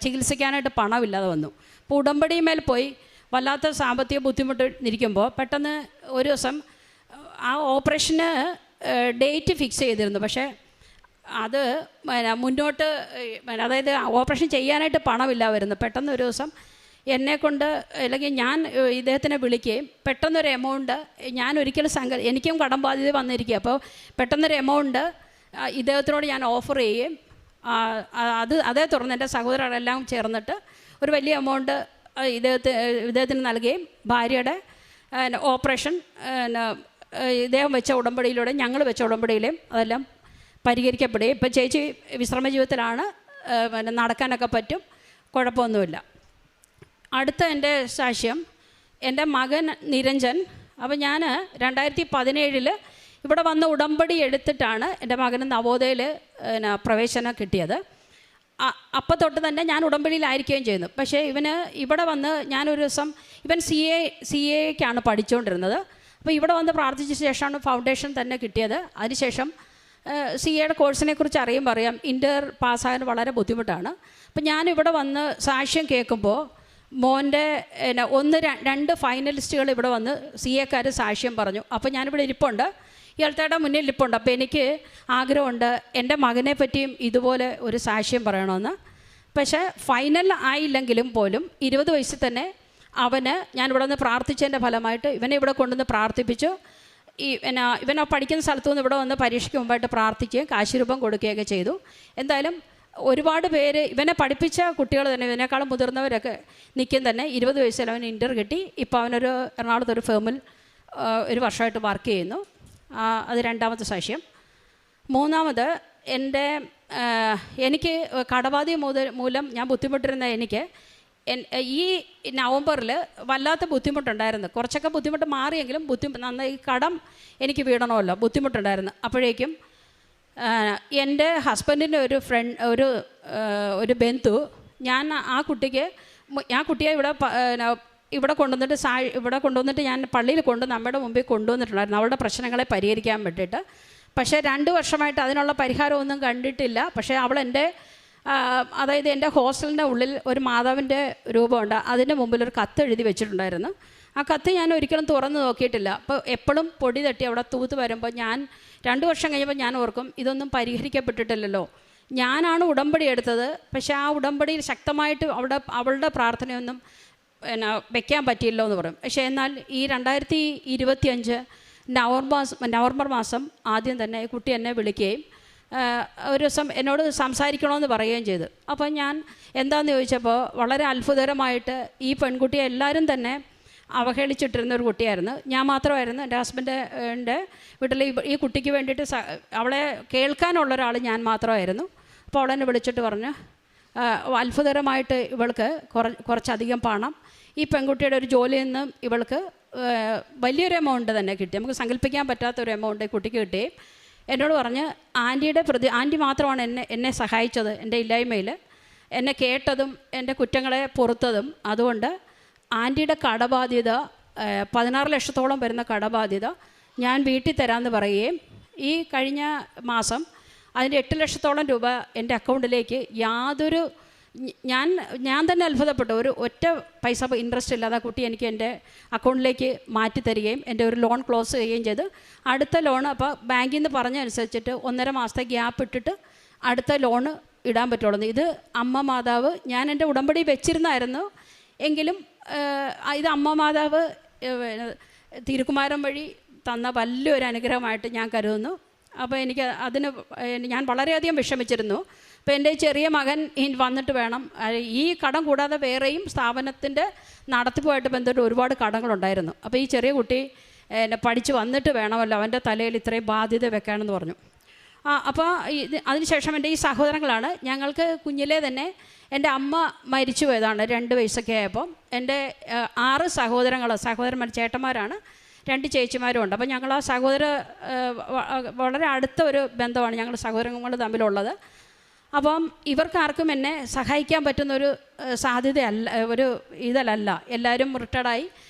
ചികിത്സിക്കാനായിട്ട് പണമില്ലാതെ വന്നു. അപ്പോൾ ഉടമ്പടിമേൽ പോയി വല്ലാത്ത സാമ്പത്തിക ബുദ്ധിമുട്ട് ഇരിക്കുമ്പോൾ പെട്ടെന്ന് ഒരു ദിവസം ആ ഓപ്പറേഷന് ഡേറ്റ് ഫിക്സ് ചെയ്തിരുന്നു. പക്ഷേ അത് മുന്നോട്ട് അതായത് ഓപ്പറേഷൻ ചെയ്യാനായിട്ട് പണമില്ല വരുന്നു. പെട്ടെന്ന് ഒരു ദിവസം എന്നെക്കൊണ്ട് അല്ലെങ്കിൽ ഞാൻ ഇദ്ദേഹത്തിനെ വിളിക്കുകയും പെട്ടെന്നൊരു എമൗണ്ട് ഞാൻ ഒരിക്കലും എനിക്കും കടം ബാധ്യത വന്നിരിക്കുക. അപ്പോൾ പെട്ടെന്നൊരു എമൗണ്ട് ഇദ്ദേഹത്തിനോട് ഞാൻ ഓഫർ ചെയ്യുകയും അതേ തുടർന്ന് എൻ്റെ സഹോദരരെല്ലാം ചേർന്നിട്ട് ഒരു വലിയ എമൗണ്ട് ഇദ്ദേഹത്തിന് നൽകുകയും ഭാര്യയുടെ ഓപ്പറേഷൻ ഇദ്ദേഹം വെച്ച ഉടമ്പടിയിലൂടെ ഞങ്ങൾ വെച്ച ഉടമ്പടിയിലും അതെല്ലാം പരിഹരിക്കപ്പെടുകയും ഇപ്പോൾ ചേച്ചി വിശ്രമ ജീവിതത്തിലാണ്. നടക്കാനൊക്കെ പറ്റും, കുഴപ്പമൊന്നുമില്ല. അടുത്ത എൻ്റെ സാക്ഷ്യം എൻ്റെ മകൻ നിരഞ്ജൻ. അപ്പോൾ ഞാൻ 2017 ഇവിടെ വന്ന് ഉടമ്പടി എടുത്തിട്ടാണ് എൻ്റെ മകന് നവോദയയിൽ പ്രവേശനം കിട്ടിയത്. അപ്പം തൊട്ട് തന്നെ ഞാൻ ഉടമ്പടിയിലായിരിക്കുകയും ചെയ്യുന്നു. പക്ഷേ ഇവന് ഇവിടെ വന്ന് ഞാനൊരു ദിവസം ഇവൻ CA-ക്കാണ് പഠിച്ചുകൊണ്ടിരുന്നത്. അപ്പോൾ ഇവിടെ വന്ന് പ്രാർത്ഥിച്ച ശേഷമാണ് ഫൗണ്ടേഷൻ തന്നെ കിട്ടിയത്. അതിനുശേഷം CA-യുടെ കോഴ്സിനെ കുറിച്ച് അറിയാം ഇൻ്റർ പാസ്സാകാൻ വളരെ ബുദ്ധിമുട്ടാണ്. അപ്പം ഞാനിവിടെ വന്ന് സാക്ഷ്യം കേൾക്കുമ്പോൾ മോൻ്റെ 2 ഫൈനലിസ്റ്റുകൾ ഇവിടെ വന്ന് CA-ക്കാർ സാക്ഷ്യം പറഞ്ഞു. അപ്പോൾ ഞാനിവിടെ ഇരിപ്പുണ്ട്, ഇയാളുടെ മുന്നിൽ ഇരിപ്പുണ്ട്. അപ്പോൾ എനിക്ക് ആഗ്രഹമുണ്ട് എൻ്റെ മകനെ പറ്റിയും ഇതുപോലെ ഒരു സാക്ഷ്യം പറയണമെന്ന്. പക്ഷേ ഫൈനൽ ആയില്ലെങ്കിലും പോലും 20 വയസ്സിൽ തന്നെ അവന് ഞാനിവിടെ നിന്ന് പ്രാർത്ഥിച്ചതിൻ്റെ ഫലമായിട്ട് ഇവനെ ഇവിടെ കൊണ്ടുവന്ന് പ്രാർത്ഥിപ്പിച്ചു. ഇവൻ പഠിക്കുന്ന സ്ഥലത്തു നിന്ന് ഇവിടെ വന്ന് പരീക്ഷയ്ക്ക് മുമ്പായിട്ട് പ്രാർത്ഥിക്കുകയും കാശുരൂപം കൊടുക്കുകയൊക്കെ ചെയ്തു. എന്തായാലും ഒരുപാട് പേര് ഇവനെ പഠിപ്പിച്ച കുട്ടികൾ തന്നെ ഇതിനേക്കാളും മുതിർന്നവരൊക്കെ നിൽക്കും തന്നെ 20 വയസ്സിൽ അവന് ഇൻ്റർ കിട്ടി. ഇപ്പോൾ അവനൊരു എറണാകുളത്തൊരു ഫേമിൽ 1 വർഷമായിട്ട് വർക്ക് ചെയ്യുന്നു. അത് 2ാമത്തെ സാക്ഷ്യം. 3ാമത് എനിക്ക് കടബാധ്യത മൂലം ഞാൻ ബുദ്ധിമുട്ടിരുന്ന എനിക്ക് ഈ നവംബറിൽ വല്ലാത്ത ബുദ്ധിമുട്ടുണ്ടായിരുന്നു. കുറച്ചൊക്കെ ബുദ്ധിമുട്ട് മാറിയെങ്കിലും നന്നായി കടം എനിക്ക് വീടണമല്ലോ, ബുദ്ധിമുട്ടുണ്ടായിരുന്നു. അപ്പോഴേക്കും എൻ്റെ ഹസ്ബൻഡിൻ്റെ ഒരു ബന്ധു ഞാൻ ആ കുട്ടിയെ ഇവിടെ കൊണ്ടുവന്നിട്ട് ഞാൻ പള്ളിയിൽ നമ്മുടെ മുമ്പിൽ കൊണ്ടുവന്നിട്ടുണ്ടായിരുന്നു അവളുടെ പ്രശ്നങ്ങളെ പരിഹരിക്കാൻ വേണ്ടിയിട്ട്. പക്ഷേ 2 വർഷമായിട്ട് അതിനുള്ള പരിഹാരമൊന്നും കണ്ടിട്ടില്ല. പക്ഷേ അവൾ അതായത് എൻ്റെ ഹോസ്റ്റലിൻ്റെ ഉള്ളിൽ ഒരു മാതാവിൻ്റെ രൂപമുണ്ട്, അതിൻ്റെ മുമ്പിൽ ഒരു കത്ത് എഴുതി വെച്ചിട്ടുണ്ടായിരുന്നു. ആ കത്ത് ഞാൻ ഒരിക്കലും തുറന്ന് നോക്കിയിട്ടില്ല. അപ്പോൾ എപ്പോഴും പൊടി തട്ടി അവിടെ തൂത്ത് വരുമ്പോൾ ഞാൻ 2 വർഷം കഴിയുമ്പോൾ ഞാൻ ഓർക്കും ഇതൊന്നും പരിഹരിക്കപ്പെട്ടിട്ടില്ലല്ലോ, ഞാനാണ് ഉടമ്പടി എടുത്തത്. പക്ഷേ ആ ഉടമ്പടിയിൽ ശക്തമായിട്ട് അവളുടെ പ്രാർത്ഥനയൊന്നും വെക്കാൻ പറ്റിയില്ലോ എന്ന് പറയും. പക്ഷേ എന്നാൽ ഈ 2025 നവംബർ മാസം ആദ്യം തന്നെ ഈ കുട്ടി എന്നെ വിളിക്കുകയും ഒരു ദിവസം എന്നോട് സംസാരിക്കണമെന്ന് പറയുകയും ചെയ്തു. അപ്പോൾ ഞാൻ എന്താണെന്ന് ചോദിച്ചപ്പോൾ വളരെ അത്ഭുതകരമായിട്ട് ഈ പെൺകുട്ടിയെ എല്ലാവരും തന്നെ അവഹേളിച്ചിട്ടിരുന്ന ഒരു കുട്ടിയായിരുന്നു. ഞാൻ മാത്രമായിരുന്നു. എൻ്റെ ഹസ്ബൻഡിൻ്റെ വീട്ടിൽ ഈ കുട്ടിക്ക് വേണ്ടിയിട്ട് അവളെ കേൾക്കാനുള്ള ഒരാൾ ഞാൻ മാത്രമായിരുന്നു. അപ്പോൾ അവളെന്നെ വിളിച്ചിട്ട് പറഞ്ഞു, അത്ഭുതകരമായിട്ട് ഇവൾക്ക് കുറച്ചധികം പണം ഈ പെൺകുട്ടിയുടെ ഒരു ജോലിയിൽ നിന്ന് ഇവൾക്ക് വലിയൊരു എമൗണ്ട് തന്നെ കിട്ടി. നമുക്ക് സങ്കല്പിക്കാൻ പറ്റാത്തൊരു എമൗണ്ട് കുട്ടിക്ക് കിട്ടുകയും എന്നോട് പറഞ്ഞ് ആൻറ്റി മാത്രമാണ് എന്നെ സഹായിച്ചത്, എൻ്റെ ഇല്ലായ്മയിൽ എന്നെ കേട്ടതും എൻ്റെ കുറ്റങ്ങളെ പൊറുത്തതും. അതുകൊണ്ട് ആൻറ്റിയുടെ കടബാധ്യത 16 ലക്ഷത്തോളം വരുന്ന കടബാധ്യത ഞാൻ വീട്ടിൽ തരാമെന്ന് പറയുകയും ഈ കഴിഞ്ഞ മാസം അതിൻ്റെ 8 ലക്ഷത്തോളം രൂപ എൻ്റെ അക്കൗണ്ടിലേക്ക് യാതൊരു ഞാൻ തന്നെ അത്ഭുതപ്പെട്ടു. ഒറ്റ പൈസ ഇൻട്രസ്റ്റ് ഇല്ലാതെ കുട്ടി എനിക്ക് എൻ്റെ അക്കൗണ്ടിലേക്ക് മാറ്റി തരികയും എൻ്റെ ഒരു ലോൺ ക്ലോസ് ചെയ്യുകയും ചെയ്ത് അടുത്ത ലോൺ അപ്പോൾ ബാങ്കിൽ നിന്ന് പറഞ്ഞനുസരിച്ചിട്ട് 1.5 മാസത്തെ ഗ്യാപ്പ് ഇട്ടിട്ട് അടുത്ത ലോണ് ഇടാൻ പറ്റുള്ളൂ. ഇത് അമ്മ മാതാവ് ഞാൻ എൻ്റെ ഉടമ്പടി വെച്ചിരുന്നായിരുന്നു. എങ്കിലും ഇത് അമ്മ മാതാവ് തിരുക്കുമാരൻ വഴി തന്ന വലിയൊരു അനുഗ്രഹമായിട്ട് ഞാൻ കരുതുന്നു. അപ്പോൾ ഞാൻ വളരെയധികം വിഷമിച്ചിരുന്നു. അപ്പോൾ എൻ്റെ ചെറിയ മകൻ വന്നിട്ട് വേണം, ഈ കടം കൂടാതെ വേറെയും സ്ഥാപനത്തിൻ്റെ നടത്തിപ്പുമായിട്ട് ബന്ധപ്പെട്ട് ഒരുപാട് കടങ്ങളുണ്ടായിരുന്നു. അപ്പോൾ ഈ ചെറിയ കുട്ടി പഠിച്ച് വന്നിട്ട് വേണമല്ലോ അവൻ്റെ തലയിൽ ഇത്രയും ബാധ്യത വെക്കാനെന്ന് പറഞ്ഞു. അപ്പോൾ അതിനുശേഷം എൻ്റെ ഈ സഹോദരങ്ങളാണ്. ഞങ്ങൾക്ക് കുഞ്ഞിലേ തന്നെ എൻ്റെ അമ്മ മരിച്ചു പോയതാണ് 2 വയസ്സൊക്കെ ആയപ്പോൾ. എൻ്റെ 6 സഹോദരന്മാർ ചേട്ടന്മാരാണ്, 2 ചേച്ചിമാരും ഉണ്ട്. അപ്പോൾ ഞങ്ങൾ ആ വളരെ അടുത്ത ഒരു ബന്ധമാണ് ഞങ്ങൾ സഹോദരങ്ങൾ തമ്മിലുള്ളത്. അപ്പം ഇവർക്കാർക്കും എന്നെ സഹായിക്കാൻ പറ്റുന്നൊരു സാധ്യതയല്ല, ഇതല്ല. എല്ലാവരും റിട്ടയർഡായി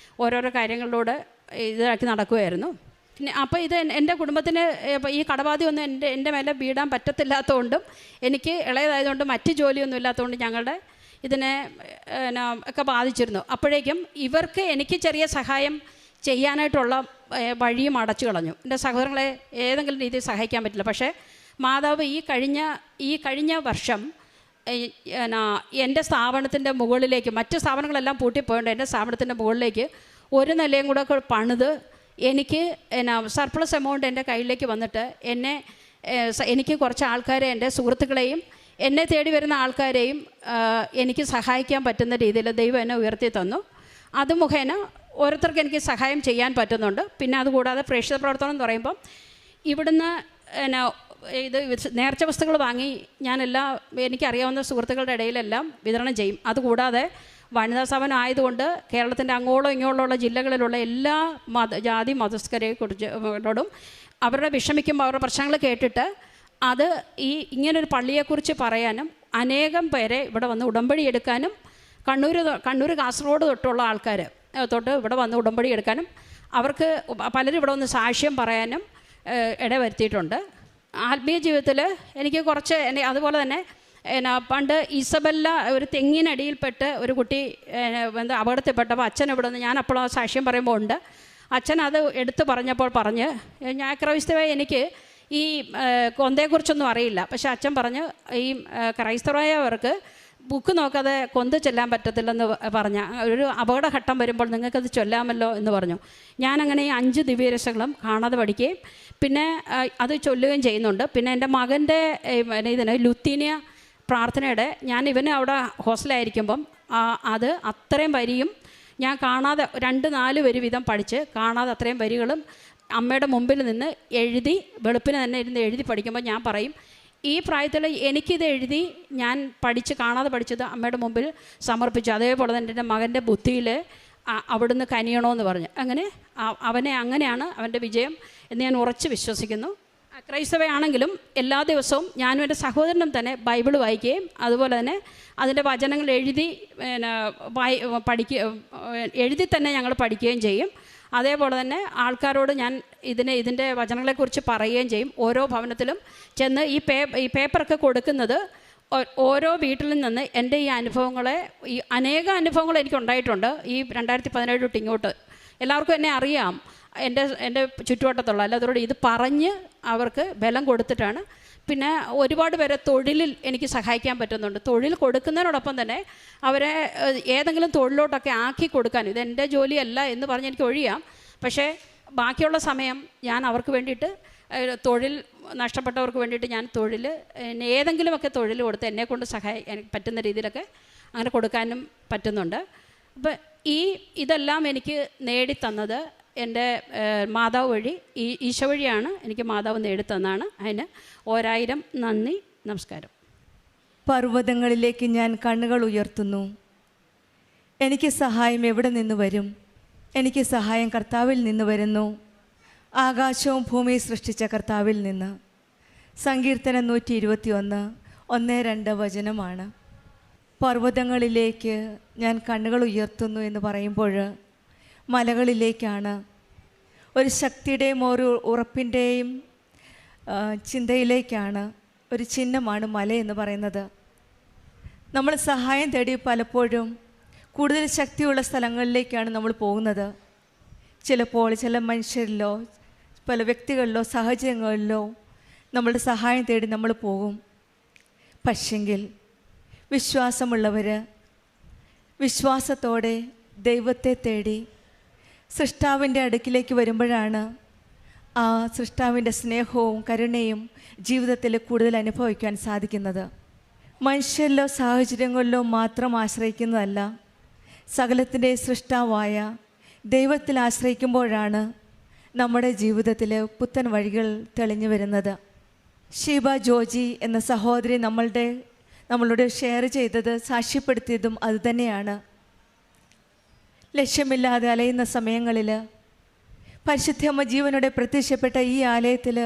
ഓരോരോ കാര്യങ്ങളിലൂടെ ഇതാക്കി നടക്കുമായിരുന്നു. പിന്നെ അപ്പോൾ എൻ്റെ കുടുംബത്തിന് ഈ കടബാധ്യമൊന്നും എൻ്റെ മേലെ വീടാൻ പറ്റത്തില്ലാത്തതുകൊണ്ടും എനിക്ക് ഇളയതായതുകൊണ്ടും മറ്റ് ജോലിയൊന്നും ഇല്ലാത്തതുകൊണ്ട് ഞങ്ങളുടെ ഇതിനെ ഒക്കെ ബാധിച്ചിരുന്നു. അപ്പോഴേക്കും ഇവർക്ക് എനിക്ക് ചെറിയ സഹായം ചെയ്യാനായിട്ടുള്ള വഴിയും അടച്ചു കളഞ്ഞു. എൻ്റെ സഹോദരങ്ങളെ ഏതെങ്കിലും രീതിയിൽ സഹായിക്കാൻ പറ്റില്ല. പക്ഷേ മാതാവ് ഈ കഴിഞ്ഞ വർഷം എൻ്റെ സ്ഥാപനത്തിൻ്റെ മുകളിലേക്ക്, മറ്റ് സ്ഥാപനങ്ങളെല്ലാം പൂട്ടിപ്പോയിട്ട് എൻ്റെ സ്ഥാപനത്തിൻ്റെ മുകളിലേക്ക് ഒരു നിലയും കൂടെ പണിത് എനിക്ക് സർപ്ലസ് എമൗണ്ട് എൻ്റെ കയ്യിലേക്ക് വന്നിട്ട് എനിക്ക് കുറച്ച് ആൾക്കാരെ, എൻ്റെ സുഹൃത്തുക്കളെയും എന്നെ തേടി വരുന്ന ആൾക്കാരെയും എനിക്ക് സഹായിക്കാൻ പറ്റുന്ന രീതിയിൽ ദൈവം എന്നെ ഉയർത്തി തന്നു. അത് മുഖേന ഓരോരുത്തർക്ക് എനിക്ക് സഹായം ചെയ്യാൻ പറ്റുന്നുണ്ട്. പിന്നെ അതുകൂടാതെ പ്രേക്ഷിത പ്രവർത്തനം എന്ന് പറയുമ്പം ഇവിടുന്ന് ഇത് നേർച്ച വസ്തുക്കൾ വാങ്ങി എനിക്കറിയാവുന്ന സുഹൃത്തുക്കളുടെ ഇടയിലെല്ലാം വിതരണം ചെയ്യും. അതുകൂടാതെ വനിതാ സഭനം ആയതുകൊണ്ട് കേരളത്തിൻ്റെ അങ്ങോളം ഇങ്ങോളമുള്ള ജില്ലകളിലുള്ള എല്ലാ ജാതി മതസ്ഥരെക്കുറിച്ചോടും അവരുടെ വിഷമിക്കുമ്പോൾ അവരുടെ പ്രശ്നങ്ങൾ കേട്ടിട്ട് അത് ഇങ്ങനൊരു പള്ളിയെക്കുറിച്ച് പറയാനും അനേകം പേരെ ഇവിടെ വന്ന് ഉടമ്പടി എടുക്കാനും കണ്ണൂർ കാസർഗോഡ് തൊട്ടുള്ള ആൾക്കാർ ഇവിടെ വന്ന് ഉടമ്പടി എടുക്കാനും അവർക്ക് പലരും ഇവിടെ വന്ന് സാക്ഷ്യം പറയാനും ഇടവരുത്തിയിട്ടുണ്ട്. ആത്മീയ ജീവിതത്തിൽ എനിക്ക് കുറച്ച് അതുപോലെ തന്നെ പണ്ട് ഇസബല്ല ഒരു തെങ്ങിനടിയിൽപ്പെട്ട് ഒരു കുട്ടി അപകടത്തിൽപ്പെട്ടപ്പോൾ അച്ഛൻ ഇവിടെ നിന്ന് ഞാൻ അപ്പോഴും സാക്ഷ്യം പറയുമ്പോൾ ഉണ്ട്. അച്ഛൻ അത് എടുത്തു പറഞ്ഞപ്പോൾ ഞാൻ ക്രൈസ്തവ എനിക്ക് ഈ കൊന്തയെക്കുറിച്ചൊന്നും അറിയില്ല. പക്ഷേ അച്ഛൻ പറഞ്ഞു ഈ ക്രൈസ്തവരായവർക്ക് ബുക്ക് നോക്കാതെ കൊന്ത് ചെല്ലാൻ പറ്റത്തില്ലെന്ന് പറഞ്ഞ ഒരു അപകടഘട്ടം വരുമ്പോൾ നിങ്ങൾക്കത് ചൊല്ലാമല്ലോ എന്ന് പറഞ്ഞു. ഞാനങ്ങനെ ഈ 5 ദിവ്യരസങ്ങളും കാണാതെ പഠിക്കുകയും പിന്നെ അത് ചൊല്ലുകയും ചെയ്യുന്നുണ്ട്. പിന്നെ എൻ്റെ മകൻ്റെ ലുത്തീനിയ പ്രാർത്ഥനയുടെ ഇവന് അവിടെ ഹോസ്റ്റലായിരിക്കുമ്പം അത് അത്രയും വരിയും ഞാൻ കാണാതെ 2-4 വരി വീതം പഠിച്ച് കാണാതെ അത്രയും വരികളും അമ്മയുടെ മുമ്പിൽ നിന്ന് എഴുതി വെളുപ്പിന് തന്നെ ഇരുന്ന് എഴുതി പഠിക്കുമ്പോൾ ഞാൻ പറയും, ഈ പ്രായത്തിൽ എനിക്കിത് എഴുതി ഞാൻ കാണാതെ പഠിച്ചത് അമ്മയുടെ മുമ്പിൽ സമർപ്പിച്ചു. അതേപോലെ തന്നെ എൻ്റെ മകൻ്റെ ബുദ്ധിയിൽ അവിടുന്ന് കനിയണമെന്ന് പറഞ്ഞു. അങ്ങനെയാണ് അവൻ്റെ വിജയം എന്ന് ഞാൻ ഉറച്ച് വിശ്വസിക്കുന്നു. ക്രൈസ്തവയാണെങ്കിലും എല്ലാ ദിവസവും ഞാനും എൻ്റെ സഹോദരനും തന്നെ ബൈബിൾ വായിക്കുകയും അതുപോലെ തന്നെ അതിൻ്റെ വചനങ്ങൾ എഴുതി തന്നെ ഞങ്ങൾ പഠിക്കുകയും ചെയ്യും. അതേപോലെ തന്നെ ആൾക്കാരോട് ഞാൻ ഇതിൻ്റെ വചനങ്ങളെക്കുറിച്ച് പറയുകയും ചെയ്യും. ഓരോ ഭവനത്തിലും ചെന്ന് ഈ പേപ്പറൊക്കെ കൊടുക്കുന്നത് ഓരോ വീട്ടിൽ നിന്ന് എൻ്റെ ഈ അനേക അനുഭവങ്ങൾ എനിക്കുണ്ടായിട്ടുണ്ട്. ഈ 2017 തൊട്ട് ഇങ്ങോട്ട് എല്ലാവർക്കും എന്നെ അറിയാം, എൻ്റെ ചുറ്റുവട്ടത്തുള്ള എല്ലാവരോടും ഇത് പറഞ്ഞ് അവർക്ക് ബലം കൊടുത്തിട്ടാണ്. പിന്നെ ഒരുപാട് പേരെ തൊഴിലിൽ എനിക്ക് സഹായിക്കാൻ പറ്റുന്നുണ്ട്. തൊഴിൽ കൊടുക്കുന്നതിനോടൊപ്പം തന്നെ അവരെ ഏതെങ്കിലും തൊഴിലോട്ടൊക്കെ ആക്കി കൊടുക്കാൻ, ഇതെൻ്റെ ജോലിയല്ല എന്ന് പറഞ്ഞ് എനിക്ക് ഒഴിയാം. പക്ഷേ ബാക്കിയുള്ള സമയം ഞാൻ അവർക്ക് വേണ്ടിയിട്ട്, തൊഴിൽ നഷ്ടപ്പെട്ടവർക്ക് വേണ്ടിയിട്ട് ഞാൻ തൊഴിൽ, ഏതെങ്കിലുമൊക്കെ തൊഴിൽ കൊടുത്ത് എന്നെക്കൊണ്ട് എനിക്ക് പറ്റുന്ന രീതിയിലൊക്കെ അങ്ങനെ കൊടുക്കാനും പറ്റുന്നുണ്ട്. അപ്പം ഇതെല്ലാം എനിക്ക് നേടിത്തന്നത് എൻ്റെ മാതാവ് വഴി, ഈശോ വഴിയാണ് എനിക്ക് മാതാവ് നേടിത്തന്നാണ്. അതിന് 1000 നന്ദി, നമസ്കാരം. പർവ്വതങ്ങളിലേക്ക് ഞാൻ കണ്ണുകൾ ഉയർത്തുന്നു. എനിക്ക് സഹായം എവിടെ നിന്ന് വരും? എനിക്ക് സഹായം കർത്താവിൽ നിന്ന് വരുന്നു, ആകാശവും ഭൂമിയും സൃഷ്ടിച്ച കർത്താവിൽ നിന്ന്. സങ്കീർത്തനം 121, 1-2 വചനമാണ്. പർവ്വതങ്ങളിലേക്ക് ഞാൻ കണ്ണുകൾ ഉയർത്തുന്നു എന്ന് പറയുമ്പോൾ മലകളിലേക്കാണ്. ഒരു ശക്തിയുടെയും ഒരു ഉറപ്പിൻ്റെയും ചിന്തയിലേക്കാണ്. ഒരു ചിഹ്നമാണ് മല എന്ന് പറയുന്നത്. നമ്മൾ സഹായം തേടി പലപ്പോഴും കൂടുതൽ ശക്തിയുള്ള സ്ഥലങ്ങളിലേക്കാണ് നമ്മൾ പോകുന്നത്. ചിലപ്പോൾ ചില മനുഷ്യരിലോ പല വ്യക്തികളിലോ സാഹചര്യങ്ങളിലോ നമ്മളുടെ സഹായം തേടി നമ്മൾ പോകും. പക്ഷെങ്കിൽ വിശ്വാസമുള്ളവർ വിശ്വാസത്തോടെ ദൈവത്തെ തേടി സൃഷ്ടാവിൻ്റെ അടുക്കിലേക്ക് വരുമ്പോഴാണ് ആ സൃഷ്ടാവിൻ്റെ സ്നേഹവും കരുണയും ജീവിതത്തിൽ കൂടുതൽ അനുഭവിക്കാൻ സാധിക്കുന്നത്. മനുഷ്യരിലോ സാഹചര്യങ്ങളിലോ മാത്രം ആശ്രയിക്കുന്നതല്ല, സകലത്തിൻ്റെ സൃഷ്ടാവായ ദൈവത്തിൽ ആശ്രയിക്കുമ്പോഴാണ് നമ്മുടെ ജീവിതത്തിൽ പുത്തൻ വഴികൾ തെളിഞ്ഞു വരുന്നത്. ഷീബ ജോജി എന്ന സഹോദരി നമ്മളോട് ഷെയർ ചെയ്തത്, സാക്ഷ്യപ്പെടുത്തിയതും അതുതന്നെയാണ്. ലക്ഷ്യമില്ലാതെ അലയുന്ന സമയങ്ങളിൽ പരിശുദ്ധമ്മ ജീവനോടെ പ്രത്യക്ഷപ്പെട്ട ഈ ആലയത്തിൽ,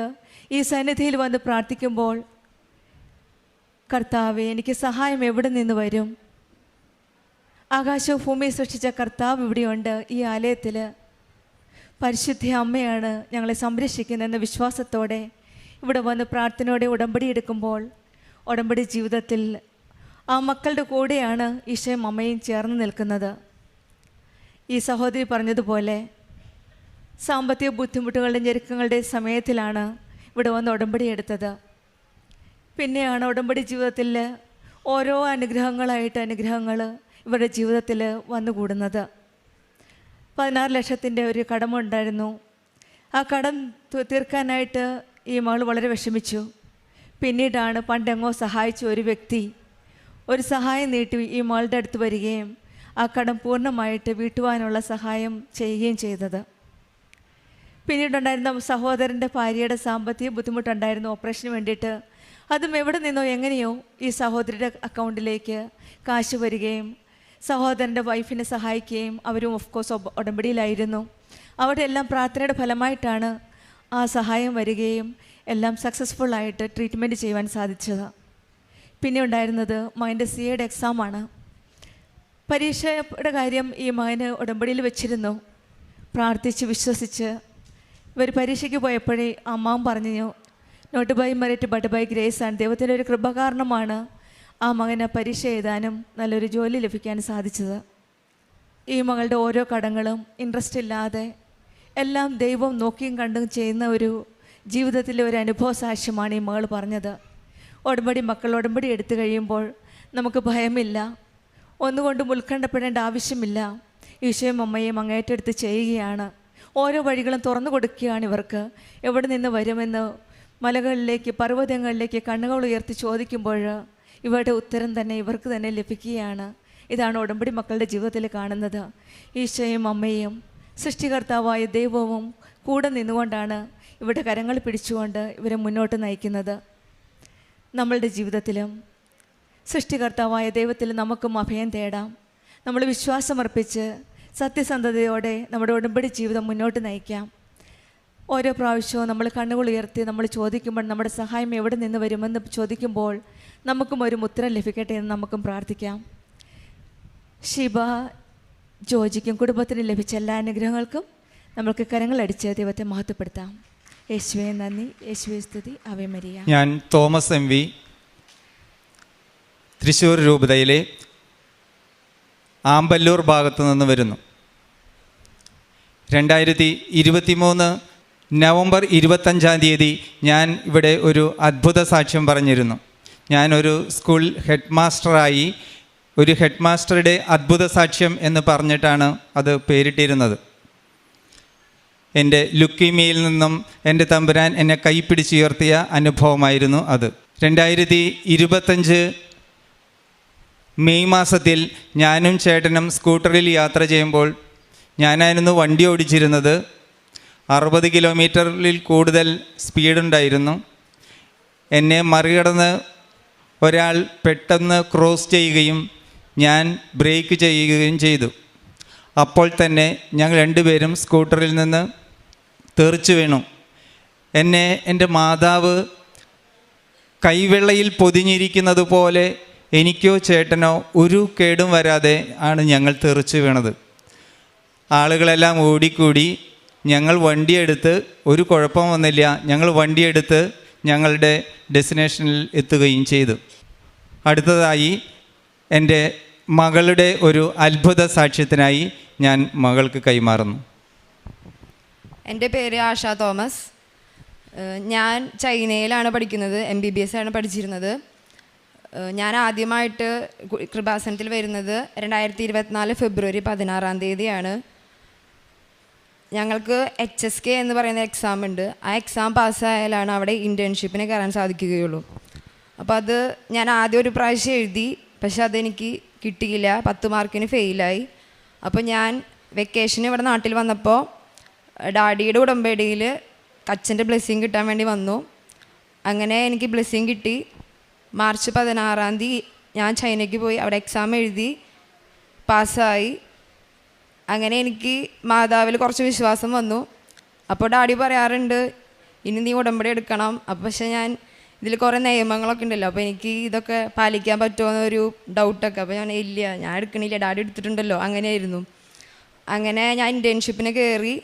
ഈ സന്നിധിയിൽ വന്ന് പ്രാർത്ഥിക്കുമ്പോൾ, കർത്താവേ എനിക്ക് സഹായം എവിടെ നിന്ന് വരും? ആകാശവും ഭൂമിയെ സൃഷ്ടിച്ച കർത്താവ് ഇവിടെയുണ്ട്. ഈ ആലയത്തിൽ പരിശുദ്ധ അമ്മയാണ് ഞങ്ങളെ സംരക്ഷിക്കുന്നതെന്ന വിശ്വാസത്തോടെ ഇവിടെ വന്ന് പ്രാർത്ഥനയോടെ ഉടമ്പടി എടുക്കുമ്പോൾ, ഉടമ്പടി ജീവിതത്തിൽ ആ മക്കളുടെ കൂടെയാണ് ഈശോയും അമ്മയും ചേർന്ന് നിൽക്കുന്നത്. ഈ സഹോദരി പറഞ്ഞതുപോലെ സാമ്പത്തിക ബുദ്ധിമുട്ടുകളുടെ ഞെരുക്കങ്ങളുടെ സമയത്തിലാണ് ഇവിടെ വന്ന് ഉടമ്പടി എടുത്തത്. പിന്നെയാണ് ഉടമ്പടി ജീവിതത്തിൽ ഓരോ അനുഗ്രഹങ്ങൾ ഇവരുടെ ജീവിതത്തിൽ വന്നുകൂടുന്നത്. 16 ലക്ഷത്തിൻ്റെ ഒരു കടമുണ്ടായിരുന്നു. ആ കടം തീർക്കാനായിട്ട് ഈ മകൾ വളരെ വിഷമിച്ചു. പിന്നീടാണ് പണ്ടെങ്ങോ സഹായിച്ച ഒരു വ്യക്തി ഒരു സഹായം നീട്ടി ഈ മകളുടെ അടുത്ത് വരികയും ആ കടം പൂർണ്ണമായിട്ട് വീട്ടുവാനുള്ള സഹായം ചെയ്യുകയും ചെയ്തത്. പിന്നീടുണ്ടായിരുന്ന സഹോദരൻ്റെ ഭാര്യയുടെ സാമ്പത്തിക ബുദ്ധിമുട്ടുണ്ടായിരുന്നു ഓപ്പറേഷന് വേണ്ടിയിട്ട്. അതും എവിടെ നിന്നോ എങ്ങനെയോ ഈ സഹോദരിയുടെ അക്കൗണ്ടിലേക്ക് കാശ് വരികയും സഹോദരൻ്റെ വൈഫിനെ സഹായിക്കുകയും അവരും ഓഫ് കോഴ്സ് ഉടമ്പടിയിലായിരുന്നു. അവിടെ എല്ലാം പ്രാർത്ഥനയുടെ ഫലമായിട്ടാണ് ആ സഹായം വരികയും എല്ലാം സക്സസ്ഫുള്ളായിട്ട് ട്രീറ്റ്മെൻറ്റ് ചെയ്യുവാൻ സാധിച്ചത്. പിന്നെ ഉണ്ടായിരുന്നത് മകൻ്റെ CA എക്സാമാണ്. പരീക്ഷയുടെ കാര്യം ഈ മകന് ഉടമ്പടിയിൽ വെച്ചിരുന്നു. പ്രാർത്ഥിച്ച് വിശ്വസിച്ച് ഇവർ പരീക്ഷയ്ക്ക് പോയപ്പോഴേ അമ്മാവൻ പറഞ്ഞു, not by merit but by grace ആണ്. ദൈവത്തിൻ്റെ ഒരു കൃപ കാരണമാണ് ആ മകന് പരീക്ഷ എഴുതാനും നല്ലൊരു ജോലി ലഭിക്കാൻ സാധിച്ചത്. ഈ മകളുടെ ഓരോ കടങ്ങളും ഇൻട്രസ്റ്റ് ഇല്ലാതെ എല്ലാം ദൈവം നോക്കിയും കണ്ടും ചെയ്യുന്ന ഒരു ജീവിതത്തിലെ ഒരു അനുഭവ സാക്ഷ്യമാണ് ഈ മകൾ പറഞ്ഞത്. മക്കൾ ഉടമ്പടി എടുത്തു കഴിയുമ്പോൾ നമുക്ക് ഭയമില്ല, ഒന്നുകൊണ്ടും ഉത്കണ്ഠപ്പെടേണ്ട ആവശ്യമില്ല. ഈശോയും അമ്മയും അങ്ങേറ്റെടുത്ത് ചെയ്യുകയാണ്. ഓരോ വഴികളും തുറന്നു കൊടുക്കുകയാണ് ഇവർക്ക്. എവിടെ നിന്ന് വരുമെന്ന് മലകളിലേക്ക് പർവ്വതങ്ങളിലേക്ക് കണ്ണുകൾ ഉയർത്തി ചോദിക്കുമ്പോൾ ഇവരുടെ ഉത്തരം തന്നെ ഇവർക്ക് തന്നെ ലഭിക്കുകയാണ്. ഇതാണ് ഉടമ്പടി മക്കളുടെ ജീവിതത്തിൽ കാണുന്നത്. ഈശോയും അമ്മയും സൃഷ്ടികർത്താവായ ദൈവവും കൂടെ നിന്നുകൊണ്ടാണ് ഇവരുടെ കരങ്ങൾ പിടിച്ചുകൊണ്ട് ഇവരെ മുന്നോട്ട് നയിക്കുന്നത്. നമ്മളുടെ ജീവിതത്തിലും സൃഷ്ടികർത്താവായ ദൈവത്തിൽ നമുക്കും അഭയം തേടാം. നമ്മൾ വിശ്വാസമർപ്പിച്ച് സത്യസന്ധതയോടെ നമ്മുടെ ഉടമ്പടി ജീവിതം മുന്നോട്ട് നയിക്കാം. ഓരോ പ്രാവശ്യവും നമ്മൾ കണ്ണുകൾ ഉയർത്തി നമ്മൾ ചോദിക്കുമ്പോൾ, നമ്മുടെ സഹായം എവിടെ നിന്ന് വരുമെന്ന് ചോദിക്കുമ്പോൾ നമുക്കും ഒരു ഉത്തരം ലഭിക്കട്ടെ എന്ന് നമുക്കും പ്രാർത്ഥിക്കാം. ഷീബ ജോജിക്കും കുടുംബത്തിനും ലഭിച്ച എല്ലാ അനുഗ്രഹങ്ങൾക്കും നമുക്ക് കരങ്ങളടിച്ച് ദൈവത്തെ മഹത്വപ്പെടുത്താം. യേശുവേ നന്ദി, യേശുവേ സ്തുതി, ആവേ മരിയ. ഞാൻ തോമസ് MV, തൃശ്ശൂർ രൂപതയിലെ ആമ്പല്ലൂർ ഭാഗത്തു നിന്ന് വരുന്നു. 2023 നവംബർ 25 ഞാൻ ഇവിടെ ഒരു അത്ഭുത സാക്ഷ്യം പറഞ്ഞിരുന്നു. ഞാനൊരു സ്കൂൾ ഹെഡ് മാസ്റ്ററായി ഒരു ഹെഡ് മാസ്റ്ററുടെ അത്ഭുത സാക്ഷ്യം എന്ന് പറഞ്ഞിട്ടാണ് അത് പേരിട്ടിരുന്നത്. എൻ്റെ ലുക്കീമിയയിൽ നിന്നും എൻ്റെ തമ്പുരാൻ എന്നെ കൈപ്പിടിച്ചുയർത്തിയ അനുഭവമായിരുന്നു അത്. 2025 മെയ് മാസത്തിൽ ഞാനും ചേട്ടനും സ്കൂട്ടറിൽ യാത്ര ചെയ്യുമ്പോൾ, ഞാനായിരുന്നു വണ്ടി ഓടിച്ചിരുന്നത്. 60 കിലോമീറ്ററിൽ കൂടുതൽ സ്പീഡുണ്ടായിരുന്നു. എന്നെ മറികടന്ന് ഒരാൾ പെട്ടെന്ന് ക്രോസ് ചെയ്യുകയും ഞാൻ ബ്രേക്ക് ചെയ്യുകയും ചെയ്തു. അപ്പോൾ തന്നെ ഞങ്ങൾ രണ്ടുപേരും സ്കൂട്ടറിൽ നിന്ന് തെറിച്ചു വീണു. എന്നെ എൻ്റെ മാതാവ് കൈവെള്ളയിൽ പൊതിഞ്ഞിരിക്കുന്നത് പോലെ എനിക്കോ ചേട്ടനോ ഒരു കേടും വരാതെ ആണ് ഞങ്ങൾ തെറിച്ചു വീണത്. ആളുകളെല്ലാം ഓടിക്കൂടി. ഞങ്ങൾ വണ്ടിയെടുത്ത്, ഒരു കുഴപ്പം വന്നില്ല, ഞങ്ങൾ വണ്ടിയെടുത്ത് ഞങ്ങളുടെ ഡെസ്റ്റിനേഷനിൽ എത്തുകയും ചെയ്തു. അടുത്തതായി എൻ്റെ മകളുടെ ഒരു അത്ഭുത സാക്ഷ്യത്തിനായി ഞാൻ മകൾക്ക് കൈമാറുന്നു. എൻ്റെ പേര് ആശ തോമസ്. ഞാൻ ചൈനയിലാണ് പഠിക്കുന്നത്. MBBS ആണ് പഠിച്ചിരുന്നത്. ഞാൻ ആദ്യമായിട്ട് കൃപാസനത്തിൽ വരുന്നത് 2024 ഫെബ്രുവരി 16 ഞങ്ങൾക്ക് HSK എന്ന് പറയുന്ന എക്സാം ഉണ്ട്. ആ എക്സാം പാസ്സായാലാണ് അവിടെ ഇൻറ്റേൺഷിപ്പിന് കയറാൻ സാധിക്കുകയുള്ളൂ. അപ്പോൾ അത് ഞാൻ ആദ്യം ഒരു പ്രാവശ്യം എഴുതി, പക്ഷെ അതെനിക്ക് കിട്ടിയില്ല. 10 മാർക്കിന് ഫെയിലായി. അപ്പോൾ ഞാൻ വെക്കേഷന് ഇവിടെ നാട്ടിൽ വന്നപ്പോൾ ഡാഡിയുടെ ഉടമ്പടിയിൽ അച്ഛൻ്റെ ബ്ലെസ്സിങ് കിട്ടാൻ വേണ്ടി വന്നു. അങ്ങനെ എനിക്ക് ബ്ലെസ്സിങ് കിട്ടി. മാർച്ച് 16 ഞാൻ ചൈനയ്ക്ക് പോയി അവിടെ എക്സാം എഴുതി പാസ്സായി. അങ്ങനെ എനിക്ക് മാതാവിൽ കുറച്ച് വിശ്വാസം വന്നു. അപ്പോൾ ഡാഡി പറയാറുണ്ട്, ഇനി നീ ഉടമ്പടി എടുക്കണം. അപ്പോൾ പക്ഷേ ഞാൻ ഇതിൽ കുറേ നിയമങ്ങളൊക്കെ ഉണ്ടല്ലോ, അപ്പോൾ എനിക്ക് ഇതൊക്കെ പാലിക്കാൻ പറ്റുമോ എന്നൊരു ഡൗട്ടൊക്കെ. അപ്പോൾ ഞാൻ ഇല്ല, ഞാൻ എടുക്കണില്ല, ഡാഡി എടുത്തിട്ടുണ്ടല്ലോ, അങ്ങനെയായിരുന്നു. അങ്ങനെ ഞാൻ ഇൻറ്റേൺഷിപ്പിന് കയറി.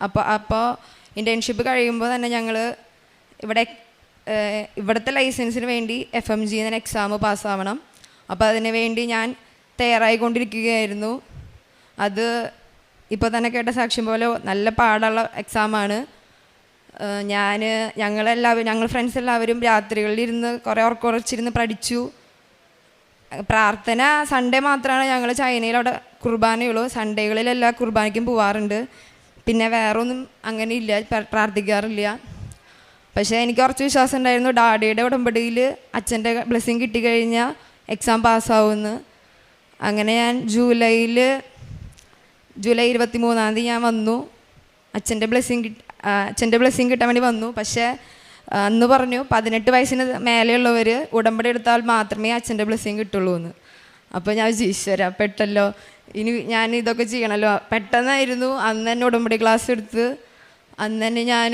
അപ്പോൾ ഇൻറ്റേൺഷിപ്പ് കഴിയുമ്പോൾ തന്നെ ഞങ്ങൾ ഇവിടുത്തെ ലൈസൻസിന് വേണ്ടി FMG എന്ന എക്സാം പാസ്സാവണം. അപ്പോൾ അതിന് വേണ്ടി ഞാൻ തയ്യാറായിക്കൊണ്ടിരിക്കുകയായിരുന്നു. അത് ഇപ്പോൾ തന്നെ കേട്ട സാക്ഷ്യം പോലെ നല്ല പാടുള്ള എക്സാമാണ്. ഞങ്ങൾ ഫ്രണ്ട്സ് എല്ലാവരും രാത്രികളിലിരുന്ന് കുറേ ഉറച്ചിരുന്ന് പഠിച്ചു. പ്രാർത്ഥന സൺഡേ മാത്രമാണ് ഞങ്ങൾ ചൈനയിൽ അവിടെ കുർബാനയുള്ളൂ. സൺഡേകളിലെല്ലാ കുർബാനയ്ക്കും പോവാറുണ്ട്. പിന്നെ വേറൊന്നും അങ്ങനെ ഇല്ല, പ്രാർത്ഥിക്കാറില്ല. പക്ഷേ എനിക്ക് കുറച്ച് വിശ്വാസം ഉണ്ടായിരുന്നു ഡാഡിയുടെ ഉടമ്പടിയിൽ അച്ഛൻ്റെ ബ്ലെസ്സിങ് കിട്ടിക്കഴിഞ്ഞാൽ എക്സാം പാസ്സാവുമെന്ന്. അങ്ങനെ ഞാൻ ജൂലൈ 23 ഞാൻ വന്നു. അച്ഛൻ്റെ ബ്ലെസ്സിങ് കിട്ടാൻ വേണ്ടി വന്നു. പക്ഷേ അന്ന് പറഞ്ഞു 18 വയസ്സിന് മേലെയുള്ളവർ ഉടമ്പടി എടുത്താൽ മാത്രമേ അച്ഛൻ്റെ ബ്ലെസ്സിങ് കിട്ടുള്ളൂ എന്ന്. അപ്പോൾ ഞാൻ ഈശ്വര പെട്ടല്ലോ, ഇനി ഞാൻ ഇതൊക്കെ ചെയ്യണമല്ലോ. പെട്ടെന്നായിരുന്നു. അന്ന് തന്നെ ഉടമ്പടി ക്ലാസ് എടുത്ത് അന്ന് തന്നെ ഞാൻ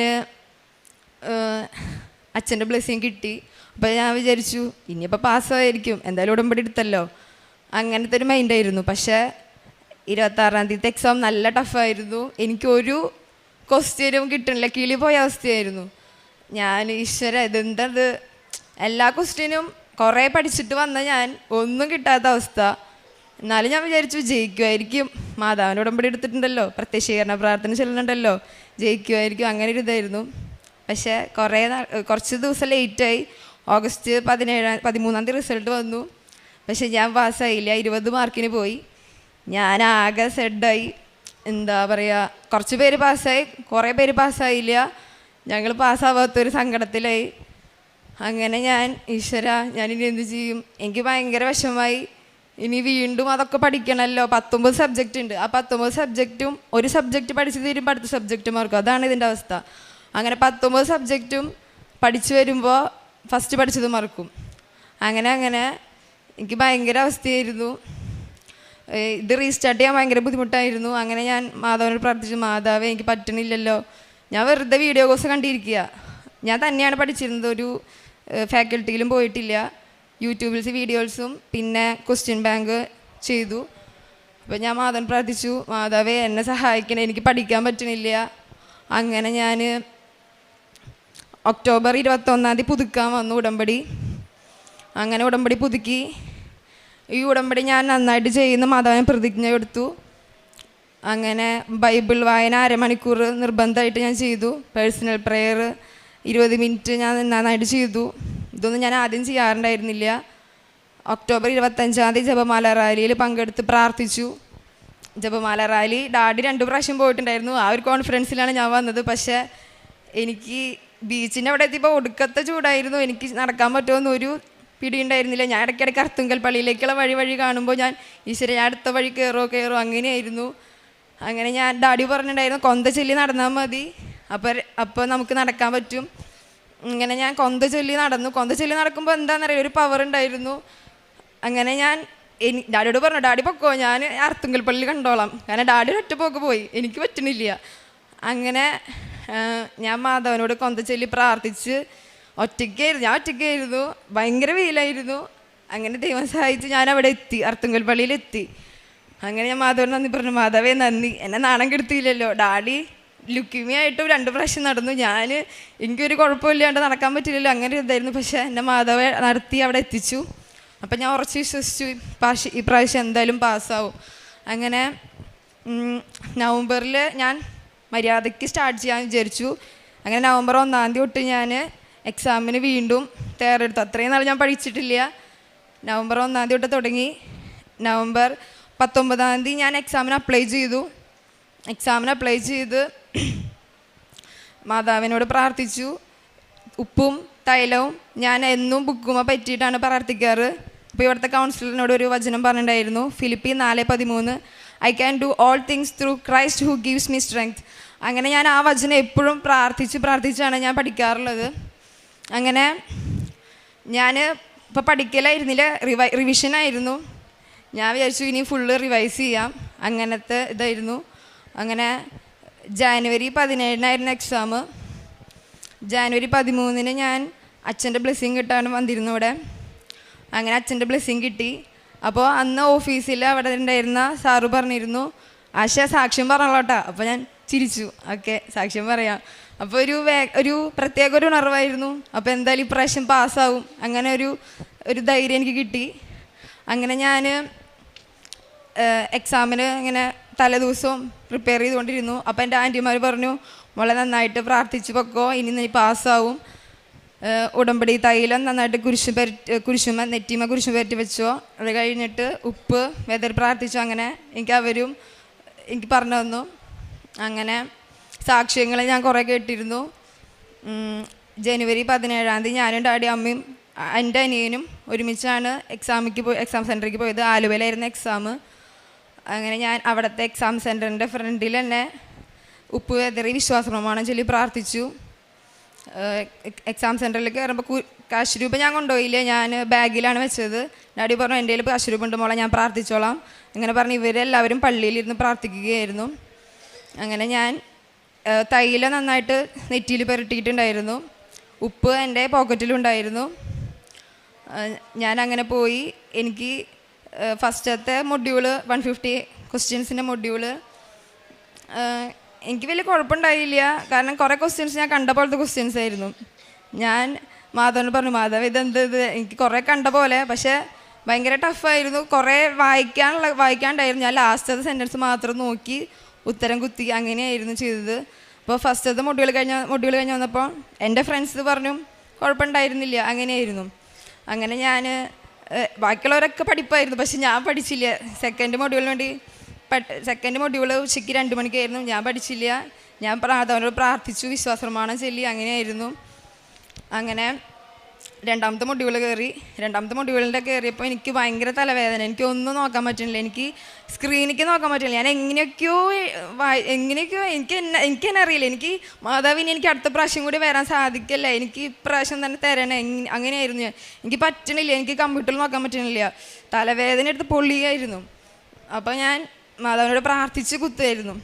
അച്ഛൻ്റെ ബ്ലെസ്സിങ് കിട്ടി. അപ്പോൾ ഞാൻ വിചാരിച്ചു ഇനിയിപ്പോൾ പാസ്സായിരിക്കും, എന്തായാലും ഉടമ്പടി എടുത്തല്ലോ, അങ്ങനത്തെ ഒരു മൈൻഡായിരുന്നു. പക്ഷേ 26 എക്സാം നല്ല ടഫായിരുന്നു. എനിക്കൊരു ക്വസ്റ്റ്യനും കിട്ടണില്ല, കിളി പോയ അവസ്ഥയായിരുന്നു. ഞാൻ ഈശ്വര ഇതെന്തത്, എല്ലാ ക്വസ്റ്റ്യനും കുറേ പഠിച്ചിട്ട് വന്ന ഞാൻ ഒന്നും കിട്ടാത്ത അവസ്ഥ. എന്നാലും ഞാൻ വിചാരിച്ചു ജയിക്കുമായിരിക്കും, മാതാവിൻ്റെ ഉടമ്പടി എടുത്തിട്ടുണ്ടല്ലോ, പ്രത്യക്ഷീകരണ പ്രാർത്ഥന ചെല്ലുന്നുണ്ടല്ലോ, ജയിക്കുമായിരിക്കും, അങ്ങനെ ഒരു ഇതായിരുന്നു. പക്ഷേ കുറച്ച് ദിവസം ലേറ്റായി. ഓഗസ്റ്റ് 13 റിസൾട്ട് വന്നു. പക്ഷെ ഞാൻ പാസ്സായില്ല, 20 മാർക്കിന് പോയി. ഞാൻ ആകെ സെഡായി. എന്താ പറയുക, കുറച്ച് പേര് പാസ്സായി, കുറേ പേര് പാസ്സായില്ല. ഞങ്ങൾ പാസ്സാവാത്തൊരു സങ്കടത്തിലായി. അങ്ങനെ ഞാൻ ഈശ്വര ഞാനിനി എന്ത് ചെയ്യും, എനിക്ക് ഭയങ്കര വിഷമമായി. ഇനി വീണ്ടും അതൊക്കെ പഠിക്കണമല്ലോ. 19 സബ്ജക്റ്റ് ഉണ്ട്. ആ 19 സബ്ജക്റ്റും ഒരു സബ്ജക്റ്റ് പഠിച്ച് തീരുമ്പോൾ അടുത്ത സബ്ജക്റ്റ് മാർക്കും. അതാണ് ഇതിൻ്റെ അവസ്ഥ. അങ്ങനെ 19 സബ്ജക്റ്റും പഠിച്ചു വരുമ്പോൾ ഫസ്റ്റ് പഠിച്ചത് മറക്കും. അങ്ങനെ എനിക്ക് ഭയങ്കര അവസ്ഥയായിരുന്നു. ഇത് റീസ്റ്റാർട്ട് ചെയ്യാൻ ഭയങ്കര ബുദ്ധിമുട്ടായിരുന്നു. അങ്ങനെ ഞാൻ മാതാവിനോട് പ്രാർത്ഥിച്ചു, മാതാവേ എനിക്ക് പറ്റണില്ലല്ലോ, ഞാൻ വെറുതെ വീഡിയോ കോഴ്സ് കണ്ടിരിക്കുക. ഞാൻ തന്നെയാണ് പഠിച്ചിരുന്നത്, ഒരു ഫാക്കൽറ്റിയിലും പോയിട്ടില്ല. യൂട്യൂബിൽ വീഡിയോസും പിന്നെ ക്വസ്റ്റ്യൻ ബാങ്ക് ചെയ്തു. അപ്പോൾ ഞാൻ മാതാവിനെ പ്രാർത്ഥിച്ചു, മാതാവേ എന്നെ സഹായിക്കണം, എനിക്ക് പഠിക്കാൻ പറ്റണില്ല. അങ്ങനെ ഞാൻ ഒക്ടോബർ 21 പുതുക്കാൻ വന്നു ഉടമ്പടി. അങ്ങനെ ഉടമ്പടി പുതുക്കി. ഈ ഉടമ്പടി ഞാൻ നന്നായിട്ട് ചെയ്യുന്ന മാതാവിനെ പ്രതിജ്ഞ എടുത്തു. അങ്ങനെ ബൈബിൾ വായന അരമണിക്കൂർ നിർബന്ധമായിട്ട് ഞാൻ ചെയ്തു. പേഴ്സണൽ പ്രെയർ 20 മിനിറ്റ് ഞാൻ നന്നായിട്ട് ചെയ്തു. ഇതൊന്നും ഞാൻ ആദ്യം ചെയ്യാറുണ്ടായിരുന്നില്ല. ഒക്ടോബർ 25-ാം തീയതി ജപമാല റാലിയിൽ പങ്കെടുത്ത് പ്രാർത്ഥിച്ചു. ജപമാല റാലി ഡാഡി 2 പ്രാവശ്യം പോയിട്ടുണ്ടായിരുന്നു. ആ ഒരു കോൺഫിഡൻസിലാണ് ഞാൻ വന്നത്. പക്ഷേ എനിക്ക് ബീച്ചിൻ്റെ അവിടെ എത്തിയപ്പോൾ ഒടുക്കത്തെ ചൂടായിരുന്നു. എനിക്ക് നടക്കാൻ പറ്റുമെന്നൊരു പിടിയുണ്ടായിരുന്നില്ല. ഞാൻ ഇടയ്ക്കിടയ്ക്ക് അർത്തുങ്കൽ പള്ളിയിലേക്കുള്ള വഴി കാണുമ്പോൾ ഞാൻ ഞാൻ അടുത്ത വഴി കയറോ അങ്ങനെയായിരുന്നു. അങ്ങനെ ഞാൻ ഡാഡി പറഞ്ഞിട്ടുണ്ടായിരുന്നു കൊന്ത ചൊല്ലി നടന്നാൽ മതി, അപ്പോൾ നമുക്ക് നടക്കാൻ പറ്റും. ഇങ്ങനെ ഞാൻ കൊന്ത ചൊല്ലി നടന്നു. കൊന്ത ചൊല്ലി നടക്കുമ്പോൾ എന്താണെന്നറിയാം, ഒരു പവർ ഉണ്ടായിരുന്നു. അങ്ങനെ ഞാൻ ഡാഡിയോട് പറഞ്ഞു, ഡാഡി പൊക്കോ, ഞാൻ അർത്തുങ്കൽ പള്ളി കണ്ടോളാം. കാരണം ഡാഡി ഒറ്റ പോക്ക് പോയി, എനിക്ക് പറ്റണില്ല. അങ്ങനെ ഞാൻ മാധവനോട് കൊന്ത ചൊല്ലി പ്രാർത്ഥിച്ച് ഞാൻ ഒറ്റയ്ക്കായിരുന്നു. ഭയങ്കര വെയിലായിരുന്നു. അങ്ങനെ ദൈവം സഹായിച്ച് ഞാൻ അവിടെ എത്തി, അർത്തുങ്കൽ പള്ളിയിലെത്തി. അങ്ങനെ ഞാൻ മാധവൻ നന്ദി പറഞ്ഞു, മാധവേ നന്ദി, എന്നെ നാണം കെടുത്തിയില്ലല്ലോ. ഡാഡി ലുക്കിമിയായിട്ട് 2 പ്രാവശ്യം നടന്നു. എനിക്കൊരു കുഴപ്പമില്ലാണ്ട് നടക്കാൻ പറ്റില്ലല്ലോ, അങ്ങനെ ഇതായിരുന്നു. പക്ഷേ എന്നെ മാധവ നടത്തി അവിടെ എത്തിച്ചു. അപ്പം ഞാൻ ഉറച്ച് വിശ്വസിച്ചു ഈ പ്രാവശ്യം എന്തായാലും പാസ്സാവും. അങ്ങനെ നവംബറിൽ ഞാൻ മര്യാദയ്ക്ക് സ്റ്റാർട്ട് ചെയ്യാമെന്ന് വിചാരിച്ചു. അങ്ങനെ നവംബർ 1-ാം തീയതി തൊട്ട് ഞാൻ എക്സാമിന് വീണ്ടും തയ്യാറെടുത്തു. അത്രയും നാൾ ഞാൻ പഠിച്ചിട്ടില്ല. നവംബർ 1-ാം തീയതി തൊട്ട് തുടങ്ങി. നവംബർ 19-ാം തീയതി ഞാൻ എക്സാമിന് അപ്ലൈ ചെയ്തു. എക്സാമിന് അപ്ലൈ ചെയ്ത് മാതാവിനോട് പ്രാർത്ഥിച്ചു. ഉപ്പും തൈലവും ഞാൻ എന്നും ബുക്കുമ പറ്റിയിട്ടാണ് പ്രാർത്ഥിക്കാറ്. അപ്പോൾ ഇവിടുത്തെ കൗൺസിലറിനോട് ഒരു വചനം പറഞ്ഞിട്ടുണ്ടായിരുന്നു, Philippi 4:13, I can do all things through Christ who gives me strength. അങ്ങനെ ഞാൻ ആ വചനം എപ്പോഴും പ്രാർത്ഥിച്ചാണ് ഞാൻ പഠിക്കാറുള്ളത്. അങ്ങനെ ഞാൻ ഇപ്പോൾ പഠിക്കലായിരുന്നില്ല, റിവിഷനായിരുന്നു. ഞാൻ വിചാരിച്ചു ഇനി ഫുള്ള് റിവൈസ് ചെയ്യാം, അങ്ങനത്തെ ഇതായിരുന്നു. അങ്ങനെ ജാനുവരി 17-നായിരുന്നു എക്സാം. ജാനുവരി 13-ന് ഞാൻ അച്ഛൻ്റെ ബ്ലെസ്സിങ് കിട്ടാൻ വന്നിരുന്നു ഇവിടെ. അങ്ങനെ അച്ഛൻ്റെ ബ്ലെസ്സിങ് കിട്ടി. അപ്പോൾ അന്ന് ഓഫീസിൽ അവിടെ ഉണ്ടായിരുന്ന സാറ് പറഞ്ഞിരുന്നു, ആശ സാക്ഷ്യം പറഞ്ഞോട്ടാ. അപ്പോൾ ഞാൻ ചിരിച്ചു, ഓക്കെ സാക്ഷ്യം പറയാം. അപ്പോൾ ഒരു പ്രത്യേക ഒരു ഉണർവായിരുന്നു. അപ്പോൾ എന്തായാലും ഇപ്രാവശ്യം പാസ്സാവും, അങ്ങനെ ഒരു ധൈര്യം എനിക്ക് കിട്ടി. അങ്ങനെ ഞാൻ എക്സാമിന് ഇങ്ങനെ തലേദിവസവും പ്രിപ്പയർ ചെയ്തുകൊണ്ടിരുന്നു. അപ്പോൾ എൻ്റെ ആൻറ്റിമാർ പറഞ്ഞു, വളരെ നന്നായിട്ട് പ്രാർത്ഥിച്ച് പൊക്കോ, ഇനി നീ പാസ്സാവും. ഉടമ്പടി തൈലം നന്നായിട്ട് കുരിശുമ നെറ്റിമ കുരിശും പറ്റി വെച്ചോ. അത് കഴിഞ്ഞിട്ട് ഉപ്പ് വെതറി പ്രാർത്ഥിച്ചു. അങ്ങനെ എനിക്ക് പറഞ്ഞു തന്നു. അങ്ങനെ സാക്ഷ്യങ്ങൾ ഞാൻ കുറേ കേട്ടിരുന്നു. ജനുവരി 17-ാം തീയതി ഞാനും ഡാഡി അമ്മയും എൻ്റെ അനിയനും ഒരുമിച്ചാണ് എക്സാം സെൻറ്ററിലേക്ക് പോയത്. ആലുവയിലായിരുന്നു എക്സാം. അങ്ങനെ ഞാൻ അവിടുത്തെ എക്സാം സെൻറ്ററിൻ്റെ ഫ്രണ്ടിൽ തന്നെ ഉപ്പ് വെതറി വിശ്വാസപ്രമാണം ചൊല്ലി പ്രാർത്ഥിച്ചു. എക്സാം സെൻറ്ററിലേക്ക് കയറുമ്പോൾ കാശ് രൂപ ഞാൻ കൊണ്ടുപോയില്ല, ഞാൻ ബാഗിലാണ് വെച്ചത്. ഡാഡി പറഞ്ഞു, എൻ്റെ കയ്യിൽ കാശ് രൂപ ഉണ്ട് മോളെ, ഞാൻ പ്രാർത്ഥിച്ചോളാം. അങ്ങനെ പറഞ്ഞ് ഇവരെല്ലാവരും പള്ളിയിലിരുന്ന് പ്രാർത്ഥിക്കുകയായിരുന്നു. അങ്ങനെ ഞാൻ തൈലം നന്നായിട്ട് നെറ്റിയിൽ പുരട്ടിയിട്ടുണ്ടായിരുന്നു. ഉപ്പ് എൻ്റെ പോക്കറ്റിലുണ്ടായിരുന്നു. ഞാൻ അങ്ങനെ പോയി. എനിക്ക് ഫസ്റ്റത്തെ മൊഡ്യൂള് 150 ക്വസ്റ്റ്യൻസിൻ്റെ മൊഡ്യൂള് എനിക്ക് വലിയ കുഴപ്പമുണ്ടായില്ല. കാരണം കുറേ ക്വസ്റ്റ്യൻസ് ഞാൻ കണ്ട പോലത്തെ ക്വസ്റ്റ്യൻസ് ആയിരുന്നു. ഞാൻ മാധവനോട് പറഞ്ഞു, മാധവ് ഇത് എനിക്ക് കുറേ കണ്ട പോലെ, പക്ഷേ ഭയങ്കര ടഫായിരുന്നു. കുറേ വായിക്കാണ്ടായിരുന്നു. ഞാൻ ലാസ്റ്റത്തെ സെൻറ്റൻസ് മാത്രം നോക്കി ഉത്തരം കുത്തി അങ്ങനെയായിരുന്നു ചെയ്തത്. അപ്പോൾ ഫസ്റ്റത്തെ മൊഡ്യൂൾ കഴിഞ്ഞ് വന്നപ്പോൾ എൻ്റെ ഫ്രണ്ട്സ് പറഞ്ഞു കുഴപ്പമുണ്ടായിരുന്നില്ല, അങ്ങനെയായിരുന്നു. അങ്ങനെ ഞാൻ ബാക്കിയുള്ളവരൊക്കെ പഠിപ്പായിരുന്നു, പക്ഷെ ഞാൻ പഠിച്ചില്ല. സെക്കൻഡ് മൊഡ്യൂൾ ഉച്ചയ്ക്ക് 2 മണിക്കായിരുന്നു. ഞാൻ പഠിച്ചില്ല. ഞാൻ മാധവനോട് പ്രാർത്ഥിച്ചു, വിശ്വാസപ്രമാണം ചൊല്ലി, അങ്ങനെയായിരുന്നു. അങ്ങനെ രണ്ടാമത്തെ മൊഡ്യൂളിൻ്റെ കയറിയപ്പോൾ എനിക്ക് ഭയങ്കര തലവേദന. എനിക്കൊന്നും നോക്കാൻ പറ്റുന്നില്ല, എനിക്ക് സ്ക്രീനിലേക്ക് നോക്കാൻ പറ്റില്ല. ഞാൻ എങ്ങനെയൊക്കെയോ എനിക്ക് തന്നെ അറിയില്ല. എനിക്ക് മാതാവിന് എനിക്ക് അടുത്ത പ്രാവശ്യം കൂടി വരാൻ സാധിക്കില്ല, എനിക്ക് ഇപ്രാവശ്യം തന്നെ തരണേ, അങ്ങനെയായിരുന്നു ഞാൻ. എനിക്ക് പറ്റണില്ല, എനിക്ക് കമ്പ്യൂട്ടറിൽ നോക്കാൻ പറ്റണില്ല, തലവേദന എടുത്ത് പൊള്ളിയായിരുന്നു. അപ്പോൾ ഞാൻ മാതാവിനോട് പ്രാർത്ഥിച്ച് കുത്തുമായിരുന്നു.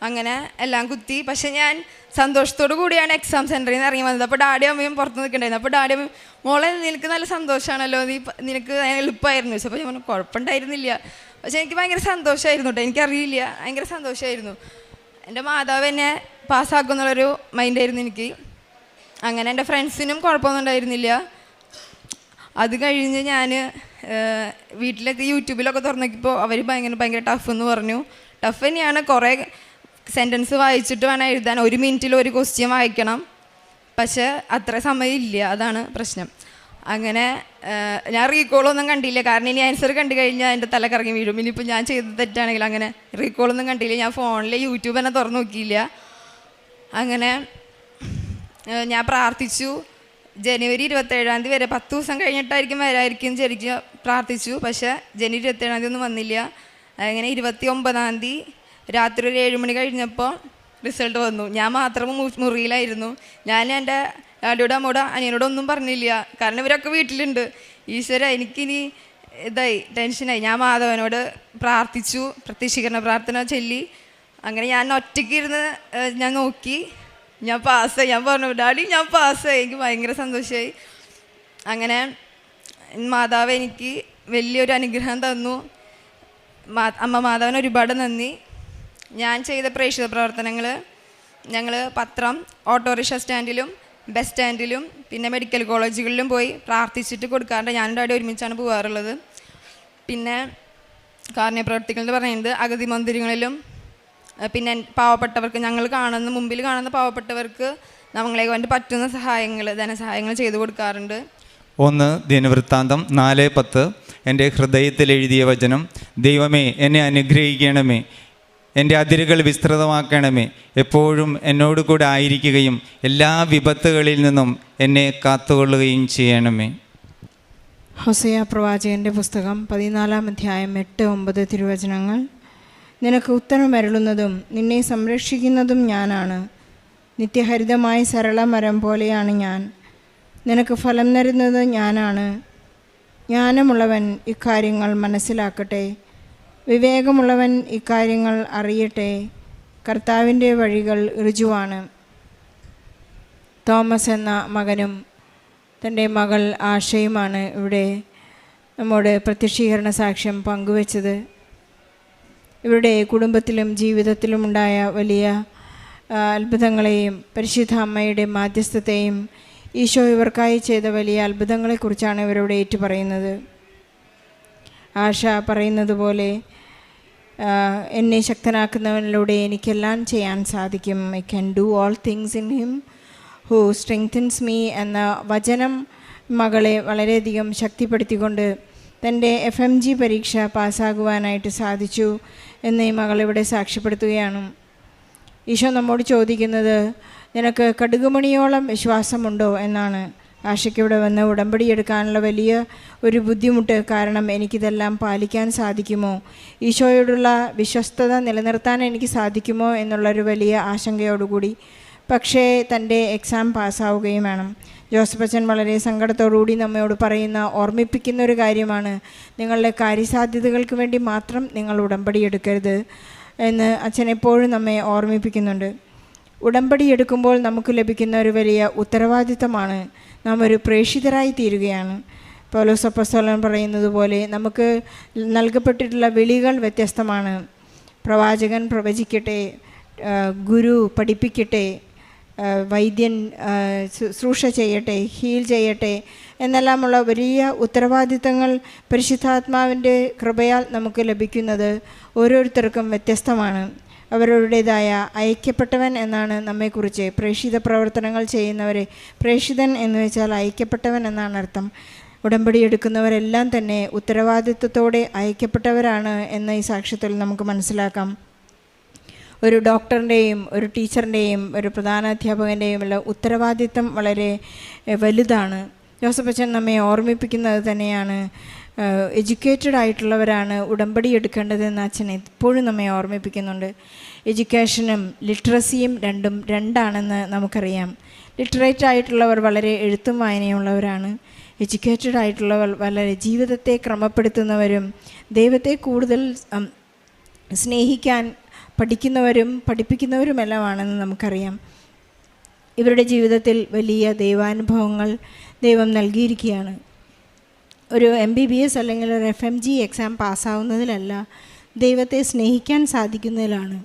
അങ്ങനെ എല്ലാം കുത്തി. പക്ഷെ ഞാൻ സന്തോഷത്തോടു കൂടിയാണ് എക്സാം സെൻറ്ററിൽ നിന്ന് ഇറങ്ങി വന്നത്. അപ്പോൾ ഡാഡി അമ്മയും പുറത്ത് നിൽക്കണ്ടായിരുന്നു. അപ്പോൾ ഡാഡി അമ്മയും, മോളെ നിനക്ക് നല്ല സന്തോഷമാണല്ലോ, നിനക്ക് എളുപ്പമായിരുന്നു ചോദിച്ചു. അപ്പോൾ ഞാൻ പറഞ്ഞു കുഴപ്പമുണ്ടായിരുന്നില്ല, പക്ഷെ എനിക്ക് ഭയങ്കര സന്തോഷമായിരുന്നു കേട്ടോ. എനിക്കറിയില്ല, ഭയങ്കര സന്തോഷമായിരുന്നു. എൻ്റെ മാതാവ് എന്നെ പാസ്സാക്കുന്നുള്ളൊരു മൈൻഡായിരുന്നു എനിക്ക്. അങ്ങനെ എൻ്റെ ഫ്രണ്ട്സിനും കുഴപ്പമൊന്നും ഉണ്ടായിരുന്നില്ല. അത് കഴിഞ്ഞ് ഞാൻ വീട്ടിലൊക്കെ യൂട്യൂബിലൊക്കെ തുറന്നോക്കിയപ്പോൾ അവർ ഭയങ്കര ടഫ് എന്ന് പറഞ്ഞു. ടഫ് തന്നെയാണ്. കുറേ സെൻറ്റൻസ് വായിച്ചിട്ട് വേണം എഴുതാൻ. 1 മിനിറ്റിൽ ഒരു ക്വസ്റ്റ്യൻ വായിക്കണം. പക്ഷേ അത്ര സമയമില്ല, അതാണ് പ്രശ്നം. അങ്ങനെ ഞാൻ റീകോളൊന്നും കണ്ടില്ല, കാരണം ഇനി ആൻസർ കണ്ടു കഴിഞ്ഞാൽ എൻ്റെ തല കറങ്ങി വീഴും. ഇനിയിപ്പോൾ ഞാൻ ചെയ്തത് തെറ്റാണെങ്കിൽ അങ്ങനെ റീകോളൊന്നും കണ്ടില്ല. ഞാൻ ഫോണിൽ യൂട്യൂബ് തന്നെ തുറന്നു നോക്കിയില്ല. അങ്ങനെ ഞാൻ പ്രാർത്ഥിച്ചു. ജനുവരി 27 വരെ 10 ദിവസം കഴിഞ്ഞിട്ടായിരിക്കും വരായിരിക്കും ശരിക്കും പ്രാർത്ഥിച്ചു. പക്ഷേ ജനുവരി 27 ഒന്നും വന്നില്ല. അങ്ങനെ 29 രാത്രി ഒരു 7 മണി കഴിഞ്ഞപ്പോൾ റിസൾട്ട് വന്നു. ഞാൻ മാത്രം മുറിയിലായിരുന്നു. ഞാൻ എൻ്റെ ഡാഡിയോട് അമ്മോട് അനിയനോടൊന്നും പറഞ്ഞില്ല, കാരണം ഇവരൊക്കെ വീട്ടിലുണ്ട്. ഈശ്വര, എനിക്കിനി ഇതായി ടെൻഷനായി. ഞാൻ മാധവനോട് പ്രാർത്ഥിച്ചു, പ്രത്യക്ഷീകരണ പ്രാർത്ഥന ചൊല്ലി. അങ്ങനെ ഞാൻ ഒറ്റയ്ക്ക് ഇരുന്ന് ഞാൻ നോക്കി, ഞാൻ പാസ്സായി. ഞാൻ പറഞ്ഞു, ഡാഡി ഞാൻ പാസ്സായി. എനിക്ക് ഭയങ്കര സന്തോഷമായി. അങ്ങനെ മാതാവ് എനിക്ക് വലിയൊരു അനുഗ്രഹം തന്നു. അമ്മ മാതാവിന് ഒരുപാട് നന്ദി. ഞാൻ ചെയ്ത പ്രേക്ഷിത പ്രവർത്തനങ്ങൾ, ഞങ്ങൾ പത്രം ഓട്ടോറിക്ഷ സ്റ്റാൻഡിലും ബസ് സ്റ്റാൻഡിലും പിന്നെ മെഡിക്കൽ കോളേജുകളിലും പോയി പ്രാർത്ഥിച്ചിട്ട് കൊടുക്കാറുണ്ട്. ഞാനും ഡാഡി ഒരുമിച്ചാണ് പോകാറുള്ളത്. പിന്നെ കാരുണ്യ പ്രവർത്തികൾ എന്ന് പറയുന്നത് അഗതി മന്ദിരങ്ങളിലും പിന്നെ പാവപ്പെട്ടവർക്ക്, ഞങ്ങൾ മുമ്പിൽ കാണുന്ന പാവപ്പെട്ടവർക്ക് നമ്മളെ കൊണ്ട് പറ്റുന്ന സഹായങ്ങൾ, ധനസഹായങ്ങൾ ചെയ്തു കൊടുക്കാറുണ്ട്. 1 ദിനവൃത്താന്തം 4:10. എൻ്റെ ഹൃദയത്തിൽ എഴുതിയ വചനം: ദൈവമേ, എന്നെ അനുഗ്രഹിക്കണമേ, എൻ്റെ അതിരുകൾ വിസ്തൃതമാക്കണമേ, എപ്പോഴും എന്നോട് കൂടെ ആയിരിക്കുകയും എല്ലാ വിപത്തുകളിൽ നിന്നും എന്നെ കാത്തുകൊള്ളുകയും ചെയ്യണമേ. ഹോസേയ പ്രവാചകൻ്റെ പുസ്തകം 14 അധ്യായം 8-9 തിരുവചനങ്ങൾ. നിനക്ക് ഉത്തരം അരുളുന്നതും നിന്നെ സംരക്ഷിക്കുന്നതും ഞാനാണ്. നിത്യഹരിതമായ സരള മരം പോലെയാണ് ഞാൻ. നിനക്ക് ഫലം തരുന്നത് ഞാനാണ്. ജ്ഞാനമുള്ളവൻ ഇക്കാര്യങ്ങൾ മനസ്സിലാക്കട്ടെ, വിവേകമുള്ളവൻ ഇക്കാര്യങ്ങൾ അറിയട്ടെ. കർത്താവിൻ്റെ വഴികൾ ഋജുവാണ്. തോമസ് എന്ന മകനും തൻ്റെ മകൾ ആശയുമാണ് ഇവിടെ നമ്മോട് പ്രത്യക്ഷീകരണ സാക്ഷ്യം പങ്കുവച്ചത്. ഇവരുടെ കുടുംബത്തിലും ജീവിതത്തിലും ഉണ്ടായ വലിയ അത്ഭുതങ്ങളെയും പരിശുദ്ധ അമ്മയുടെ മാധ്യസ്ഥത്തെയും ഈശോ ഇവർക്കായി ചെയ്ത വലിയ അത്ഭുതങ്ങളെക്കുറിച്ചാണ് ഇവരോട് ഏറ്റുപറയുന്നത്. ആശ പറയുന്നത് പോലെ, എന്നെ ശക്തനാക്കുന്നവനിലൂടെ എനിക്കെല്ലാം ചെയ്യാൻ സാധിക്കും. I can do all things in him who strengthens me എന്ന വചനം മകളെ വളരെയധികം ശക്തിപ്പെടുത്തിക്കൊണ്ട് തൻ്റെ FMG പരീക്ഷ പാസ്സാകുവാനായിട്ട് സാധിച്ചു എന്ന് ഈ മകളിവിടെ സാക്ഷ്യപ്പെടുത്തുകയാണ്. ഈശോ നമ്മോട് ചോദിക്കുന്നത്, നിനക്ക് കടുകുമണിയോളം വിശ്വാസമുണ്ടോ എന്നാണ്. ആശയ്ക്കിവിടെ വന്ന് ഉടമ്പടി എടുക്കാനുള്ള വലിയ ഒരു ബുദ്ധിമുട്ട്, കാരണം എനിക്കിതെല്ലാം പാലിക്കാൻ സാധിക്കുമോ, ഈശോയോടുള്ള വിശ്വസ്തത നിലനിർത്താൻ എനിക്ക് സാധിക്കുമോ എന്നുള്ളൊരു വലിയ ആശങ്കയോടുകൂടി പക്ഷേ തൻ്റെ എക്സാം പാസ്സാവുകയും വേണം. ജോസഫ് അച്ഛൻ വളരെ സങ്കടത്തോടുകൂടി നമ്മയോട് പറയുന്ന, ഓർമ്മിപ്പിക്കുന്ന ഒരു കാര്യമാണ്, നിങ്ങളുടെ കാര്യസാധ്യതകൾക്ക് വേണ്ടി മാത്രം നിങ്ങൾ ഉടമ്പടി എടുക്കരുത് എന്ന് അച്ഛൻ എപ്പോഴും നമ്മെ ഓർമ്മിപ്പിക്കുന്നുണ്ട്. ഉടമ്പടി എടുക്കുമ്പോൾ നമുക്ക് ലഭിക്കുന്ന ഒരു വലിയ ഉത്തരവാദിത്തമാണ്. നാം ഒരു പ്രേക്ഷിതരായി തീരുകയാണ്. പൗലോസ് അപ്പോസ്തലൻ പറയുന്നത് പോലെ നമുക്ക് നൽകപ്പെട്ടിട്ടുള്ള വിളികൾ വ്യത്യസ്തമാണ്. പ്രവാചകൻ പ്രവചിക്കട്ടെ, ഗുരു പഠിപ്പിക്കട്ടെ, വൈദ്യൻ ശുശ്രൂഷ ചെയ്യട്ടെ, ഹീൽ ചെയ്യട്ടെ എന്നെല്ലാമുള്ള വലിയ ഉത്തരവാദിത്തങ്ങൾ പരിശുദ്ധാത്മാവിൻ്റെ കൃപയാൽ നമുക്ക് ലഭിക്കുന്നത് ഓരോരുത്തർക്കും വ്യത്യസ്തമാണ്. അവരുടേതായ അയക്കപ്പെട്ടവൻ എന്നാണ് നമ്മെക്കുറിച്ച് പ്രേക്ഷിത പ്രവർത്തനങ്ങൾ ചെയ്യുന്നവരെ, പ്രേക്ഷിതൻ എന്ന് വെച്ചാൽ അയക്കപ്പെട്ടവൻ എന്നാണ് അർത്ഥം. ഉടമ്പടി എടുക്കുന്നവരെല്ലാം തന്നെ ഉത്തരവാദിത്വത്തോടെ അയക്കപ്പെട്ടവരാണ് എന്ന ഈ സാക്ഷ്യത്തിൽ നമുക്ക് മനസ്സിലാക്കാം. ഒരു ഡോക്ടറിൻ്റെയും ഒരു ടീച്ചറിൻ്റെയും ഒരു പ്രധാന അധ്യാപകൻ്റെയും ഉള്ള ഉത്തരവാദിത്തം വളരെ വലുതാണ്. ജോസഫ് അച്ഛൻ നമ്മെ ഓർമ്മിപ്പിക്കുന്നത് തന്നെയാണ്. എഡ്യൂക്കേറ്റഡ് ആയിട്ടുള്ളവരാണ് ഉടമ്പടി എടുക്കേണ്ടതെന്ന് അച്ഛൻ എപ്പോഴും നമ്മെ ഓർമ്മിപ്പിക്കുന്നുണ്ട്. എഡ്യൂക്കേഷനും ലിറ്ററസിയും രണ്ടാണെന്ന് നമുക്കറിയാം. ലിറ്ററേറ്റ് ആയിട്ടുള്ളവർ വളരെ എഴുത്തും വായനയുള്ളവരാണ്. എഡ്യൂക്കേറ്റഡ് ആയിട്ടുള്ളവർ വളരെ ജീവിതത്തെ ക്രമപ്പെടുത്തുന്നവരും ദൈവത്തെ കൂടുതൽ സ്നേഹിക്കാൻ പഠിക്കുന്നവരും പഠിപ്പിക്കുന്നവരുമെല്ലാമാണെന്ന് നമുക്കറിയാം. ഇവരുടെ ജീവിതത്തിൽ വലിയ ദൈവാനുഭവങ്ങൾ ദൈവം നൽകിയിരിക്കുകയാണ്. ഒരു MBBS അല്ലെങ്കിൽ ഒരു FMG എക്സാം പാസ്സാവുന്നതിലല്ല, ദൈവത്തെ സ്നേഹിക്കാൻ സാധിക്കുന്നതിലാണ്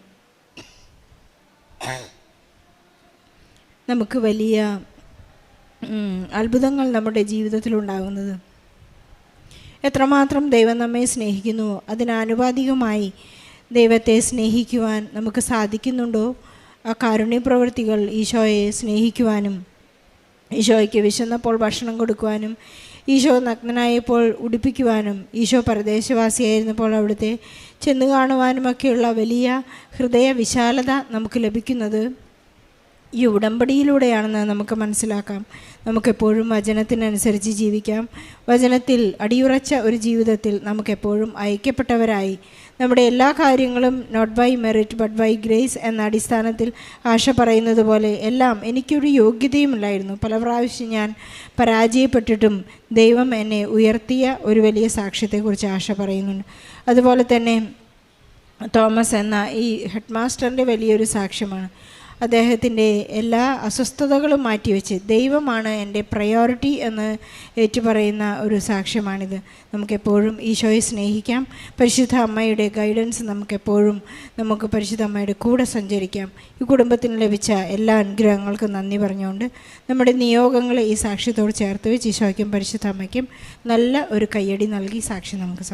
നമുക്ക് വലിയ അത്ഭുതങ്ങൾ നമ്മുടെ ജീവിതത്തിലുണ്ടാകുന്നത്. എത്രമാത്രം ദൈവം നമ്മെ സ്നേഹിക്കുന്നു അതിനാനുപാതികമായി ദൈവത്തെ സ്നേഹിക്കുവാൻ നമുക്ക് സാധിക്കുന്നുണ്ടോ? ആ കാരുണ്യ പ്രവൃത്തികൾ ഈശോയെ സ്നേഹിക്കുവാനും, ഈശോയ്ക്ക് വിശന്നപ്പോൾ ഭക്ഷണം കൊടുക്കുവാനും, ഈശോ നഗ്നനായപ്പോൾ ഉടുപ്പിക്കുവാനും, ഈശോ പരദേശവാസിയായിരുന്നപ്പോൾ അവിടുത്തെ ചെന്ന് കാണുവാനുമൊക്കെയുള്ള വലിയ ഹൃദയ വിശാലത നമുക്ക് ലഭിക്കുന്നത് ഈ ഉടമ്പടിയിലൂടെയാണെന്ന് നമുക്ക് മനസ്സിലാക്കാം. നമുക്കെപ്പോഴും വചനത്തിനനുസരിച്ച് ജീവിക്കാം. വചനത്തിൽ അടിയുറച്ച ഒരു ജീവിതത്തിൽ നമുക്കെപ്പോഴും ഐക്യപ്പെട്ടവരായി നമ്മുടെ എല്ലാ കാര്യങ്ങളും not by merit but by grace എന്ന അടിസ്ഥാനത്തിൽ ആശ പറയുന്നത് പോലെ എല്ലാം എനിക്കൊരു യോഗ്യതയുമില്ലായിരുന്നു. പല പ്രാവശ്യം ഞാൻ പരാജയപ്പെട്ടിട്ടും ദൈവം എന്നെ ഉയർത്തിയ ഒരു വലിയ സാക്ഷ്യത്തെക്കുറിച്ച് ആശ പറയുന്നുണ്ട്. അതുപോലെ തന്നെ തോമസ് എന്ന ഈ ഹെഡ് മാസ്റ്ററിൻ്റെ വലിയൊരു സാക്ഷ്യമാണ്. അദ്ദേഹത്തിൻ്റെ എല്ലാ അസ്വസ്ഥതകളും മാറ്റിവെച്ച് ദൈവമാണ് എൻ്റെ പ്രയോറിറ്റി എന്ന് ഏറ്റുപറയുന്ന ഒരു സാക്ഷ്യമാണിത്. നമുക്കെപ്പോഴും ഈശോയെ സ്നേഹിക്കാം. പരിശുദ്ധ അമ്മയുടെ ഗൈഡൻസ് നമുക്ക് പരിശുദ്ധ അമ്മയുടെ കൂടെ സഞ്ചരിക്കാം. ഈ കുടുംബത്തിന് ലഭിച്ച എല്ലാ അനുഗ്രഹങ്ങൾക്കും നന്ദി പറഞ്ഞുകൊണ്ട് നമ്മുടെ നിയോഗങ്ങളെ ഈ സാക്ഷ്യത്തോട് ചേർത്ത് വെച്ച് ഈശോയ്ക്കും പരിശുദ്ധ അമ്മയ്ക്കും നല്ല ഒരു കയ്യടി നൽകി സാക്ഷി നമുക്ക്